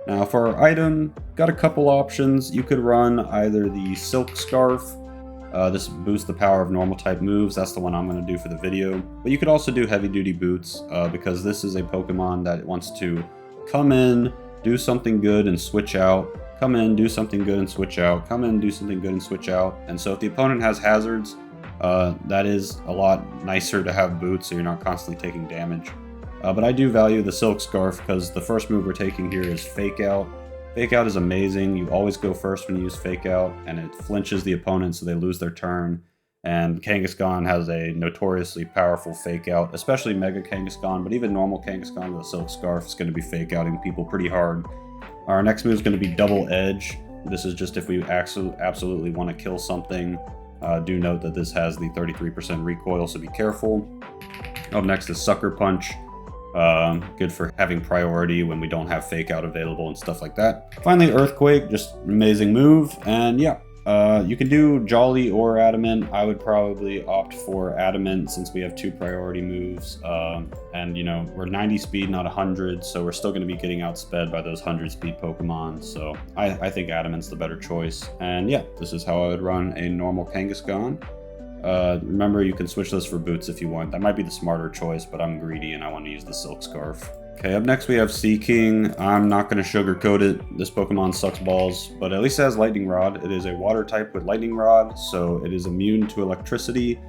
Now for our item, got a couple options. You could run either the Silk Scarf. This boosts the power of normal type moves. That's the one I'm going to do for the video. But you could also do Heavy Duty Boots because this is a Pokemon that wants to come in, do something good, and switch out. Come in, do something good, and switch out. Come in, do something good, and switch out. And so if the opponent has hazards, that is a lot nicer to have boots so you're not constantly taking damage. But I do value the Silk Scarf because the first move we're taking here is Fake Out. Fake Out is amazing. You always go first when you use Fake Out, and it flinches the opponent so they lose their turn. And Kangaskhan has a notoriously powerful Fake Out, especially Mega Kangaskhan, but even normal Kangaskhan with a Silk Scarf is going to be Fake Outing people pretty hard. Our next move is going to be Double Edge. This is just if we absolutely want to kill something. Do note that this has the 33% recoil, so be careful. Up next is Sucker Punch. Good for having priority when we don't have Fake Out available and stuff like that. Finally, Earthquake, just amazing move. And yeah, you can do Jolly or Adamant. I would probably opt for Adamant since we have 2 priority moves. And you know, we're 90 speed, not 100, so we're still going to be getting outsped by those 100 speed Pokemon. So I think Adamant's the better choice. And yeah, this is how I would run a normal Kangaskhan. Remember, you can switch this for boots if you want. That might be the smarter choice, but I'm greedy and I want to use the Silk Scarf. Okay, up next we have Seaking. I'm not going to sugarcoat it. This Pokemon sucks balls, but at least it has Lightning Rod. It is a water type with Lightning Rod, so it is immune to electricity,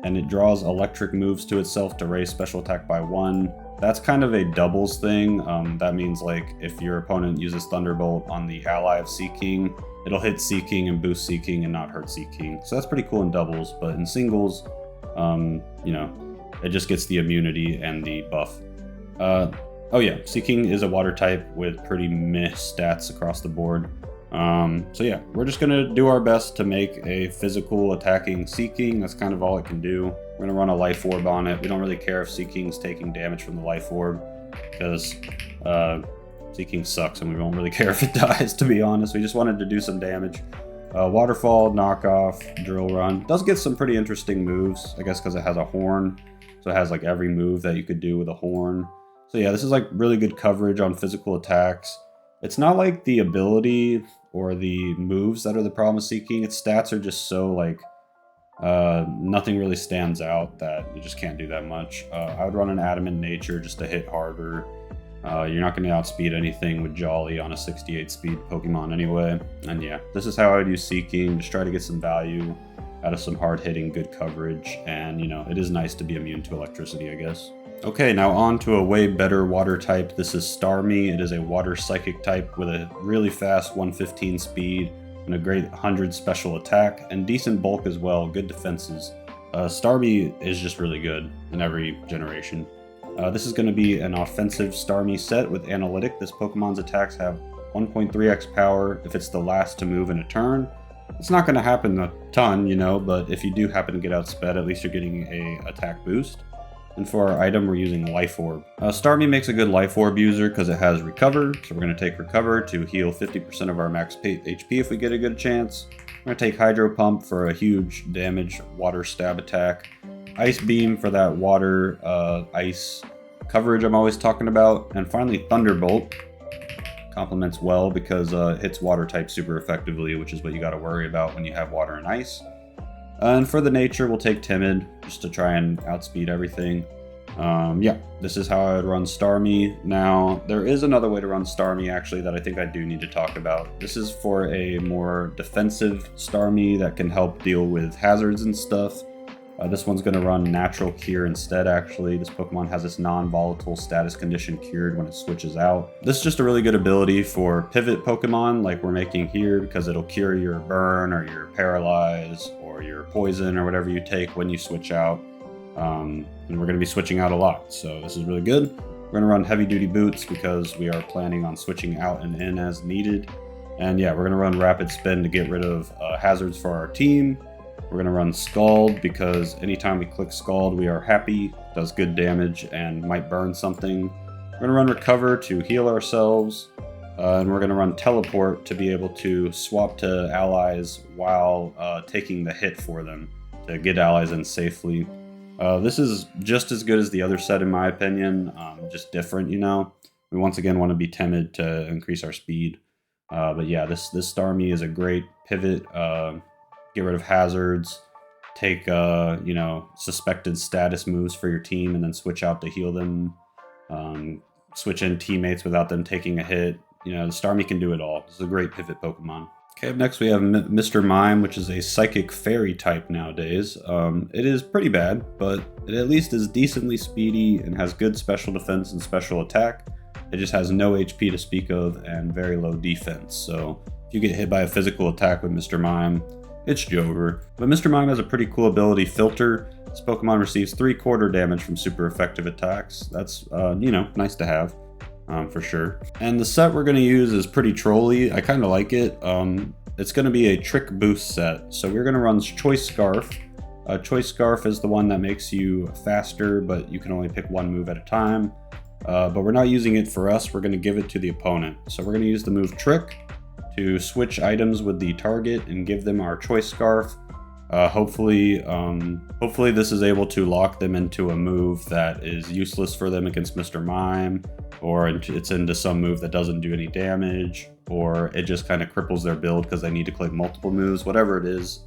and it draws electric moves to itself to raise special attack by 1. That's kind of a doubles thing. That means like if your opponent uses Thunderbolt on the ally of Seaking, it'll hit Seaking and boost Seaking and not hurt Seaking. So that's pretty cool in doubles, but in singles, you know, it just gets the immunity and the buff. Oh yeah, Seaking is a water type with pretty meh stats across the board. So yeah, we're just gonna do our best to make a physical attacking Seaking. That's kind of all it can do. We're gonna run a Life Orb on it. We don't really care if Seaking's taking damage from the Life Orb because Seaking sucks and we don't really care if it dies, to be honest. We just wanted to do some damage. Waterfall, Knockoff, Drill Run. Does get some pretty interesting moves, I guess because it has a horn. So it has like every move that you could do with a horn. So yeah, this is like really good coverage on physical attacks. It's not like the ability or the moves that are the problem with Seaking. Its stats are just so like, nothing really stands out that you just can't do that much. I would run an Adamant Nature just to hit harder. You're not going to outspeed anything with Jolly on a 68 speed Pokemon anyway. And yeah, this is how I would use Seaking. Just try to get some value out of some hard hitting, good coverage. And you know, it is nice to be immune to electricity, I guess. Okay, now on to a way better water type. This is Starmie. It is a water psychic type with a really fast 115 speed and a great 100 special attack and decent bulk as well, good defenses. Starmie is just really good in every generation. This is going to be an offensive Starmie set with Analytic. This Pokemon's attacks have 1.3x power if it's the last to move in a turn. It's not going to happen a ton, you know, but if you do happen to get outsped, at least you're getting a attack boost. And for our item, we're using Life Orb. Starmie makes a good Life Orb user because it has Recover, so we're going to take Recover to heal 50% of our max HP if we get a good chance. We're going to take Hydro Pump for a huge damage water stab attack. Ice Beam for that water, ice coverage I'm always talking about. And finally, Thunderbolt. Complements well because it hits water type super effectively, which is what you got to worry about when you have water and ice. And for the nature, we'll take Timid just to try and outspeed everything. Yeah, this is how I would run Starmie. Now, there is another way to run Starmie actually that I think I do need to talk about. This is for a more defensive Starmie that can help deal with hazards and stuff. This one's going to run Natural Cure instead, actually. This Pokemon has this non-volatile status condition cured when it switches out. This is just a really good ability for pivot Pokemon like we're making here because it'll cure your burn or your paralyze or your poison or whatever you take when you switch out. And we're going to be switching out a lot, so this is really good. We're going to run Heavy Duty Boots because we are planning on switching out and in as needed. And yeah, we're going to run Rapid Spin to get rid of hazards for our team. We're going to run Scald because anytime we click Scald, we are happy, does good damage, and might burn something. We're going to run Recover to heal ourselves, and we're going to run Teleport to be able to swap to allies while taking the hit for them to get allies in safely. This is just as good as the other set in my opinion, just different, you know. We once again want to be timid to increase our speed. But yeah, this Starmie is a great pivot. Get rid of hazards, take you know, suspected status moves for your team, and then switch out to heal them. Switch in teammates without them taking a hit. You know, the Starmie can do it all. This is a great pivot Pokemon. Okay, up next we have Mr. Mime, which is a Psychic Fairy type nowadays. It is pretty bad, but it at least is decently speedy and has good special defense and special attack. It just has no HP to speak of and very low defense. So if you get hit by a physical attack with Mr. Mime, it's Jover. But Mr. Mime has a pretty cool ability, Filter. This Pokemon receives 3/4 damage from super effective attacks. That's, you know, nice to have, for sure. And the set we're going to use is pretty trolly. I kind of like it. It's going to be a Trick Boost set. So we're going to run Choice Scarf. Choice Scarf is the one that makes you faster, but you can only pick one move at a time. But we're not using it for us. We're going to give it to the opponent. So we're going to use the move Trick to switch items with the target and give them our Choice Scarf. Hopefully this is able to lock them into a move that is useless for them against Mr. Mime, or it's into some move that doesn't do any damage, or it just kind of cripples their build because they need to click multiple moves. Whatever it is,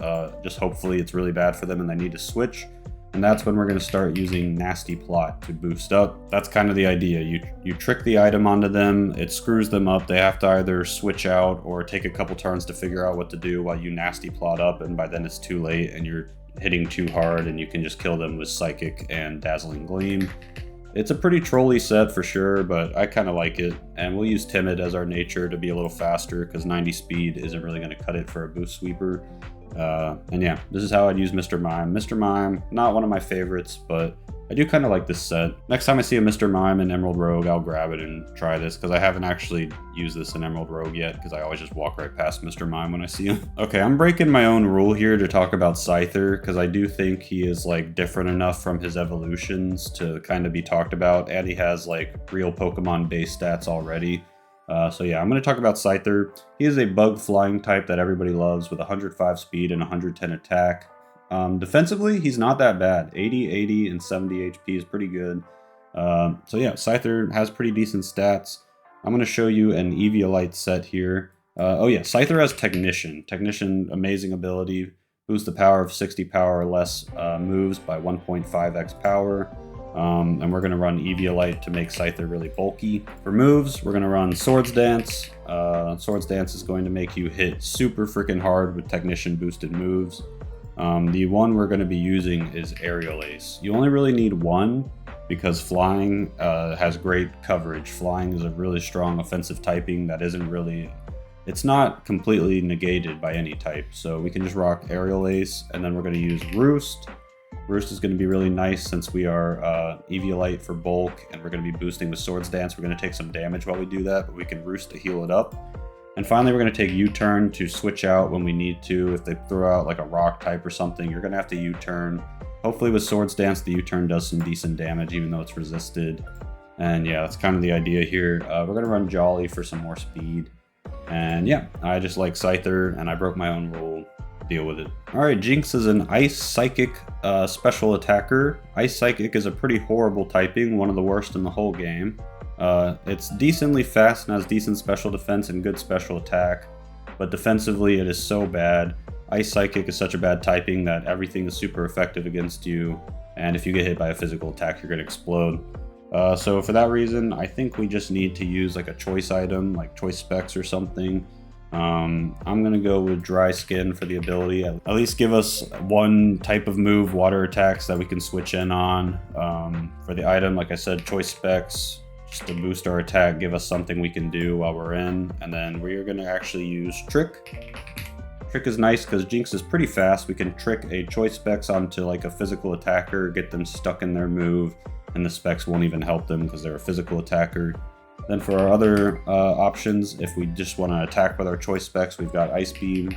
just hopefully it's really bad for them and they need to switch. And that's when we're going to start using Nasty Plot to boost up. That's kind of the idea. You trick the item onto them, it screws them up. They have to either switch out or take a couple turns to figure out what to do while you Nasty Plot up, and by then it's too late and you're hitting too hard and you can just kill them with Psychic and Dazzling Gleam. It's a pretty trolly set for sure, but I kind of like it. And we'll use Timid as our nature to be a little faster because 90 speed isn't really going to cut it for a boost sweeper. And yeah, this is how I'd use Mr. Mime. Mr. Mime, not one of my favorites, but I do kind of like this set. Next time I see a Mr. Mime in Emerald Rogue, I'll grab it and try this, because I haven't actually used this in Emerald Rogue yet, because I always just walk right past Mr. Mime when I see him. Okay, I'm breaking my own rule here to talk about Scyther, because I do think he is like different enough from his evolutions to kind of be talked about, and he has like real Pokemon base stats already. So yeah, I'm going to talk about Scyther. He is a bug flying type that everybody loves with 105 speed and 110 attack. Defensively, he's not that bad. 80, 80, and 70 HP is pretty good. So yeah, Scyther has pretty decent stats. I'm going to show you an Eviolite set here. Oh yeah, Scyther has Technician. Technician, amazing ability. Boosts the power of 60 power or less moves by 1.5x power. And we're going to run Eviolite to make Scyther really bulky. For moves, we're going to run Swords Dance. Swords Dance is going to make you hit super freaking hard with Technician boosted moves. The one we're going to be using is Aerial Ace. You only really need one because Flying has great coverage. Flying is a really strong offensive typing that isn't really... It's not completely negated by any type. So we can just rock Aerial Ace, and then we're going to use Roost. Roost is going to be really nice since we are Eviolite for bulk, and we're going to be boosting with Swords Dance. We're going to take some damage while we do that, but we can Roost to heal it up. And finally, we're going to take U-turn to switch out when we need to. If they throw out like a rock type or something, you're going to have to U-turn. Hopefully with Swords Dance, the U-turn does some decent damage, even though it's resisted. And yeah, that's kind of the idea here. We're going to run Jolly for some more speed. And yeah, I just like Scyther, and I broke my own rule. Deal with it. Alright, Jinx is an Ice Psychic special attacker. Ice Psychic is a pretty horrible typing, one of the worst in the whole game. It's decently fast and has decent special defense and good special attack, but defensively it is so bad. Ice Psychic is such a bad typing that everything is super effective against you, and if you get hit by a physical attack, you're going to explode. So for that reason, I think we just need to use like a choice item, like Choice Specs or something. I'm going to go with Dry Skin for the ability. At least give us one type of move, water attacks, that we can switch in on. For the item, like I said, Choice Specs, just to boost our attack, give us something we can do while we're in. And then we are going to actually use Trick. Trick is nice because Jinx is pretty fast. We can trick a Choice Specs onto like a physical attacker, get them stuck in their move, and the specs won't even help them because they're a physical attacker. Then for our other options, if we just want to attack with our Choice Specs, we've got Ice Beam,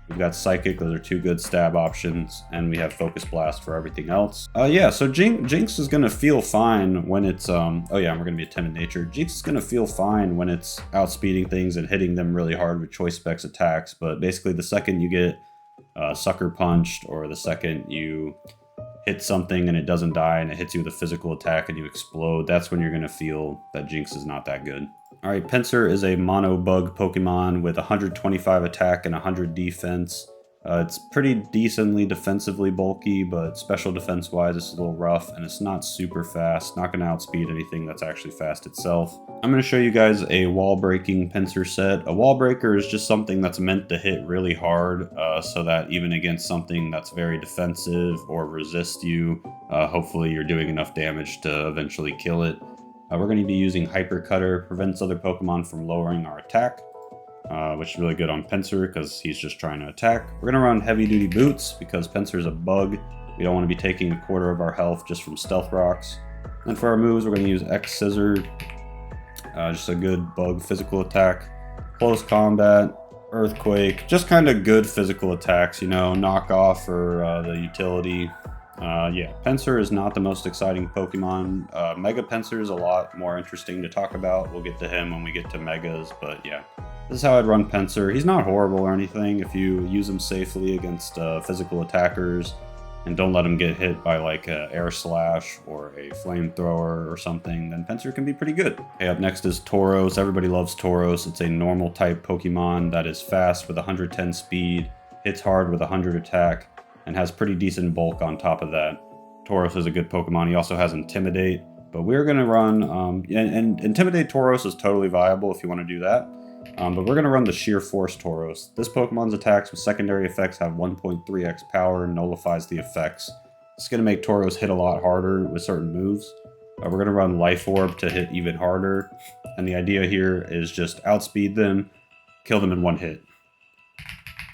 we've got Psychic, those are two good stab options, and we have Focus Blast for everything else. Yeah, so Jinx is going to feel fine when it's, oh yeah, we're going to be a Timid Nature. Jinx is going to feel fine when it's outspeeding things and hitting them really hard with Choice Specs attacks, but basically the second you get Sucker Punched, or the second you hit something and it doesn't die and it hits you with a physical attack and you explode, that's when you're going to feel that Jinx is not that good. Alright, Pinsir is a mono bug Pokemon with 125 attack and 100 defense. It's pretty decently defensively bulky, but special defense wise it's a little rough, and it's not super fast, not going to outspeed anything that's actually fast itself. I'm going to show you guys a wall breaking Pinsir set. A wall breaker is just something that's meant to hit really hard, so that even against something that's very defensive or resist you, hopefully you're doing enough damage to eventually kill it. We're going to be using Hyper Cutter, prevents other Pokemon from lowering our attack. Which is really good on Pinsir because he's just trying to attack. We're going to run Heavy Duty Boots because Pinsir's a bug. We don't want to be taking a quarter of our health just from Stealth Rocks. And for our moves, we're going to use X Scissor, just a good bug physical attack. Close Combat, Earthquake, just kind of good physical attacks, you know, Knock Off or the utility. Yeah, Pinsir is not the most exciting Pokemon. Mega Pinsir is a lot more interesting to talk about. We'll get to him when we get to Megas, but yeah. This is how I'd run Pinsir. He's not horrible or anything if you use him safely against physical attackers and don't let him get hit by like a Air Slash or a Flamethrower or something, then Pinsir can be pretty good. Okay, up next is Tauros. Everybody loves Tauros. It's a normal type Pokemon that is fast with 110 speed, hits hard with 100 attack, and has pretty decent bulk on top of that. Tauros is a good Pokemon. He also has Intimidate, but we're going to run, and Intimidate Tauros is totally viable if you want to do that. But we're going to run the Sheer Force Tauros. This Pokemon's attacks with secondary effects have 1.3x power and nullifies the effects. It's going to make Tauros hit a lot harder with certain moves. We're going to run Life Orb to hit even harder. And the idea here is just outspeed them, kill them in one hit.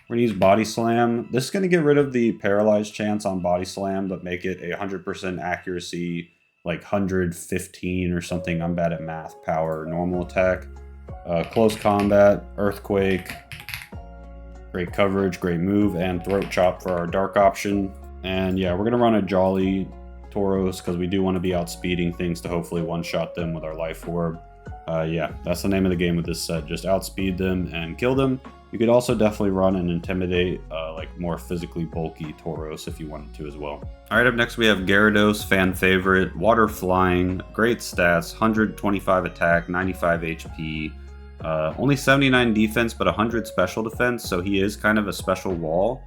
We're going to use Body Slam. This is going to get rid of the paralyzed chance on Body Slam, but make it a 100% accuracy, like 115 or something. I'm bad at math. Power, normal attack. Close Combat, Earthquake, great coverage, great move, and Throat Chop for our dark option. And yeah, we're going to run a Jolly Tauros because we do want to be outspeeding things to hopefully one-shot them with our Life Orb. Yeah, that's the name of the game with this set, just outspeed them and kill them. You could also definitely run and Intimidate, like more physically bulky Tauros if you wanted to as well. Alright, up next we have Gyarados, fan favorite, water flying, great stats, 125 attack, 95 HP, only 79 defense but 100 special defense, so he is kind of a special wall,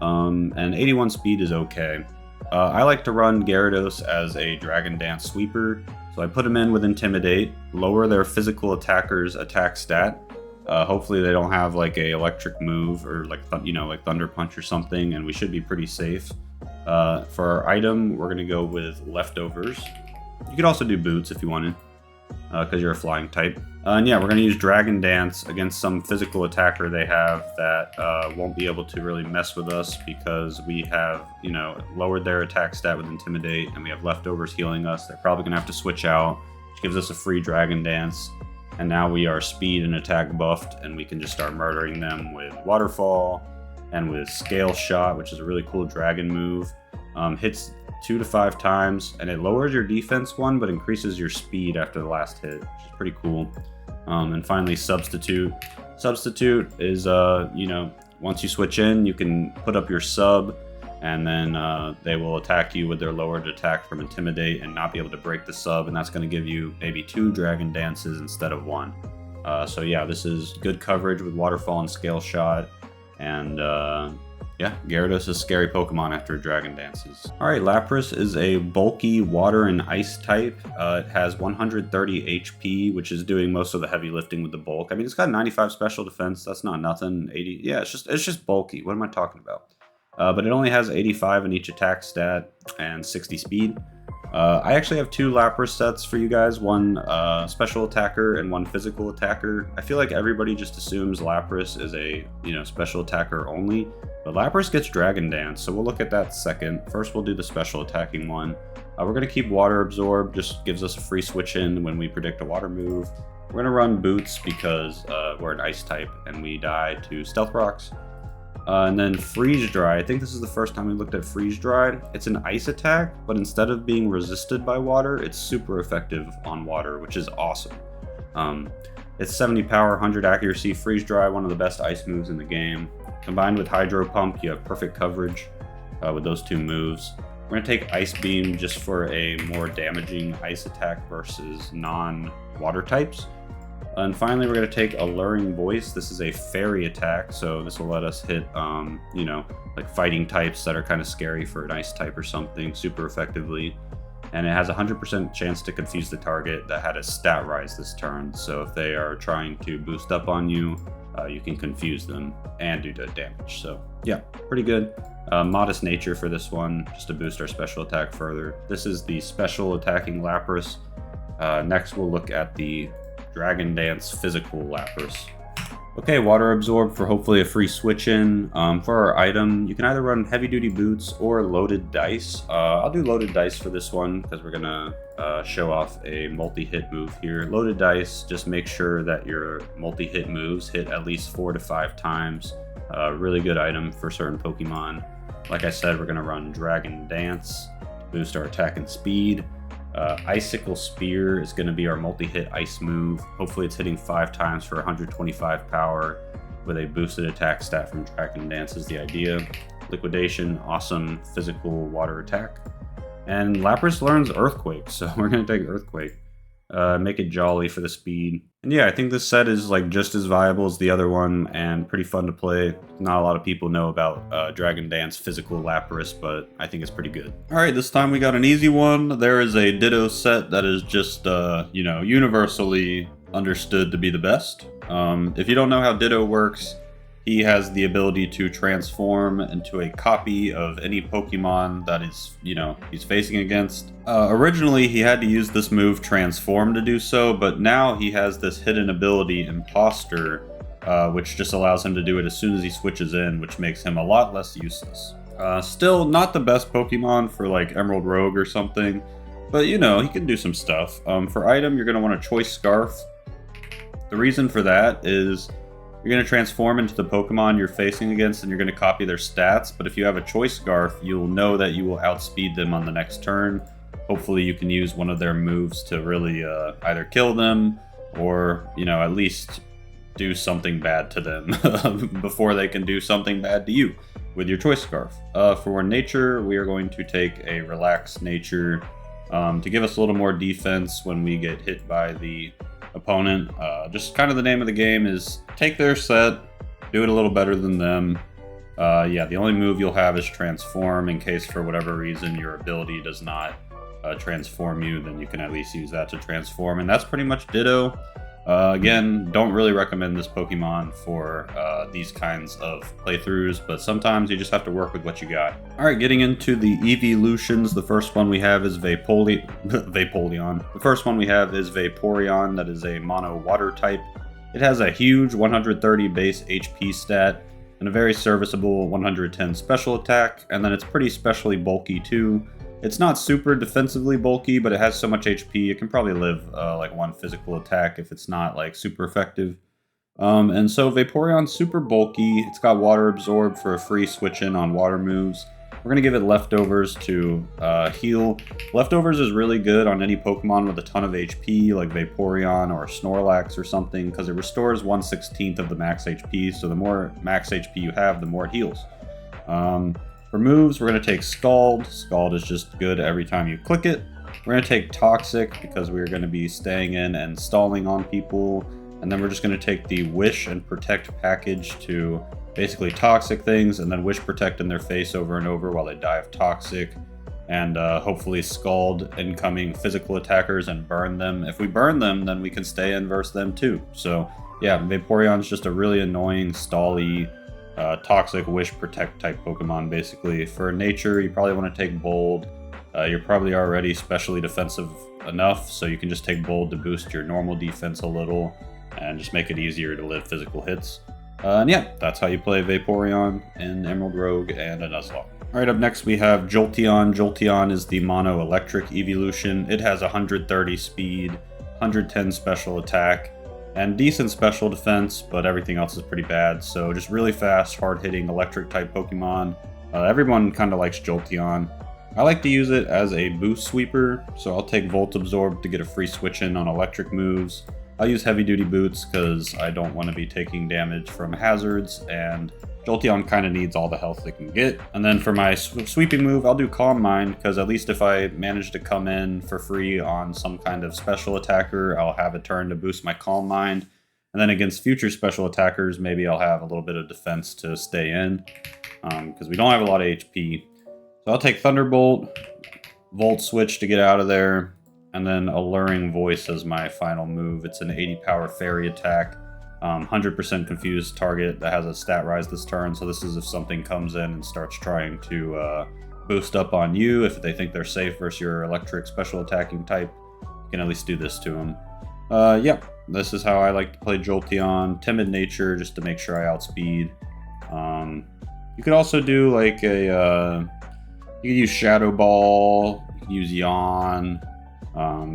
and 81 speed is okay. I like to run Gyarados as a Dragon Dance sweeper, so I put him in with Intimidate, lower their physical attacker's attack stat. Hopefully they don't have like a electric move or like, you know, like Thunder Punch or something, and we should be pretty safe. For our item, we're going to go with Leftovers. You could also do Boots if you wanted. because you're a flying type. And yeah, we're going to use Dragon Dance against some physical attacker they have that won't be able to really mess with us because we have, you know, lowered their attack stat with Intimidate, and we have leftovers healing us. They're probably going to have to switch out, which gives us a free Dragon Dance. And now we are speed and attack buffed, and we can just start murdering them with Waterfall and with Scale Shot, which is a really cool dragon move. Hits 2 to 5 times, and it lowers your defense 1, but increases your speed after the last hit, which is pretty cool. And finally, Substitute. Substitute is, you know, once you switch in, you can put up your sub, and then they will attack you with their lowered attack from Intimidate and not be able to break the sub, and that's going to give you maybe 2 Dragon Dances instead of 1. So yeah, this is good coverage with Waterfall and Scale Shot, and yeah, Gyarados is a scary Pokemon after Dragon Dances. Alright, Lapras is a bulky water and ice type. It has 130 HP, which is doing most of the heavy lifting with the bulk. I mean, it's got 95 special defense, that's not nothing. 80, yeah, it's just bulky. What am I talking about? But it only has 85 in each attack stat and 60 speed. I actually have 2 Lapras sets for you guys, one special attacker and one physical attacker. I feel like everybody just assumes Lapras is a, you know, special attacker only, but Lapras gets Dragon Dance, so we'll look at that second. First, we'll do the special attacking one. We're going to keep Water Absorb, just gives us a free switch in when we predict a water move. We're going to run Boots because we're an ice type and we die to Stealth Rocks. And then Freeze Dry. I think this is the first time we looked at Freeze Dry. It's an ice attack, but instead of being resisted by water, it's super effective on water, which is awesome. It's 70 power, 100 accuracy, Freeze Dry, one of the best ice moves in the game. Combined with Hydro Pump, you have perfect coverage with those 2 moves. We're going to take Ice Beam just for a more damaging ice attack versus non-water types. And finally, we're going to take Alluring Voice. This is a fairy attack, so this will let us hit, you know, like fighting types that are kind of scary for an ice type or something super effectively. And it has a 100% chance to confuse the target that had a stat rise this turn. So if they are trying to boost up on you, you can confuse them and do the damage. So yeah, pretty good. Modest nature for this one, just to boost our special attack further. This is the special attacking Lapras. Next, we'll look at the Dragon Dance physical Lapras. Okay, Water Absorb for hopefully a free switch in. For our item, you can either run Heavy Duty Boots or Loaded Dice. I'll do Loaded Dice for this one because we're gonna show off a multi-hit move here. Loaded Dice, just make sure that your multi-hit moves hit at least 4 to 5 times. Really good item for certain Pokemon. Like I said, we're gonna run Dragon Dance to boost our attack and speed. Icicle Spear is going to be our multi-hit ice move. Hopefully it's hitting 5 times for 125 power with a boosted attack stat from Dragon Dance is the idea. Liquidation, awesome physical water attack. And Lapras learns Earthquake, so we're going to take Earthquake. Make it jolly for the speed. And yeah, I think this set is like just as viable as the other one and pretty fun to play. Not a lot of people know about Dragon Dance physical Lapras, but I think it's pretty good. Alright, this time we got an easy one. There is a Ditto set that is just, you know, universally understood to be the best. If you don't know how Ditto works, he has the ability to transform into a copy of any Pokemon that is, you know, he's facing against. Originally, he had to use this move Transform to do so, but now he has this hidden ability Imposter, which just allows him to do it as soon as he switches in, which makes him a lot less useless. Still not the best Pokemon for like Emerald Rogue or something, but you know, he can do some stuff. For item, you're going to want a Choice Scarf. The reason for that is you're going to transform into the Pokemon you're facing against and you're going to copy their stats, but if you have a Choice Scarf, you'll know that you will outspeed them on the next turn. Hopefully you can use one of their moves to really either kill them or, you know, at least do something bad to them before they can do something bad to you with your Choice Scarf. For Nature, we are going to take a Relax Nature to give us a little more defense when we get hit by the opponent. Just kind of the name of the game is take their set, do it a little better than them. Yeah, the only move you'll have is Transform in case for whatever reason your ability does not transform you, then you can at least use that to transform, and that's pretty much Ditto. Again, don't really recommend this Pokemon for these kinds of playthroughs, but sometimes you just have to work with what you got. Alright, getting into the evolutions, the first one we have is Vapoleon. The first one we have is Vaporeon, that is a mono water type. It has a huge 130 base HP stat, and a very serviceable 110 special attack, and then it's pretty specially bulky too. It's not super defensively bulky, but it has so much HP, it can probably live like one physical attack if it's not like super effective. And so Vaporeon's super bulky, it's got water absorb for a free switch in on water moves. We're going to give it Leftovers to heal. Leftovers is really good on any Pokemon with a ton of HP, like Vaporeon or Snorlax or something, because it restores 1/16 of the max HP, so the more max HP you have, the more it heals. For moves, we're going to take Scald. Scald is just good every time you click it. We're going to take Toxic, because we're going to be staying in and stalling on people. And then we're just going to take the Wish and Protect package to basically toxic things, and then Wish Protect in their face over and over while they die of Toxic. And hopefully Scald incoming physical attackers and burn them. If we burn them, then we can stay in versus them too. So yeah, Vaporeon's just a really annoying, stally, toxic Wish Protect type Pokemon basically. For nature, you probably want to take Bold. You're probably already specially defensive enough, so you can just take Bold to boost your normal defense a little and just make it easier to live physical hits. And yeah, that's how you play Vaporeon in Emerald Rogue and a Nuzlocke. Alright, up next we have Jolteon. Jolteon is the mono electric evolution. It has 130 speed, 110 special attack, and decent special defense, but everything else is pretty bad. So just really fast, hard-hitting electric type Pokemon. Everyone kind of likes Jolteon. I like to use it as a boost sweeper, so I'll take Volt Absorb to get a free switch in on electric moves. I'll use Heavy Duty Boots because I don't want to be taking damage from hazards, and Jolteon kind of needs all the health it can get. And then for my sweeping move, I'll do Calm Mind, because at least if I manage to come in for free on some kind of special attacker, I'll have a turn to boost my Calm Mind. And then against future special attackers, maybe I'll have a little bit of defense to stay in, because we don't have a lot of HP. So I'll take Thunderbolt, Volt Switch to get out of there, and then Alluring Voice as my final move. It's an 80 power fairy attack. 100% confused target that has a stat rise this turn, so this is if something comes in and starts trying to boost up on you. If they think they're safe versus your electric special attacking type, you can at least do this to them. Yep, this is how I like to play Jolteon. Timid nature, just to make sure I outspeed. You could also do like a... you could use Shadow Ball, you can use Yawn.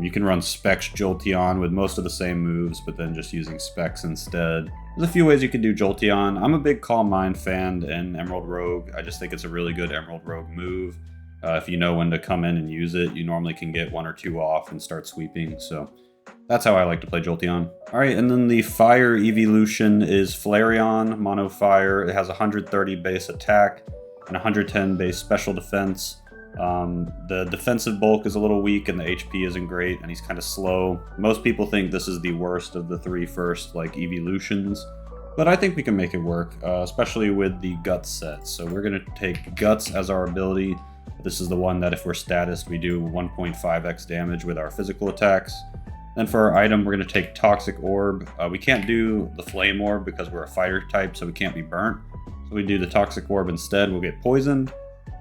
You can run Specs Jolteon with most of the same moves, but then just using Specs instead. There's a few ways you can do Jolteon. I'm a big Calm Mind fan in Emerald Rogue. I just think it's a really good Emerald Rogue move. If you know when to come in and use it, you normally can get 1 or 2 off and start sweeping. So that's how I like to play Jolteon. Alright, and then the Fire evolution is Flareon, Mono Fire. It has 130 base attack and 110 base special defense. The defensive bulk is a little weak and the HP isn't great, and he's kind of slow. Most people think this is the worst of the 3 first like evolutions, but I think we can make it work, especially with the Guts set. So we're going to take Guts as our ability. This is the one that if we're statused, we do 1.5x damage with our physical attacks. Then for our item, we're going to take Toxic Orb. We can't do the Flame Orb because we're a fighter type, so we can't be burnt. So we do the Toxic Orb instead, we'll get poisoned.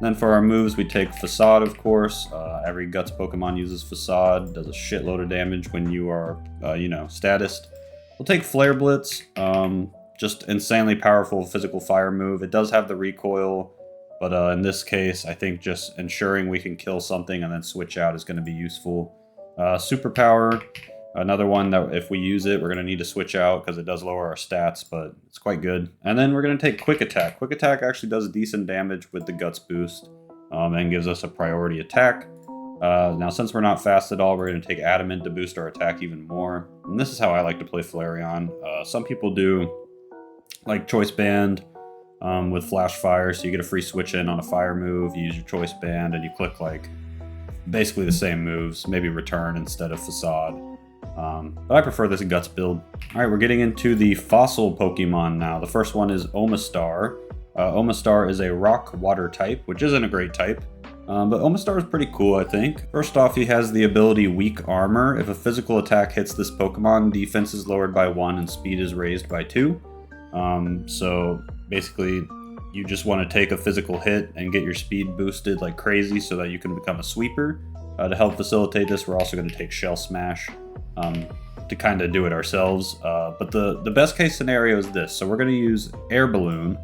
Then for our moves, we take Facade, of course. Every Guts Pokemon uses Facade, does a shitload of damage when you are, statused. We'll take Flare Blitz, just insanely powerful physical fire move. It does have the recoil, but in this case, I think just ensuring we can kill something and then switch out is going to be useful. Superpower, another one that if we use it, we're going to need to switch out because it does lower our stats, but it's quite good. And then we're going to take Quick Attack. Quick Attack actually does decent damage with the Guts boost and gives us a priority attack. Now, since we're not fast at all, we're going to take Adamant to boost our attack even more. And this is how I like to play Flareon. Some people do like Choice Band with Flash Fire, so you get a free switch in on a fire move, you use your Choice Band, and you click like basically the same moves, maybe Return instead of Facade. But I prefer this Guts build. Alright, we're getting into the fossil Pokemon now. The first one is Omastar. Omastar is a rock water type, which isn't a great type. But Omastar is pretty cool, I think. First off, he has the ability Weak Armor. If a physical attack hits this Pokemon, defense is lowered by 1 and speed is raised by 2. So basically, you just want to take a physical hit and get your speed boosted like crazy so that you can become a sweeper. To help facilitate this, we're also going to take Shell Smash to kind of do it ourselves. But the best case scenario is this. So we're going to use Air Balloon.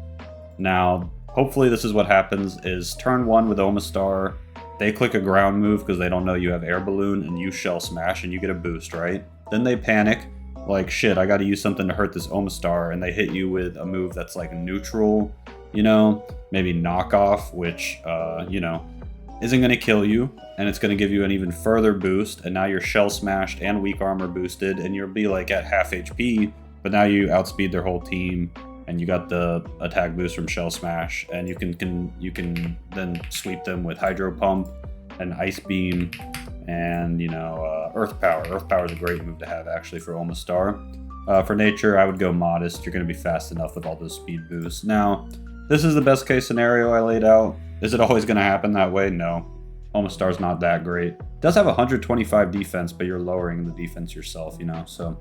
Now, hopefully this is what happens is turn 1 with Omastar, they click a ground move because they don't know you have Air Balloon, and you Shell Smash and you get a boost, right? Then they panic, like, shit, I gotta use something to hurt this Omastar, and they hit you with a move that's like neutral, you know, maybe Knockoff, which, you know, isn't gonna kill you, and it's gonna give you an even further boost, and now you're Shell Smashed and Weak Armor boosted, and you'll be like at half HP, but now you outspeed their whole team, and you got the attack boost from Shell Smash, and you can then sweep them with Hydro Pump and Ice Beam and, you know, Earth Power. Earth Power is a great move to have actually for Omastar. For Nature, I would go Modest. You're going to be fast enough with all those speed boosts. Now, this is the best case scenario I laid out. Is it always going to happen that way? No. Omastar's not that great. It does have 125 defense, but you're lowering the defense yourself, you know, so...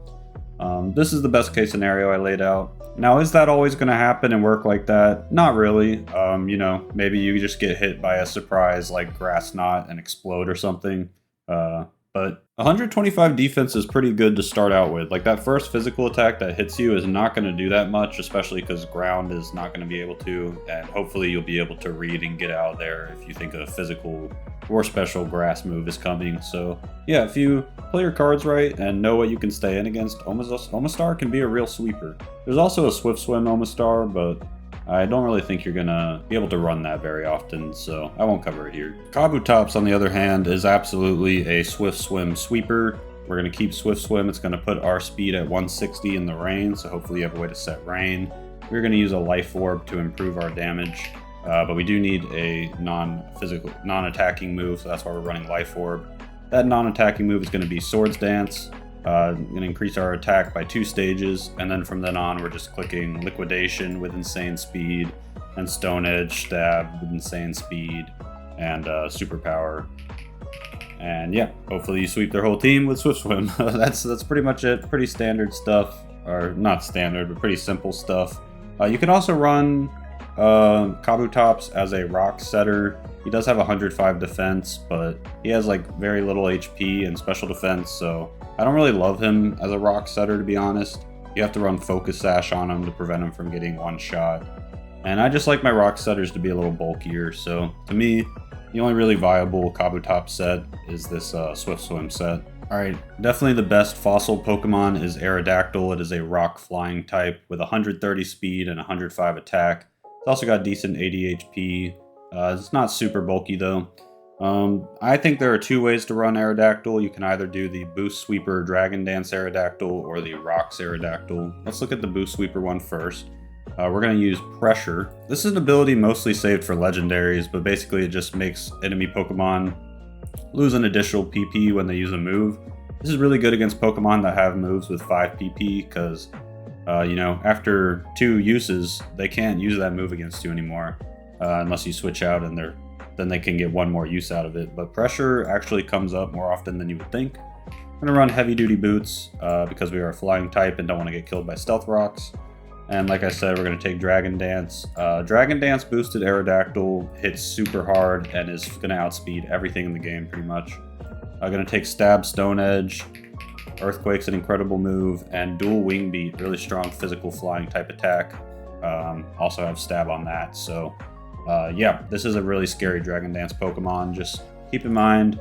this is the best case scenario I laid out. Now, is that always going to happen and work like that? Not really. You know, maybe you just get hit by a surprise like Grass Knot and explode or something. But 125 defense is pretty good to start out with. Like, that first physical attack that hits you is not going to do that much, especially because ground is not going to be able to, and hopefully you'll be able to read and get out there if you think a physical or special grass move is coming. So yeah, if you play your cards right and know what you can stay in against, Omastar can be a real sweeper. There's also a Swift Swim Omastar, but I don't really think you're gonna be able to run that very often, so I won't cover it here. Kabutops, on the other hand, is absolutely a Swift Swim sweeper. We're gonna keep Swift Swim. It's gonna put our speed at 160 in the rain, so hopefully you have a way to set rain. We're gonna use a Life Orb to improve our damage, but we do need a non-attacking move, so that's why we're running Life Orb. That non-attacking move is gonna be Swords Dance. Going to increase our attack by 2 stages, and then from then on we're just clicking Liquidation with insane speed, and Stone Edge Stab with insane speed, and Superpower. And yeah, hopefully you sweep their whole team with Swift Swim. That's pretty much it. Pretty standard stuff, or not standard, but pretty simple stuff. You can also run Kabutops as a rock setter. He does have 105 defense, but he has like very little HP and special defense, so I don't really love him as a rock setter, to be honest. You have to run Focus Sash on him to prevent him from getting one shot. And I just like my rock setters to be a little bulkier, so to me, the only really viable Kabutops set is this Swift Swim set. Alright, definitely the best fossil Pokemon is Aerodactyl. It is a rock flying type with 130 speed and 105 attack. It's also got decent 80 HP. It's not super bulky though. I think there are 2 ways to run Aerodactyl. You can either do the Boost Sweeper Dragon Dance Aerodactyl or the Rocks Aerodactyl. Let's look at the Boost Sweeper one first. We're going to use Pressure. This is an ability mostly saved for legendaries, but basically it just makes enemy Pokemon lose an additional PP when they use a move. This is really good against Pokemon that have moves with 5 PP because, you know, after 2 uses, they can't use that move against you anymore unless you switch out and then they can get 1 more use out of it. But Pressure actually comes up more often than you would think. I'm going to run Heavy Duty Boots because we are a flying type and don't want to get killed by Stealth Rocks. And like I said, we're going to take Dragon Dance. Dragon Dance boosted Aerodactyl hits super hard and is going to outspeed everything in the game pretty much. I'm going to take Stab Stone Edge. Earthquake's an incredible move. And Dual Wing Beat, really strong physical flying type attack. Also have Stab on that. So yeah, this is a really scary Dragon Dance Pokemon. Just keep in mind,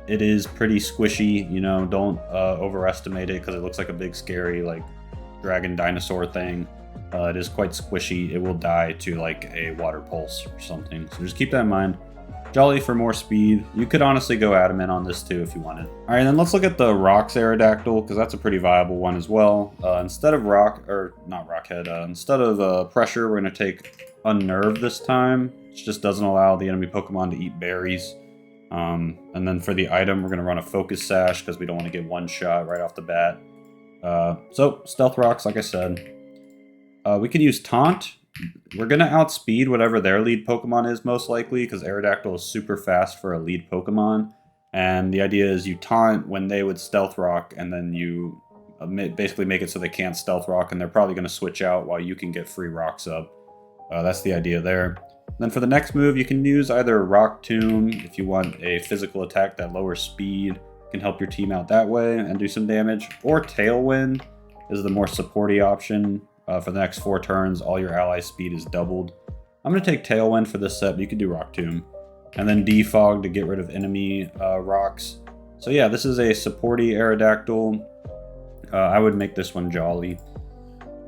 it is pretty squishy. You know, don't overestimate it because it looks like a big scary like dragon dinosaur thing. It is quite squishy. It will die to like a water pulse or something. So just keep that in mind. Jolly for more speed. You could honestly go Adamant on this too if you wanted. All right, then let's look at the Rocks Aerodactyl because that's a pretty viable one as well. Instead of instead of Pressure, we're going to take Unnerve this time, which just doesn't allow the enemy Pokemon to eat berries. And then for the item, we're going to run a Focus Sash because we don't want to get 1 shot right off the bat. So Stealth Rocks, like I said. We can use Taunt We're going to outspeed whatever their lead Pokemon is most likely, because Aerodactyl is super fast for a lead Pokemon. And the idea is you taunt when they would Stealth Rock, and then you basically make it so they can't Stealth Rock, and they're probably going to switch out while you can get free rocks up. That's the idea there. Then for the next move, you can use either Rock Tomb if you want a physical attack that lowers speed, can help your team out that way and do some damage, or Tailwind is the more supporty option. For the next 4 turns, all your ally speed is doubled. I'm going to take Tailwind for this set, but you could do Rock Tomb. And then Defog to get rid of enemy rocks. So yeah, this is a supporty Aerodactyl. I would make this one Jolly.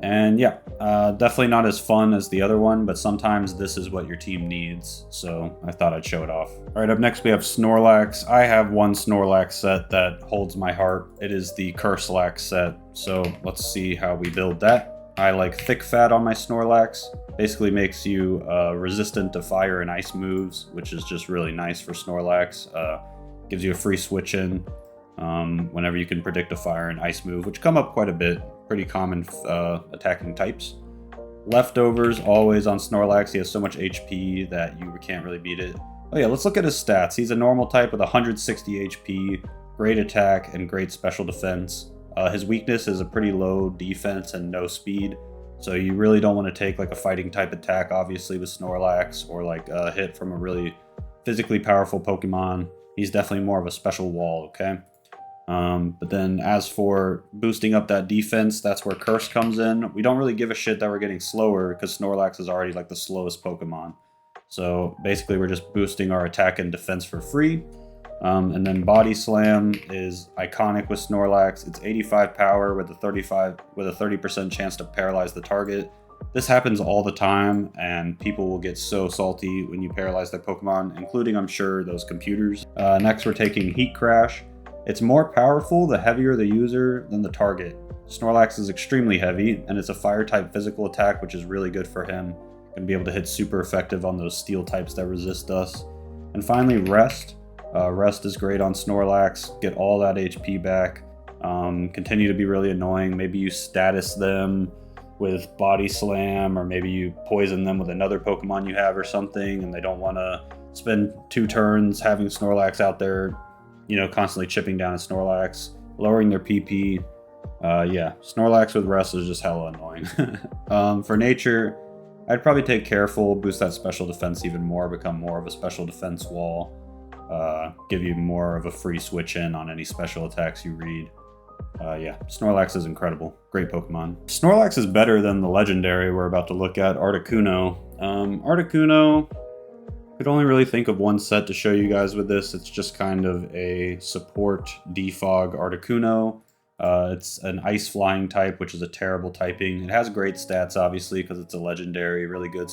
And yeah, definitely not as fun as the other one, but sometimes this is what your team needs, so I thought I'd show it off. Alright, up next we have Snorlax. I have one Snorlax set that holds my heart. It is the Curselax set, so let's see how we build that. I like Thick Fat on my Snorlax. Basically makes you resistant to fire and ice moves, which is just really nice for Snorlax. Gives you a free switch in whenever you can predict a fire and ice move, which come up quite a bit. Pretty common attacking types. Leftovers always on Snorlax. He has so much HP that you can't really beat it. Oh yeah, let's look at his stats. He's a normal type with 160 HP, great attack, and great special defense. His weakness is a pretty low defense and no speed, so you really don't want to take like a fighting type attack, obviously, with Snorlax, or like a hit from a really physically powerful Pokemon. He's definitely more of a special wall, okay? But then as for boosting up that defense, that's where Curse comes in. We don't really give a shit that we're getting slower because Snorlax is already like the slowest Pokemon. So basically we're just boosting our attack and defense for free. And then Body Slam is iconic with Snorlax. It's 85 power with a 30% chance to paralyze the target. This happens all the time, and people will get so salty when you paralyze their Pokemon, including, I'm sure, those computers. Next we're taking Heat Crash. It's more powerful the heavier the user than the target. Snorlax is extremely heavy, and it's a fire-type physical attack, which is really good for him. Going to be able to hit super effective on those steel types that resist us. And finally, Rest. Rest is great on Snorlax. Get all that HP back. Continue to be really annoying. Maybe you status them with Body Slam, or maybe you poison them with another Pokemon you have or something, and they don't want to spend 2 turns having Snorlax out there, you know, constantly chipping down a Snorlax, lowering their PP. Yeah, Snorlax with Rest is just hella annoying. For Nature, I'd probably take Careful, boost that special defense even more, become more of a special defense wall, give you more of a free switch in on any special attacks you read. Yeah, Snorlax is incredible. Great Pokemon. Snorlax is better than the legendary we're about to look at, Articuno. Articuno, could only really think of one set to show you guys with this. It's just kind of a support defog Articuno. It's an ice flying type, which is a terrible typing. It has great stats, obviously, because it's a legendary, really good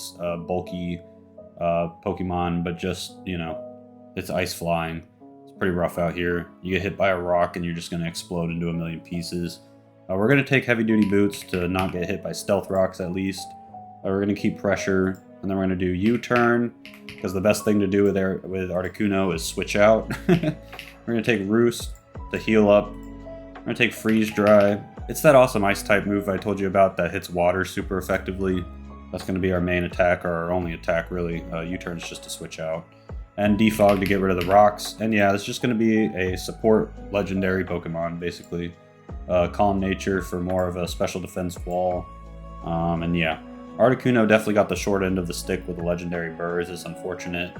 bulky Pokemon, but just, you know, it's ice flying. It's pretty rough out here. You get hit by a rock and you're just going to explode into a million pieces. We're going to take heavy duty boots to not get hit by stealth rocks at least. We're going to keep pressure, and then we're going to do U-turn, because the best thing to do with Articuno is switch out. We're going to take Roost to heal up. We're going to take Freeze Dry. It's that awesome ice type move I told you about that hits water super effectively. That's going to be our main attack, or our only attack really. U-turn is just to switch out. And Defog to get rid of the rocks. And yeah, it's just going to be a support legendary Pokemon, basically. Calm Nature for more of a special defense wall. And yeah, Articuno definitely got the short end of the stick with the legendary birds. It's unfortunate.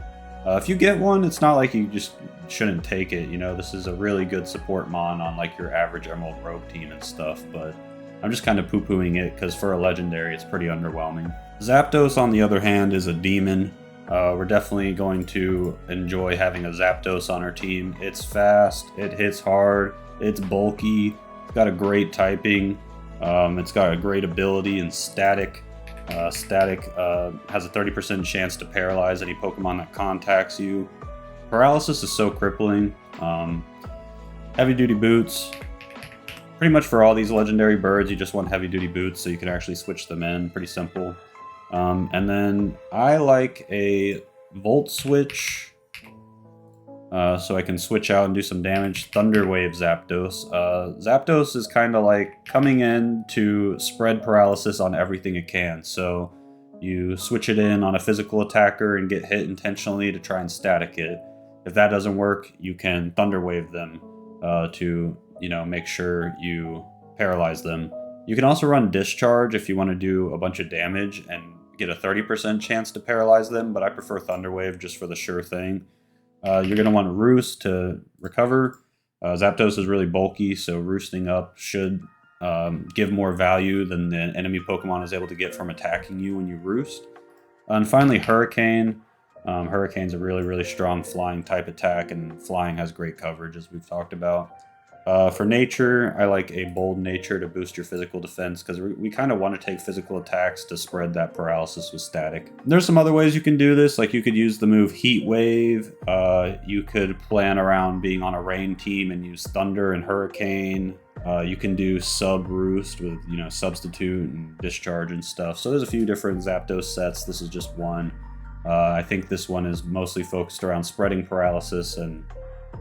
If you get one, it's not like you just shouldn't take it. You know, this is a really good support mon on like your average Emerald Rogue team and stuff. But I'm just kind of poo-pooing it because for a legendary, it's pretty underwhelming. Zapdos, on the other hand, is a demon. We're definitely going to enjoy having a Zapdos on our team. It's fast, it hits hard, it's bulky, it's got a great typing, it's got a great ability in Static. Static has a 30% chance to paralyze any Pokemon that contacts you. Paralysis is so crippling. Heavy duty boots. Pretty much for all these legendary birds, you just want heavy duty boots so you can actually switch them in. Pretty simple. And then I like a Volt Switch, so I can switch out and do some damage. Thunder Wave Zapdos. Zapdos is kind of like coming in to spread paralysis on everything it can. So you switch it in on a physical attacker and get hit intentionally to try and static it. If that doesn't work, you can Thunder Wave them to, make sure you paralyze them. You can also run Discharge if you want to do a bunch of damage and get a 30% chance to paralyze them, but I prefer Thunder Wave just for the sure thing. You're going to want Roost to recover. Zapdos is really bulky, so roosting up should give more value than the enemy Pokemon is able to get from attacking you when you roost. And finally, Hurricane. Hurricane's a really, really strong flying type attack, and flying has great coverage, as we've talked about. For nature, I like a bold nature to boost your physical defense because we kind of want to take physical attacks to spread that paralysis with static. There's some other ways you can do this, like you could use the move Heat Wave. You could plan around being on a rain team and use Thunder and Hurricane. You can do Sub Roost with, Substitute and Discharge and stuff. So there's a few different Zapdos sets. This is just one. I think this one is mostly focused around spreading paralysis and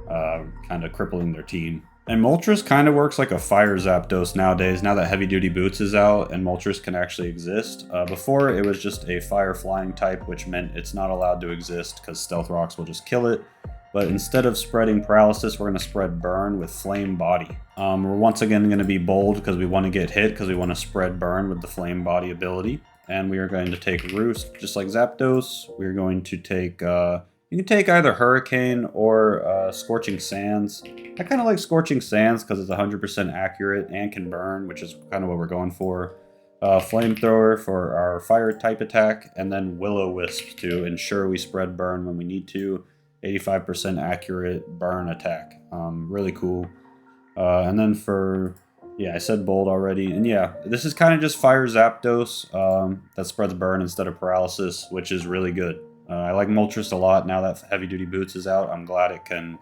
kind of crippling their team. And Moltres kind of works like a Fire Zapdos nowadays, now that Heavy Duty Boots is out and Moltres can actually exist. Before, it was just a Fire Flying type, which meant it's not allowed to exist because Stealth Rocks will just kill it. But instead of spreading paralysis, we're going to spread burn with Flame Body. We're once again going to be bold because we want to get hit, because we want to spread burn with the Flame Body ability. And we are going to take Roost, just like Zapdos. We're going to take... you can take either Hurricane or Scorching Sands. I kind of like Scorching Sands because it's 100% accurate and can burn, which is kind of what we're going for. Flamethrower for our fire type attack, and then Will-O-Wisp to ensure we spread burn when we need to. 85% accurate burn attack. Really cool. And then for... yeah, I said bold already. And yeah, this is kind of just Fire Zapdos that spreads burn instead of paralysis, which is really good. I like Moltres a lot now that Heavy Duty Boots is out. I'm glad it can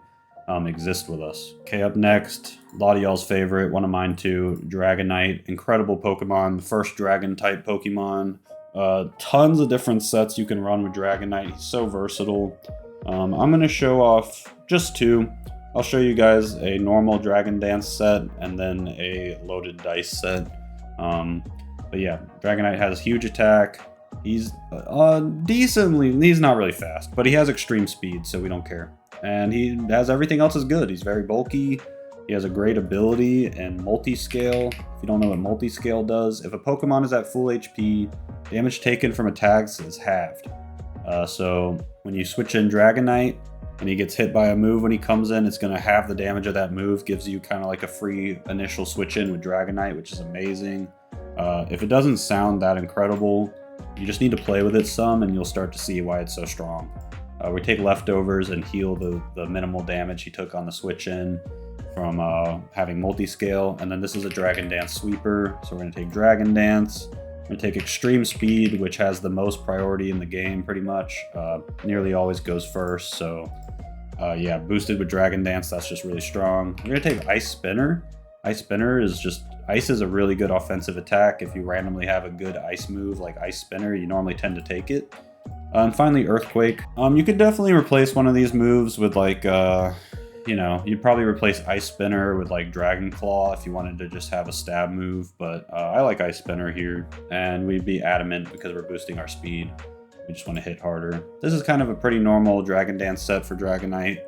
exist with us. Okay, up next, a lot of y'all's favorite, one of mine too, Dragonite. Incredible Pokemon, the first Dragon-type Pokemon. Tons of different sets you can run with Dragonite. He's so versatile. I'm going to show off just two. I'll show you guys a normal Dragon Dance set and then a loaded dice set. But yeah, Dragonite has huge attack. He's decently, he's not really fast, but he has extreme speed, so we don't care. And he has everything else is good. He's very bulky. He has a great ability and multi-scale. If you don't know what multi-scale does, if a Pokemon is at full HP, damage taken from attacks is halved. So when you switch in Dragonite and he gets hit by a move when he comes in, it's going to halve the damage of that move. Gives you kind of like a free initial switch in with Dragonite, which is amazing. If it doesn't sound that incredible, you just need to play with it some and you'll start to see why it's so strong. We take Leftovers and heal the minimal damage he took on the switch in from having multi-scale. And then this is a Dragon Dance sweeper, so we're going to take Dragon Dance. We're going to take Extreme Speed, which has the most priority in the game pretty much. Nearly always goes first, so yeah, boosted with Dragon Dance, that's just really strong. We're going to take Ice Spinner. Ice Spinner is just... Ice is a really good offensive attack. If you randomly have a good ice move like Ice Spinner, you normally tend to take it. And finally, Earthquake. You could definitely replace one of these moves with like, you'd probably replace Ice Spinner with like Dragon Claw if you wanted to just have a stab move. But I like Ice Spinner here, and we'd be adamant because we're boosting our speed. We just want to hit harder. This is kind of a pretty normal Dragon Dance set for Dragonite.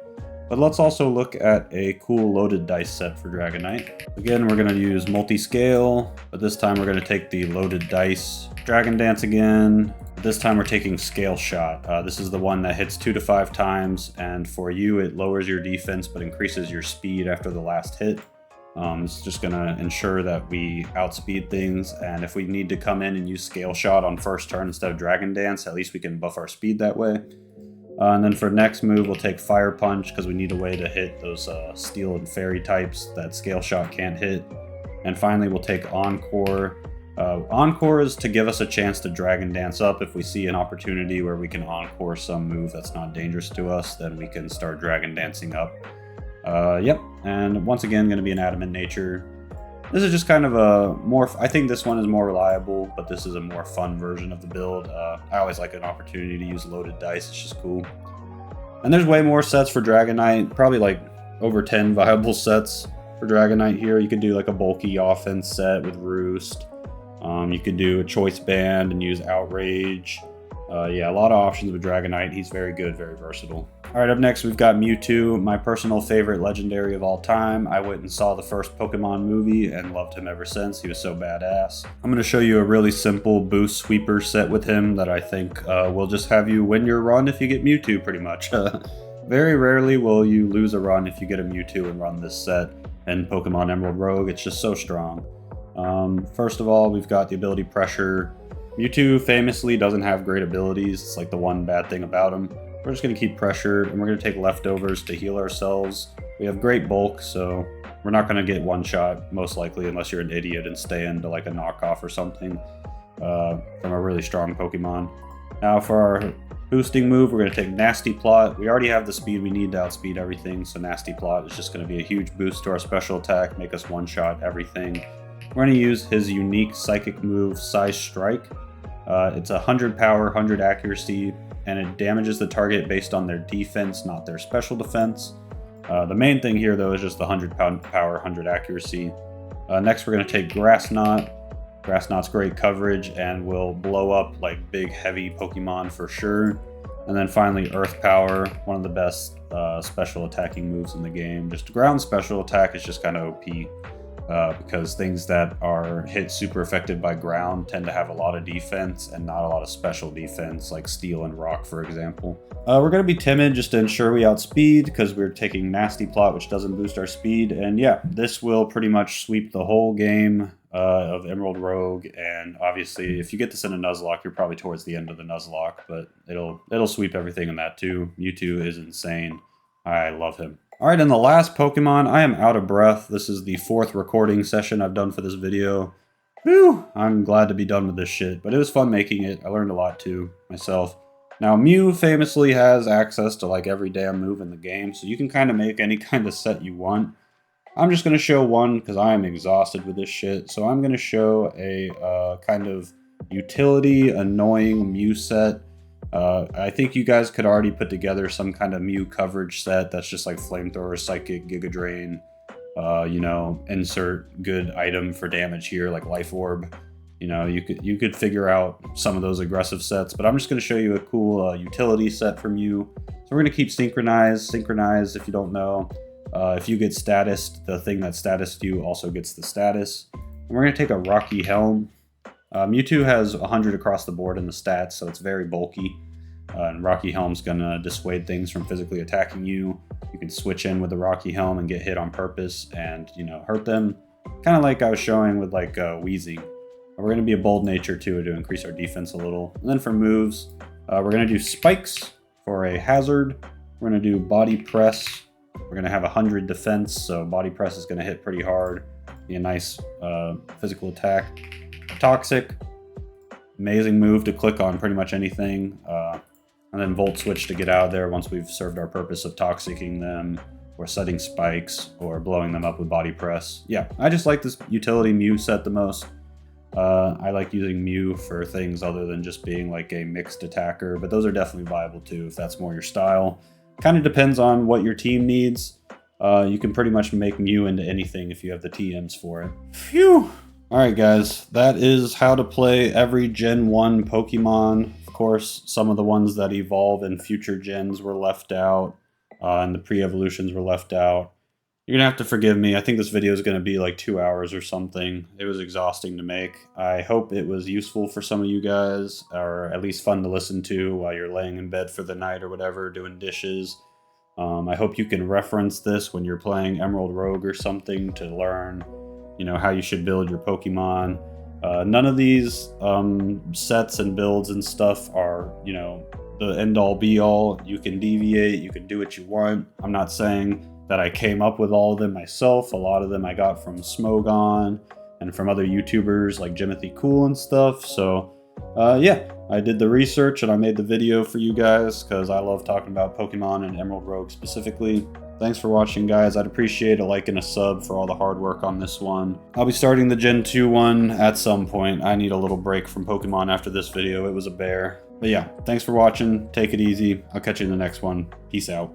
But let's also look at a cool loaded dice set for Dragonite. Again, we're going to use multi-scale, but this time we're going to take the loaded dice. Dragon Dance again. This time we're taking Scale Shot. This is the one that hits 2 to 5 times, and for you it lowers your defense but increases your speed after the last hit. It's just going to ensure that we outspeed things, and if we need to come in and use Scale Shot on first turn instead of Dragon Dance, at least we can buff our speed that way. And then for next move, we'll take Fire Punch because we need a way to hit those Steel and Fairy types that Scale Shot can't hit. And finally, we'll take Encore. Encore is to give us a chance to Dragon Dance up. If we see an opportunity where we can Encore some move that's not dangerous to us, then we can start Dragon Dancing up. Yep, and once again, going to be an Adamant Nature. This is just kind of a more, I think this one is more reliable, but this is a more fun version of the build. I always like an opportunity to use loaded dice, it's just cool. And there's way more sets for Dragonite, probably like over 10 viable sets for Dragonite here. You could do like a bulky offense set with Roost. You could do a Choice Band and use Outrage. Yeah, a lot of options with Dragonite. He's very good, very versatile. Alright, up next we've got Mewtwo, my personal favorite legendary of all time. I went and saw the first Pokemon movie and loved him ever since. He was so badass. I'm going to show you a really simple boost sweeper set with him that I think will just have you win your run if you get Mewtwo, pretty much. Very rarely will you lose a run if you get a Mewtwo and run this set in Pokemon Emerald Rogue. It's just so strong. First of all, we've got the ability Pressure. Mewtwo famously doesn't have great abilities. It's like the one bad thing about him. We're just going to keep Pressure, and we're going to take Leftovers to heal ourselves. We have great bulk, so we're not going to get one shot, most likely, unless you're an idiot and stay into like a knockoff or something from a really strong Pokemon. Now for our boosting move, we're going to take Nasty Plot. We already have the speed we need to outspeed everything, so Nasty Plot is just going to be a huge boost to our special attack, make us one-shot everything. We're going to use his unique psychic move, Size Strike. It's 100 power, 100 accuracy, and it damages the target based on their defense, not their special defense. The main thing here, though, is just the 100 power, 100 accuracy. Next, we're going to take Grass Knot. Grass Knot's great coverage and will blow up like big, heavy Pokemon for sure. And then finally, Earth Power, one of the best special attacking moves in the game. Just ground special attack is just kind of OP. Because things that are hit super effective by ground tend to have a lot of defense and not a lot of special defense, like Steel and Rock, for example. We're going to be timid just to ensure we outspeed, because we're taking Nasty Plot, which doesn't boost our speed. And yeah, this will pretty much sweep the whole game of Emerald Rogue. And obviously, if you get this in a Nuzlocke, you're probably towards the end of the Nuzlocke, but it'll sweep everything in that too. Mewtwo is insane. I love him. Alright, and the last Pokemon, I am out of breath. This is the 4th recording session I've done for this video. Whew! I'm glad to be done with this shit, but it was fun making it. I learned a lot too, myself. Now, Mew famously has access to like every damn move in the game, so you can kind of make any kind of set you want. I'm just going to show one because I am exhausted with this shit, so I'm going to show a kind of utility, annoying Mew set. I think you guys could already put together some kind of Mew coverage set that's just like Flamethrower, Psychic, Giga Drain, you know, insert good item for damage here, like Life Orb. You know, you could figure out some of those aggressive sets, but I'm just going to show you a cool utility set from Mew. So we're going to keep Synchronize. Synchronize, if you don't know, if you get statused, the thing that statused you also gets the status. And we're going to take a Rocky Helm. Mewtwo has 100 across the board in the stats, so it's very bulky. And Rocky Helm's gonna dissuade things from physically attacking you. You can switch in with the Rocky Helm and get hit on purpose and, you know, hurt them. Kind of like I was showing with like Weezing. We're gonna be a bold nature too to increase our defense a little. And then for moves, we're gonna do Spikes for a hazard. We're gonna do Body Press. We're gonna have 100 defense, so Body Press is gonna hit pretty hard. Be a nice physical attack. Toxic, amazing move to click on pretty much anything, and then Volt Switch to get out of there once we've served our purpose of toxicking them, or setting spikes, or blowing them up with Body Press. Yeah, I just like this utility Mew set the most. I like using Mew for things other than just being like a mixed attacker, but those are definitely viable too if that's more your style. Kind of depends on what your team needs. You can pretty much make Mew into anything if you have the TMs for it. Phew! Alright guys, that is how to play every Gen 1 Pokemon. Of course, some of the ones that evolve in future gens were left out, and the pre-evolutions were left out. You're gonna have to forgive me. I think this video is gonna be like 2 hours or something. It was exhausting to make. I hope it was useful for some of you guys, or at least fun to listen to while you're laying in bed for the night or whatever, doing dishes. I hope you can reference this when you're playing Emerald Rogue or something to learn, you know, how you should build your Pokemon. None of these sets and builds and stuff are, you know, the end-all be-all. You can deviate, you can do what you want. I'm not saying that I came up with all of them myself. A lot of them I got from Smogon and from other YouTubers like Jimothy Cool and stuff. So yeah, I did the research and I made the video for you guys because I love talking about Pokemon and Emerald Rogue specifically. Thanks for watching, guys. I'd appreciate a like and a sub for all the hard work on this one. I'll be starting the Gen 2 one at some point. I need a little break from Pokemon after this video. It was a bear. But yeah, thanks for watching. Take it easy. I'll catch you in the next one. Peace out.